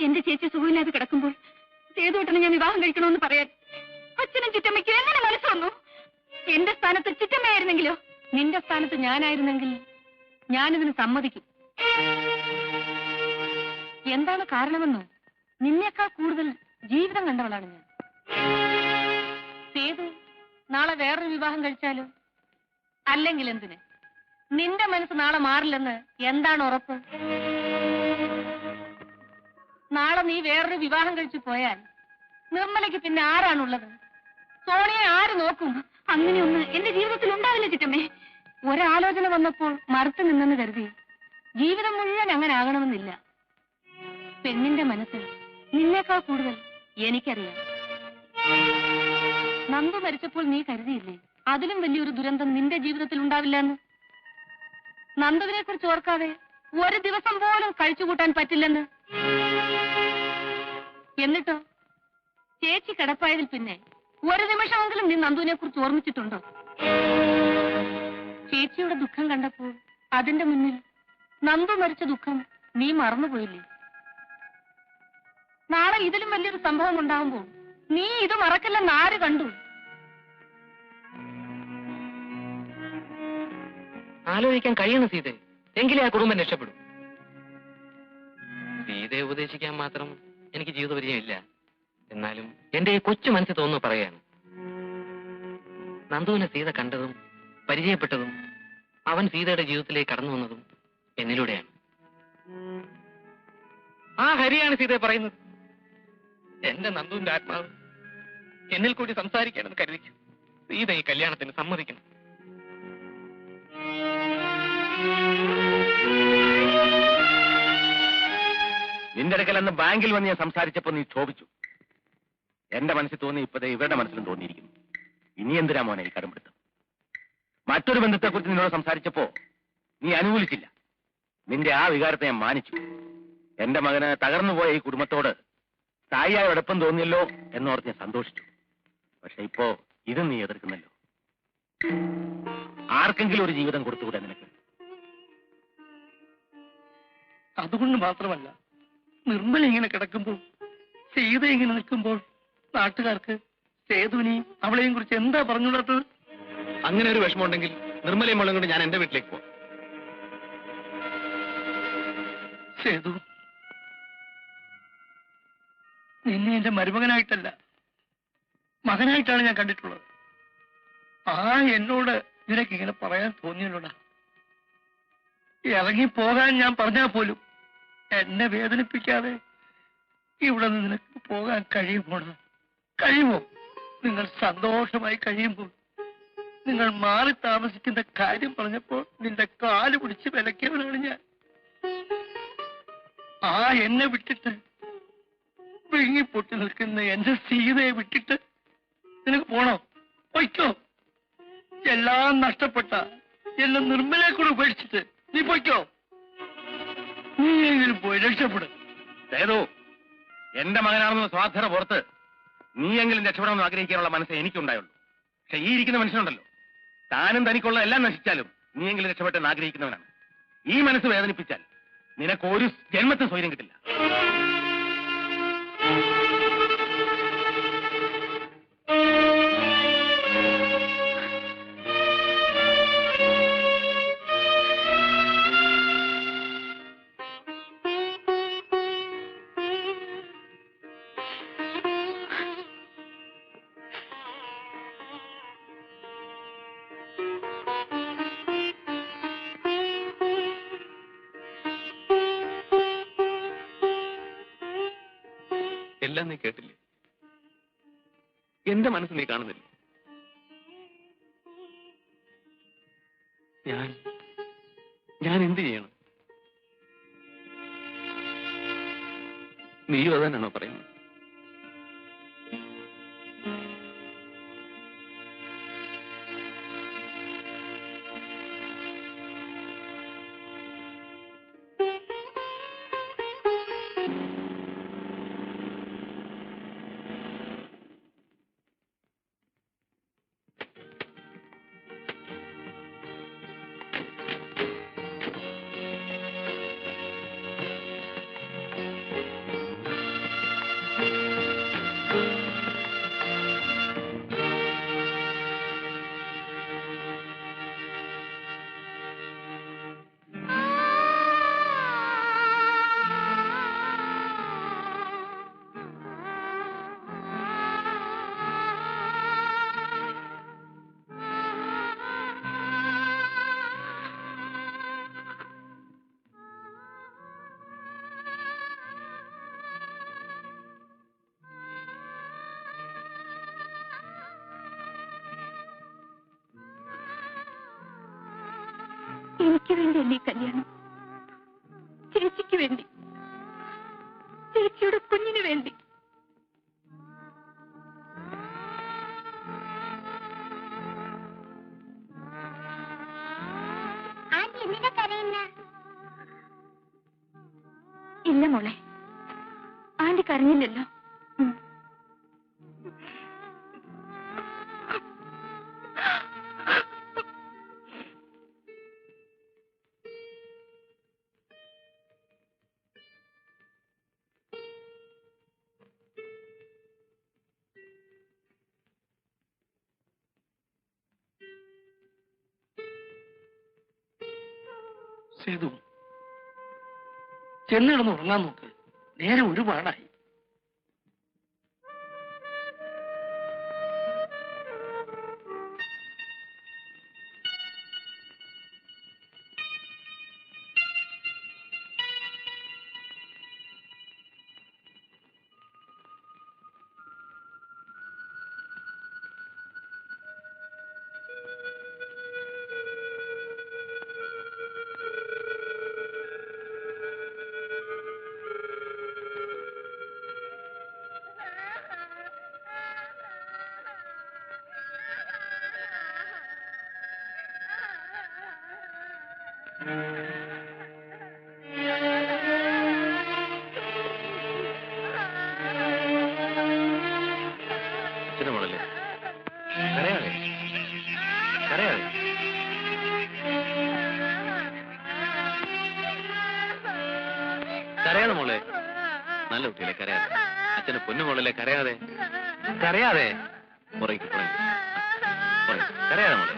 എന്റെ ചേച്ചി സുഖമില്ലാതെ കിടക്കുമ്പോൾ സേതുവേട്ടനെ ഞാൻ വിവാഹം കഴിക്കണമെന്ന് പറയാൻ അച്ഛനും ചിറ്റമ്മയ്ക്കും എങ്ങനെ മനസ്സ് വന്നു? എന്റെ സ്ഥാനത്ത് ചിറ്റമ്മയായിരുന്നെങ്കിലോ? നിന്റെ സ്ഥാനത്ത് ഞാനായിരുന്നെങ്കിൽ ഞാനിതിന് സമ്മതിക്കും. എന്താണ് കാരണമെന്നോ? നിന്നേക്കാൾ കൂടുതൽ ജീവിതം കണ്ടവളാണ് ഞാൻ. സേതു നാളെ വേറൊരു വിവാഹം കഴിച്ചാലോ? അല്ലെങ്കിൽ എന്തിന്? നിന്റെ മനസ്സ് നാളെ മാറില്ലെന്ന് എന്താണ് ഉറപ്പ്? നാളെ നീ വേറൊരു വിവാഹം കഴിച്ചു പോയാൽ നിർമ്മലയ്ക്ക് പിന്നെ ആരാണുള്ളത്? സോണിയെ ആര് നോക്കും? അങ്ങനെയൊന്ന് എന്റെ ജീവിതത്തിൽ ഉണ്ടാവില്ല ചിറ്റമ്മേ. ഒരാലോചന വന്നപ്പോൾ മറുത്തു നിന്നെന്ന് കരുതി ജീവിതം മുഴുവൻ അങ്ങനെ ആകണമെന്നില്ല. പെണ്ണിന്റെ മനസ്സിൽ നിന്നേക്കാൾ കൂടുതൽ എനിക്കറിയാം. നന്ദു മരിച്ചപ്പോൾ നീ കരുതിയില്ലേ അതിലും വലിയൊരു ദുരന്തം നിന്റെ ജീവിതത്തിൽ ഉണ്ടാവില്ല എന്ന്? നന്ദുവിനെ കുറിച്ച് ഓർക്കാതെ ഒരു ദിവസം പോലും കഴിച്ചുകൂട്ടാൻ പറ്റില്ലെന്ന്. എന്നിട്ടോ ചേച്ചി കിടപ്പായതിൽ പിന്നെ ഒരു നിമിഷമെങ്കിലും നീ നന്ദുവിനെ കുറിച്ച് ഓർമ്മിച്ചിട്ടുണ്ടോ? ചേച്ചിയുടെ ദുഃഖം കണ്ടപ്പോൾ അതിന്റെ മുന്നിൽ നന്ദു മരിച്ച ദുഃഖം നീ മറന്നുപോയില്ലേ? നാളെ ഇതിലും വലിയൊരു സംഭവം ഉണ്ടാകുമ്പോൾ നീ ഇത് മറക്കില്ലെന്ന് ആര് കണ്ടു? ആലോചിക്കാൻ കഴിയണം സീതയെ, എങ്കിലേ ആ കുടുംബം രക്ഷപ്പെടും. സീതയെ ഉപദേശിക്കാൻ മാത്രം എനിക്ക് ജീവിതപരിചയമില്ല. എന്നാലും എന്റെ ഈ കൊച്ചു മനസ്സിൽ തോന്നുന്നു പറയാണ്. നന്ദുവിനെ സീത കണ്ടതും പരിചയപ്പെട്ടതും അവൻ സീതയുടെ ജീവിതത്തിലേക്ക് കടന്നു വന്നതും എന്നിലൂടെയാണ്. ആ ഹരിയാണ് സീതയെ പറയുന്നത്. എന്റെ നന്ദുവിന്റെ ആത്മാവ് എന്നിൽ കൂടി സംസാരിക്കണമെന്ന് കരുതിക്കും. സീത ഈ കല്യാണത്തിന് സമ്മതിക്കണം. നിന്റെ അടുക്കൽ അന്ന് ബാങ്കിൽ വന്ന് ഞാൻ സംസാരിച്ചപ്പോ നീ ക്ഷോഭിച്ചു. എന്റെ മനസ്സിൽ തോന്നി, ഇപ്പതേ ഇവരുടെ മനസ്സിലും തോന്നിയിരിക്കുന്നു. ഇനി എന്തിനാ മോനെ ഈ കടുംപിടുത്തം? മറ്റൊരു ബന്ധത്തെക്കുറിച്ച് നിന്നോട് സംസാരിച്ചപ്പോ നീ അനുകൂലിച്ചില്ല. നിന്റെ ആ വികാരത്തെ ഞാൻ മാനിച്ചു. എന്റെ മകന് തകർന്നുപോയ ഈ കുടുംബത്തോട് തായിയായ എളുപ്പം തോന്നിയല്ലോ എന്നോർത്ത് ഞാൻ സന്തോഷിച്ചു. പക്ഷെ ഇപ്പോ ഇതും നീ എതിർക്കുന്നല്ലോ. ആർക്കെങ്കിലും ഒരു ജീവിതം കൊടുത്തുകൂടെ നിനക്ക്? അതുകൊണ്ട് മാത്രമല്ല, നിർമ്മല ഇങ്ങനെ കിടക്കുമ്പോൾ, സീത ഇങ്ങനെ നിൽക്കുമ്പോൾ നാട്ടുകാർക്ക് സേതുവിനെയും അവളെയും കുറിച്ച് എന്താ പറഞ്ഞുകൂടാത്തത്? അങ്ങനെ ഒരു വിഷമമുണ്ടെങ്കിൽ നിർമ്മലയും മോളും കൊണ്ട് ഞാൻ എന്റെ വീട്ടിലേക്ക് പോവാം. സേതു, നിന്നെ എന്റെ മരുമകനായിട്ടല്ല, മകനായിട്ടാണ് ഞാൻ കണ്ടിട്ടുള്ളത്. എന്നോട് നിനക്ക് ഇങ്ങനെ പറയാൻ തോന്നിയല്ലോടാ. ഇറങ്ങിപ്പോകാൻ ഞാൻ പറഞ്ഞാൽ പോലും എന്നെ വേദനിപ്പിക്കാതെ ഇവിടെ നിന്ന് നിനക്ക് പോകാൻ കഴിയുമോടാ? കഴിയുമോ? നിങ്ങൾ സന്തോഷമായി കഴിയുമ്പോൾ നിങ്ങൾ മാറി താമസിക്കുന്ന കാര്യം പറഞ്ഞപ്പോൾ നിന്റെ കാല് പിടിച്ച് വിലക്കിയവനാണ് ഞാൻ. എന്നെ വിട്ടിട്ട് വിഴുങ്ങിപ്പൊട്ടി നിൽക്കുന്ന എന്റെ സീതയെ വിട്ടിട്ട് നിനക്ക് പോണോ? പൊയ്ക്കോ. എല്ലാം നഷ്ടപ്പെട്ട എന്നെ നിർമ്മലയെ കൂടെ ഉപേക്ഷിച്ചിട്ട് നീ പൊയ്ക്കോ. നീ എങ്കിലും പോയി രക്ഷപ്പെടും. സേതു, എന്റെ മകനാണെന്ന് സ്വാർത്ഥന പുറത്ത് നീയെങ്കിലും രക്ഷപ്പെടണമെന്ന് ആഗ്രഹിക്കാനുള്ള മനസ്സേ എനിക്കുണ്ടായുള്ളൂ. പക്ഷെ ഈ ഇരിക്കുന്ന മനുഷ്യനുണ്ടല്ലോ, താനും തനിക്കുള്ള എല്ലാം നശിച്ചാലും നീയെങ്കിലും രക്ഷപ്പെട്ടെന്ന് ആഗ്രഹിക്കുന്നവനാണ്. ഈ മനസ്സ് വേദനിപ്പിച്ചാൽ നിനക്ക് ഒരു ജന്മത്തിൽ സ്വൈര്യം കിട്ടില്ല. എല്ലാം നീ കേട്ടില്ലേ? എന്റെ മനസ്സ് നീ കാണുന്നില്ലേ? ഞാൻ എന്ത് ചെയ്യണം? നീയും അതാണോ പറയുന്നത്? എനിക്ക് വേണ്ടിയല്ലേ ഈ കല്യാണം? ചേച്ചിക്ക് വേണ്ടി, ചേച്ചിയുടെ കുഞ്ഞിന് വേണ്ടി. ഇല്ല മോളെ, ആന്റി കരഞ്ഞില്ലല്ലോ. സേതു, ചെന്നിടന്ന് ഉറങ്ങാൻ നോക്ക്. നേരെ ഒരുപാടായി. അച്ഛനെ മോളല്ലേ? കരയാതെ കരയാതെ. നല്ല കുട്ടികളെ കരയാതെ. അച്ഛനെ പൊന്നുമോളല്ലേ കരയാതെ. കരയാതെ പുറകെ കരയാതെ മോളെ.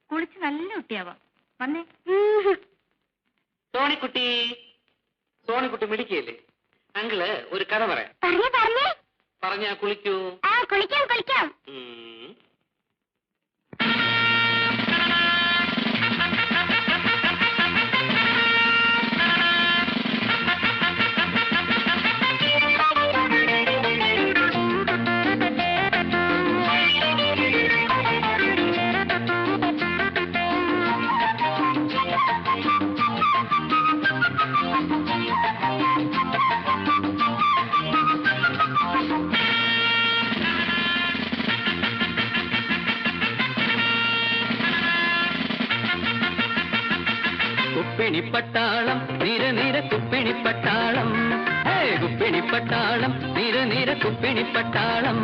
കുളിച്ച് നല്ല കുട്ടിയാവാം. വന്നേ. സോണിക്കുട്ടി, സോണിക്കുട്ടി മിടിക്കല്ലേ? അങ്കിള് ഒരു കഥ പറയാം. പറഞ്ഞാ കുളിക്കൂ. കുളിക്കാം. കുപ്പിണിപ്പട്ടാളം നിര കുപ്പിണിപ്പട്ടാളം, കുപ്പിണിപ്പട്ടാളം നിര കുപ്പിണിപ്പട്ടാളം.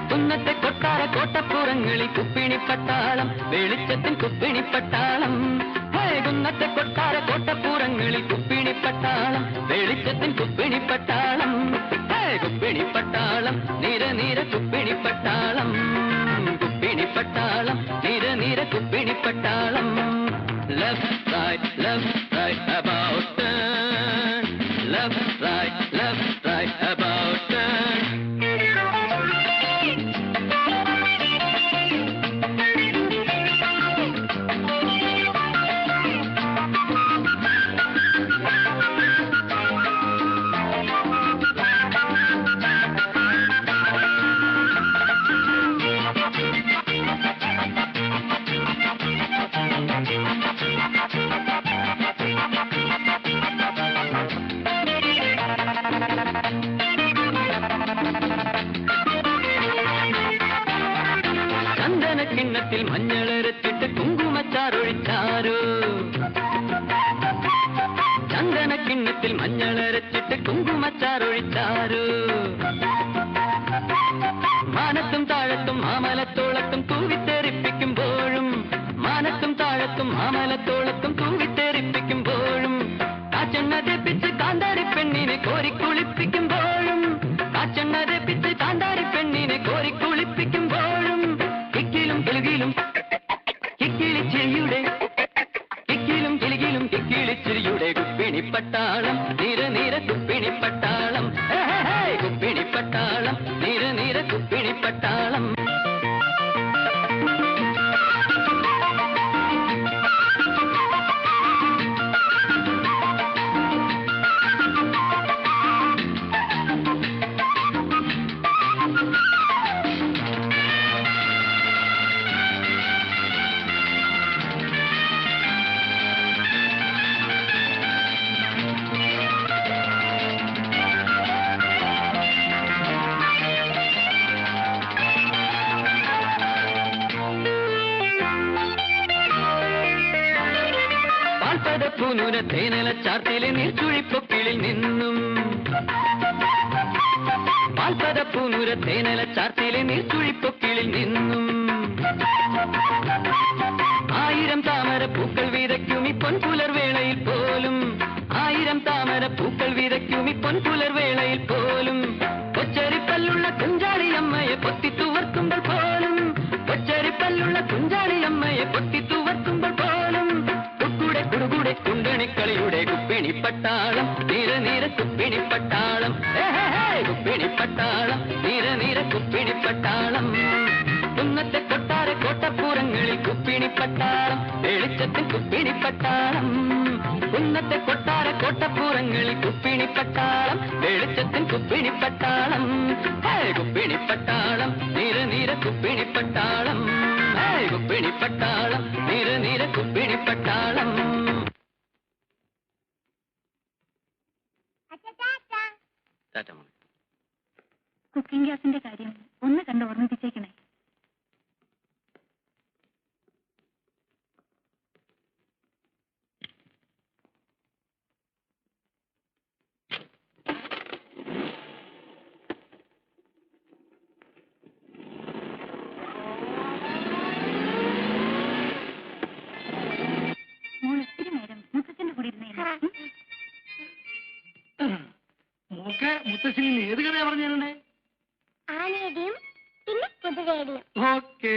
കുന്നത്തെ കൊട്ടാര കോട്ടപ്പുറങ്ങളിൽ കുപ്പിണിപ്പട്ടാളം, വെളിച്ചത്തിൻ കുപ്പിണിപ്പട്ടാളം. കുന്നത്തെ കൊട്ടാര കോട്ടപ്പുറങ്ങളിൽ കുപ്പിണിപ്പട്ടാളം, വെളിച്ചത്തിൻ കുപ്പിണിപ്പട്ടാളം. കുപ്പിണിപ്പട്ടാളം നിര കുപ്പിണിപ്പട്ടാളം, കുപ്പിണിപ്പട്ടാളം നിര കുപ്പിണിപ്പട്ടാളം. Left, right, about turn. Left, right, about turn. കിണ്ണത്തിൽ മഞ്ഞളരച്ചിട്ട് കുങ്കുമച്ചാറൊഴിച്ചാരോ, ചന്ദന കിണ്ണത്തിൽ മഞ്ഞളരച്ചിട്ട് കുങ്കുമച്ചാറൊഴിച്ചാരോ. മാനത്തും താഴത്തും മാമലത്തോളത്തും തൂവിത്തെറിപ്പിക്കുമ്പോഴും, മാനത്തും താഴത്തും മാമലത്തോളത്തും തൂവിത്തെറിപ്പിക്കുമ്പോഴും, കാച്ചെണ്ണ തെപ്പിച്ച് കാന്താരി പെണ്ണിനെ കോരിക്കുളിപ്പിക്കുമ്പോഴും, കാച്ചെണ്ണ തെപ്പിച്ച് കാന്താരി പെണ്ണിനെ കോരിക്കുളിപ്പിക്കുമ്പോഴും, കിക്കിലും കിലുകിലും കിക്കിളിച്ചിരിയുടെ, കിക്കിലും കിലുകിലും കിക്കിളിച്ചിരിയുടെ കുപ്പിണിപ്പട്ടാളം നിര കുപ്പിണിപ്പട്ടാളം, കുപ്പിണിപ്പട്ടാളം നിര കുപ്പിണിപ്പട്ടാളം. പാൽപതപ്പൂനുര തേനല ചാർത്തിലെ നീർച്ചുഴിപ്പൊക്കിളിൽ നിന്നും പാൽപതപ്പൂനുര തേനല ചാർത്തിലെ നീർച്ചുഴിപ്പൊക്കിളിൽ നിന്നും ആയിരം താമര പൂക്കൾ വിതയ്ക്കും ഈ പൊൻപുലർവേളയിൽ പോലും ആയിരം താമര പൂക്കൾ വിതയ്ക്കും ഈ പൊൻപുലർവേളയിൽ പോലും കൊച്ചരിപ്പല്ലുള്ള കുഞ്ചാളിയമ്മയെ പൊത്തിത്തുവർക്കുമ്പോൾ പോലും കൊച്ചരിപ്പല്ലുള്ള കുഞ്ചാളിയമ്മയെ പൊത്തിത്തുവർക്കുമ്പോൾ പോലും കുക്കുടെ കുടുകൂടെ കുണ്ടണിക്കളിയുടെ കുപ്പിണിപ്പട്ടാളം നീര നീര കുപ്പിണിപ്പട്ടാളം കുപ്പിണിപ്പട്ടാളം നീര നീര കുപ്പിണിപ്പട്ടാളം കുന്നത്തെ കൊട്ടാര കോട്ടപ്പൂരങ്ങളിൽ കുപ്പിണിപ്പട്ടാളം വെളിച്ചത്തിൽ കുപ്പിണിപ്പട്ടാളം കുന്നത്തെ കൊട്ടാര കോട്ടപ്പൂരങ്ങളിൽ കുപ്പിണിപ്പട്ടാളം വെളിച്ചത്തിൽ കുപ്പിണിപ്പട്ടാളം കുപ്പിണിപ്പട്ടാളം നീര നീര കുപ്പിണിപ്പട്ടാളം കുപ്പിണിപ്പട്ടാളം നീര നീര കുപ്പിണിപ്പട്ടാളം. കുക്കിംഗ് ഗ്യാസിന്റെ കാര്യം ഒന്ന് കണ്ട് ഓർമ്മിപ്പിച്ചേക്കണേ. ഒത്തിരി നേരം മുത്തച്ഛന്റെ കൂടെ ഇരുന്നേ. മോക്കെ മുത്തശ്ശി ഏത് കഥയാ പറഞ്ഞു തരണേ? ആനയുടെയും പിന്നെ കുതിരയുടെയും. ഓക്കേ.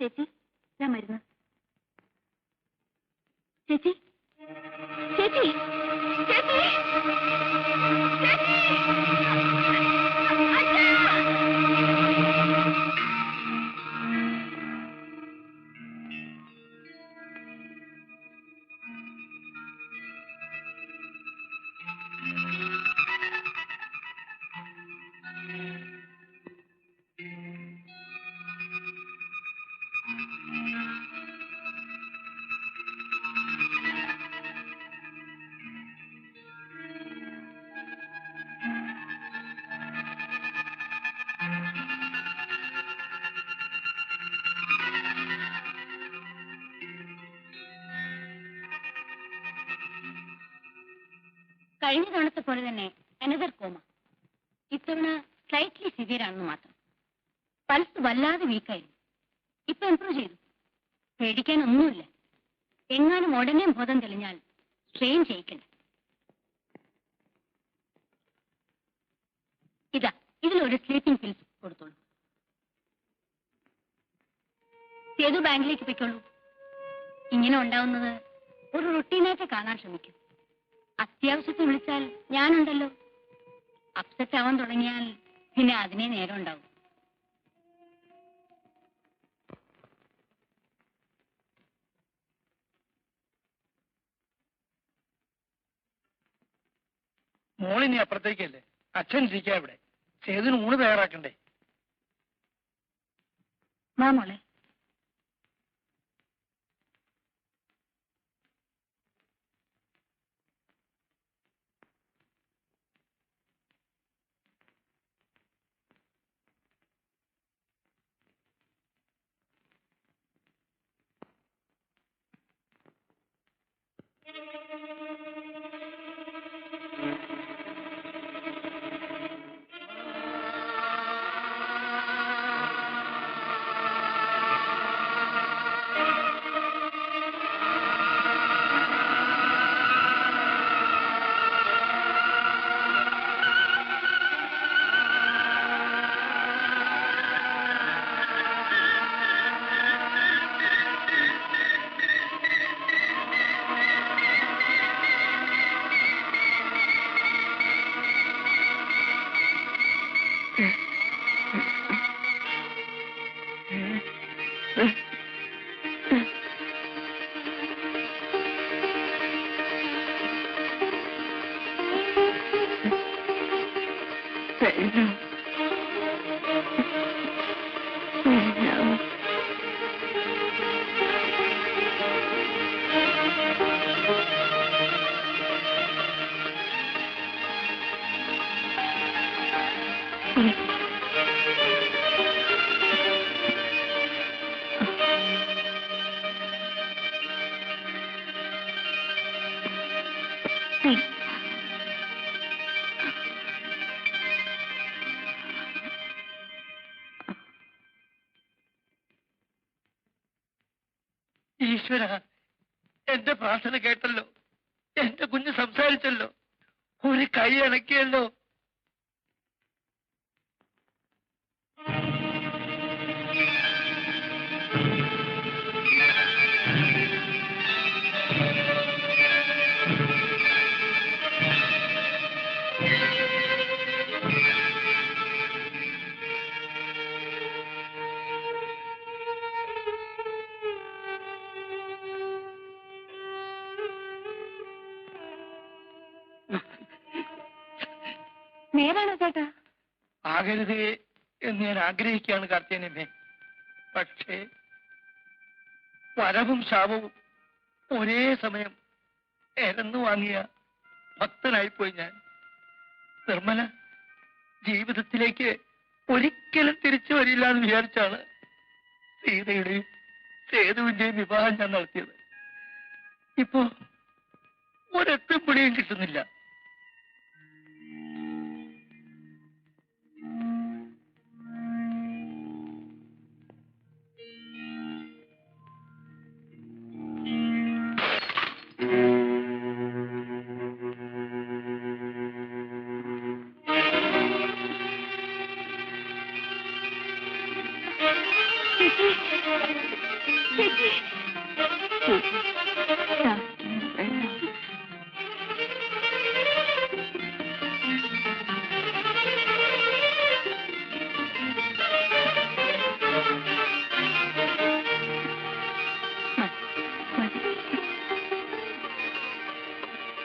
ചേച്ചി ഞാൻ മരുന്ന്. ചേച്ചി ചേച്ചി ചേച്ചി കഴിഞ്ഞ തവണത്തെ പോലെ തന്നെ അനദർ കോമ. ഇത്തവണ സ്ലൈറ്റ്ലി സിവിയർ ആണെന്ന് മാത്രം. പൾസ് വല്ലാതെ വീക്കായിരുന്നു. ഇപ്പൊ ഇംപ്രൂവ് ചെയ്തു. പേടിക്കാനൊന്നുമില്ല. എങ്ങാനും ഉടനെ ബോധം തെളിഞ്ഞാൽ സ്ട്രെയിൻ ചെയ്യിക്കണ്ട. ഇതാ ഇതിലൊരു സ്ലീപ്പിംഗ് പിൽസ് കൊടുത്തോളൂ. ഏതു ബാങ്കിലേക്ക് പൊയ്ക്കോളൂ. ഇങ്ങനെ ഉണ്ടാവുന്നത് ഒരു റുട്ടീനായിട്ട് കാണാൻ ശ്രമിക്കും. അത്യാവശ്യത്തിന് വിളിച്ചാൽ ഞാനുണ്ടല്ലോ. അപ്സെറ്റ് ആവാൻ തുടങ്ങിയാൽ പിന്നെ അതിനെ നേരം ഉണ്ടാവും. മോളിനി അപ്പുറത്തേക്കല്ലേ? അച്ഛൻ ഇരിക്കാ ഇവിടെ. സേതുവിന് ഊണ് തയ്യാറാക്കണ്ടേ? വാ മോളെ. ഈശ്വര, എന്റെ പ്രാർത്ഥന കേട്ടല്ലോ, എന്റെ കുഞ്ഞ് സംസാരിച്ചല്ലോ, ഒരു കൈ അണക്കിയല്ലോ. നേരാണോ ചേട്ടാ? ആകരുതേ എന്ന് ഞാൻ ആഗ്രഹിക്കുകയാണ് കാർത്തികനെ. പക്ഷേ വരവും ശാപവും ഒരേ സമയം എരന്നു വാങ്ങിയ ഭക്തനായിപ്പോയി ഞാൻ. നിർമ്മല ജീവിതത്തിലേക്ക് ഒരിക്കലും തിരിച്ചു വരില്ല എന്ന് വിചാരിച്ചാണ് സീതയുടെയും സേതുവിന്റെയും വിവാഹം ഞാൻ നടത്തിയത്. ഇപ്പോ ഒരെത്തും പിടിയും കിട്ടുന്നില്ല.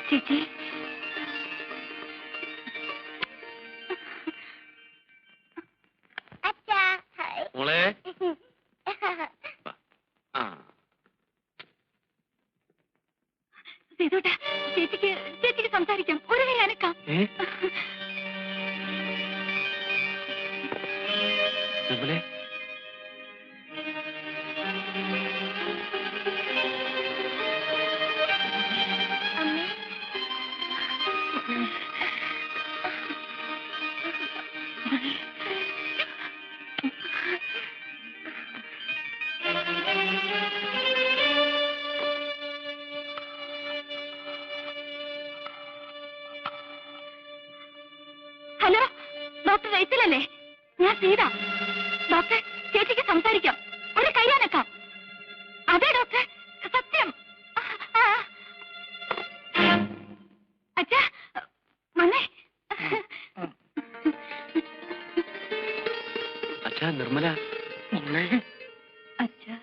ചേച്ചി, അച്ഛാ മോളെ ആ സേതുട്ടാ, ചേച്ചിക്ക് സംസാരിക്കാം. ഒരു കൈ അനക്കാം. നിർമ്മലേ, അമ്മേ ഹലോ, ഡോക്ടർ റൈച്ചലല്ലേ? ഞാൻ സീത. ഡോക്ടർ, ചേച്ചിക്ക് സംസാരിക്കാം. ഒരു കൈ അനക്കാം. അതെ ഡോക്ടർ, സത്യം. അച്ഛാ വന്നേ. അച്ഛാ, നിർമ്മല. മോളെ, അച്ഛാ,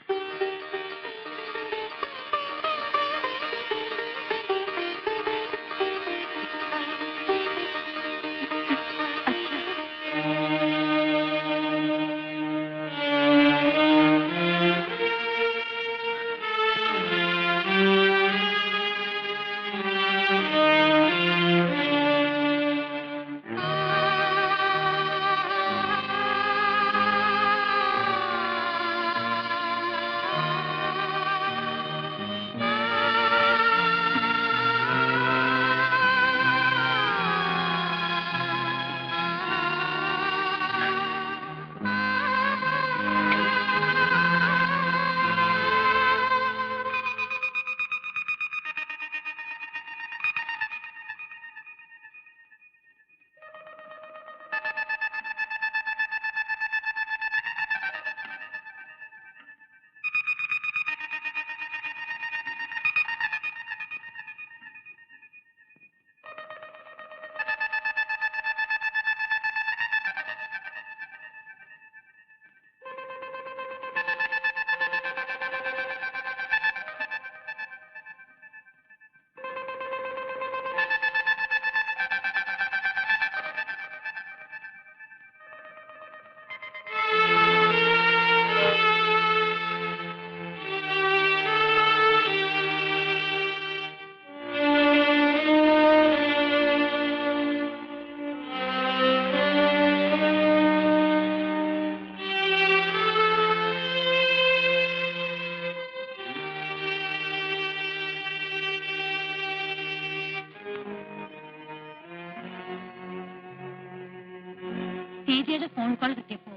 സീതയുടെ ഫോൺ കോൾ കിട്ടിയപ്പോ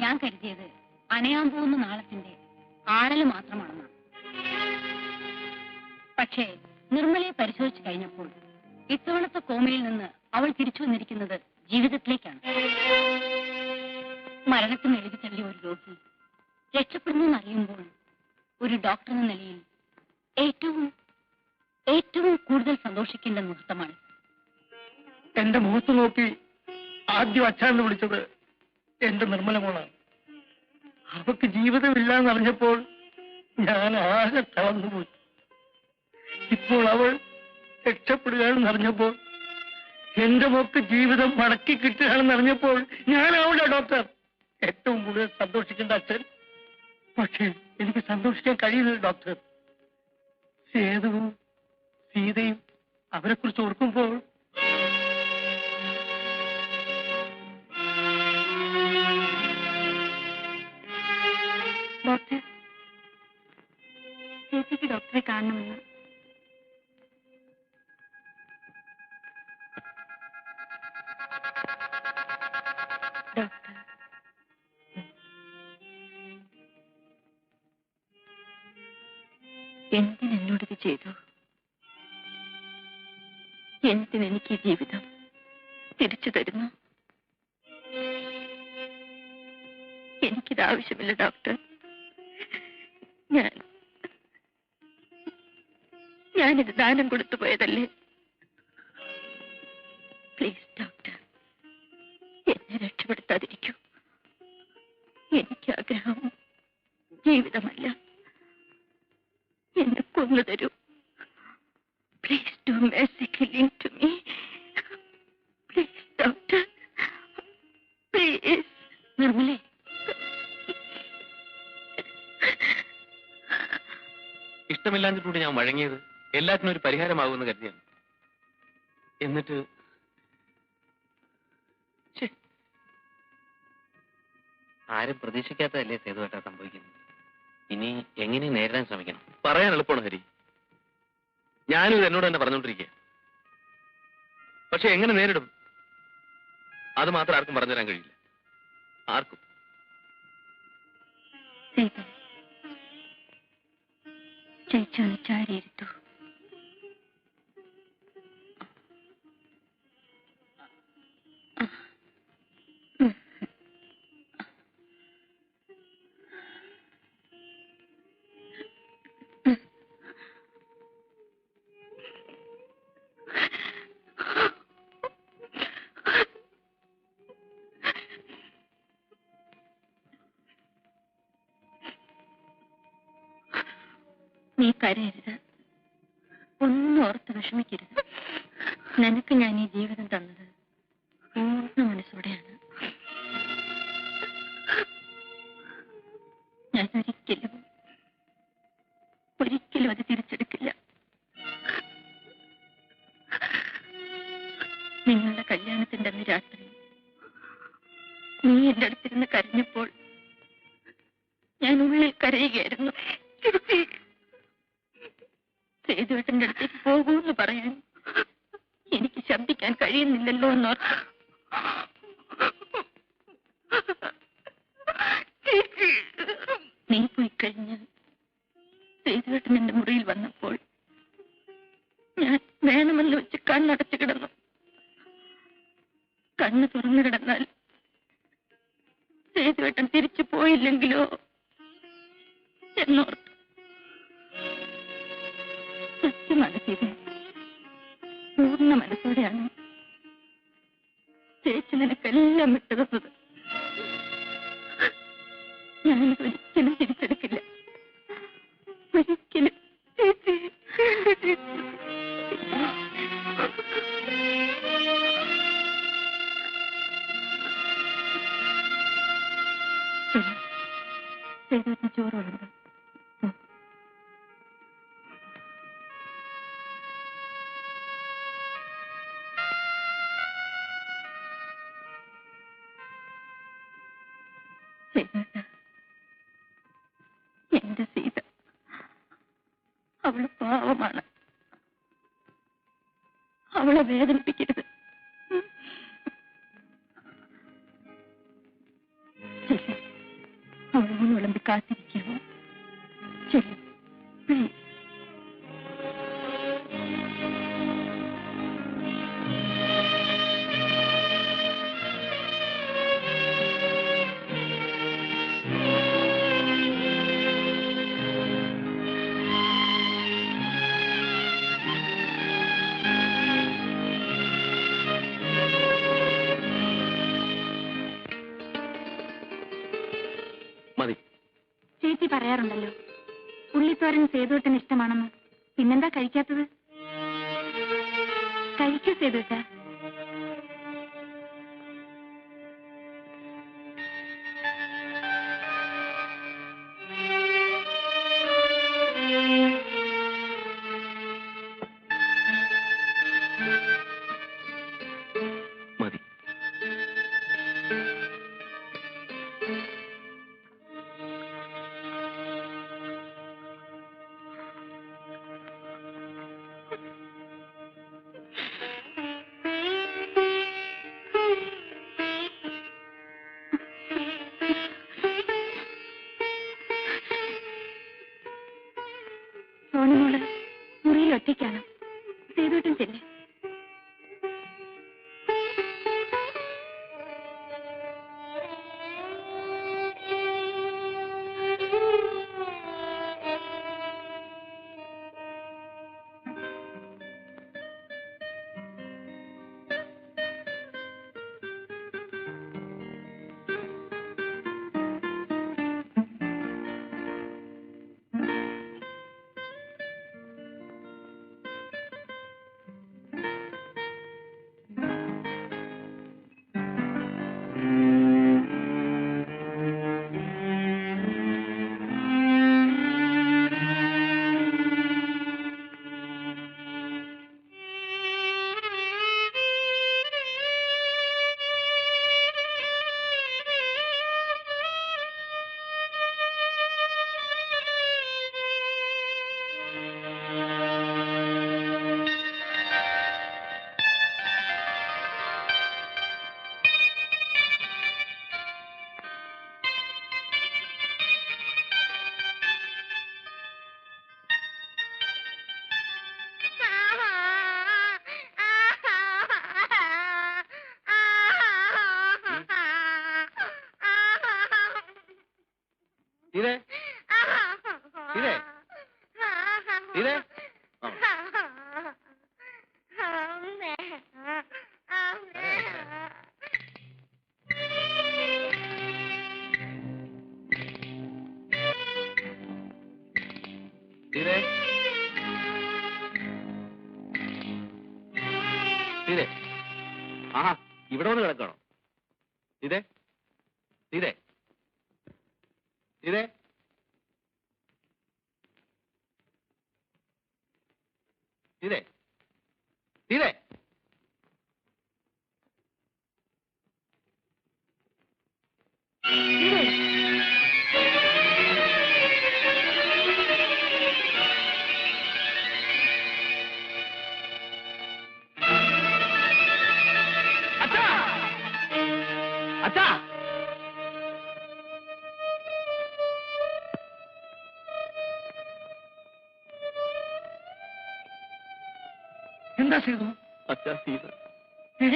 ഞാൻ കരുതിയത് അനയാൻ പോകുന്ന നാളത്തിന്റെ ആടല് മാത്രമാണെന്നാണ്. പക്ഷേ നിർമ്മലയെ പരിശോധിച്ചു കഴിഞ്ഞപ്പോൾ ഇത്തവണത്തെ കോമയിൽ നിന്ന് അവൾ തിരിച്ചു വന്നിരിക്കുന്നത് ജീവിതത്തിലേക്കാണ്. മരണത്തിന് എഴുതി തള്ളിയ ഒരു രോഗി രക്ഷപ്പെടുന്നെന്ന് അറിയുമ്പോൾ ഒരു ഡോക്ടർ എന്ന നിലയിൽ ഏറ്റവും ഏറ്റവും കൂടുതൽ സന്തോഷിക്കേണ്ട മുഹൂർത്തമാണ്. എന്റെ മുഖത്ത് നോക്കി ആദ്യം അച്ഛാന്ന് വിളിച്ചത് എന്റെ നിർമ്മല മോളാണ്. അവക്ക് ജീവിതമില്ല എന്നറിഞ്ഞപ്പോൾ ഞാൻ ആകെ തളർന്നുപോയി. ഇപ്പോൾ അവൾ രക്ഷപ്പെടുകയാണെന്ന് അറിഞ്ഞപ്പോൾ, എന്റെ മോക്ക് ജീവിതം മടക്കി കിട്ടുകയാണെന്ന് അറിഞ്ഞപ്പോൾ ഞാനാവില്ല ഡോക്ടർ ഏറ്റവും കൂടുതൽ സന്തോഷിക്കേണ്ട അച്ഛൻ. പക്ഷേ എനിക്ക് സന്തോഷിക്കാൻ കഴിയുന്നില്ല ഡോക്ടർ. സേതുവും സീതയും അവരെ കുറിച്ച് ഓർക്കുമ്പോൾ ഡോക്ടർ, ചേച്ചിക്ക് ഡോക്ടറെ കാണണമെന്ന്. ഡോക്ടർ, എന്തിനെന്നോടിത് ചെയ്തു? എന്തിനെനിക്ക് ഈ ജീവിതം തിരിച്ചു തരുന്നു? എനിക്കിത് ആവശ്യമില്ല ഡോക്ടർ. ഞാനിത് ദാനം കൊടുത്തു പോയതല്ലേ. പ്ലീസ് ഡോക്ടർ, എന്നെ രക്ഷപ്പെടുത്താതിരിക്കൂ. എനിക്ക് ആഗ്രഹം ജീവിതമല്ല, എന്നെ കൊന്നു തരൂ. Please do mercy killing to me. Please doctor, please. നിർമ്മലേ, ഇഷ്ടമില്ലാഞ്ഞിട്ടുണ്ട് ഞാൻ വഴങ്ങിയത് എല്ലാത്തിനും ഒരു പരിഹാരമാകുമെന്ന് കരുതിയാണ്. എന്നിട്ട് ആരും പ്രതീക്ഷിക്കാത്തതല്ലേ സേതുവേട്ടാ സംഭവിക്കുന്നത്. ഇനി എങ്ങനെ നേരിടാൻ ശ്രമിക്കണം? പറയാൻ എളുപ്പമാണ് ഹരി. ഞാനും ഇത് എന്നോട് തന്നെ പറഞ്ഞുകൊണ്ടിരിക്കുക. പക്ഷെ എങ്ങനെ നേരിടും അത് മാത്രം ആർക്കും പറഞ്ഞുതരാൻ കഴിയില്ല. ആർക്കും. ചേച്ചൊന്ന് ചാരിയിരുത്തു. നീ കരയരുത്, ഒന്നും ഓർത്ത് വിഷമിക്കരുത്. നിനക്ക് ഞാൻ ഈ ജീവിതം തന്നത് പൂർണ്ണ മനസ്സോടെയാണ്. ഞാൻ ഒരിക്കലും അത് തിരിച്ചെടുക്കില്ല. നിങ്ങളുടെ കല്യാണത്തിന്റെ അന്ന് രാത്രി നീ എന്റെ അടുത്തിരുന്ന് കരഞ്ഞപ്പോൾ ഞാൻ ഉള്ളിൽ കരയുകയായിരുന്നു. സേതുവേട്ടന്റെ അടുത്തേക്ക് പോകൂന്ന് പറയാൻ എനിക്ക് ശബ്ദിക്കാൻ കഴിയുന്നില്ലല്ലോ എന്നോർത്ത് നീ പോയി കഴിഞ്ഞ് സേതുവേട്ടൻ എന്റെ മുറിയിൽ വന്നപ്പോൾ ഞാൻ വേണമെന്ന് വെച്ച് കണ്ണടച്ചു കിടന്നു. കണ്ണ് തുറന്നു കിടന്നാൽ സേതുവേട്ടൻ തിരിച്ചു പോയില്ലെങ്കിലോ എന്നോർത്ത്. സത്യമാണ് സീത, പൂർണ്ണ മനസ്സോടെയാണ് ചേച്ചി നിനക്കെല്ലാം വിട്ടുതന്നത്. ഞാനിത് ഒരിക്കലും തിരിച്ചെടുക്കില്ല, ഒരിക്കലും. സേതുവേട്ടന് ചോറ് വേണ്ട. എന്റെ സീത അവള് പാവമാണ്, അവളെ വേദനിപ്പിക്കരുത്. പറയാറുണ്ടല്ലോ, ഉള്ളിത്തോരൻ സേതുവേട്ടന് ഇഷ്ടമാണെന്ന്. പിന്നെന്താ കഴിക്കാത്തത്? കഴിക്കൂ സേതുവേട്ട. മതി. സോണിമോള് മുറിയിൽ ഒറ്റയ്ക്കാണ്. സേതുവേട്ടൻ ചെല്ലേ. ഇതേ ഇതേ ഇതേ ഇതേ ഇതേ ആഹാ ഇവിടെ വന്ന് കിടക്കണോ? ഇതേ ഇതേ ഇതേ ഇതേ ഇതേ അച്ഛാ അച്ഛാ എന്താ ചെയ്തു? അച്ഛാ സീത സീത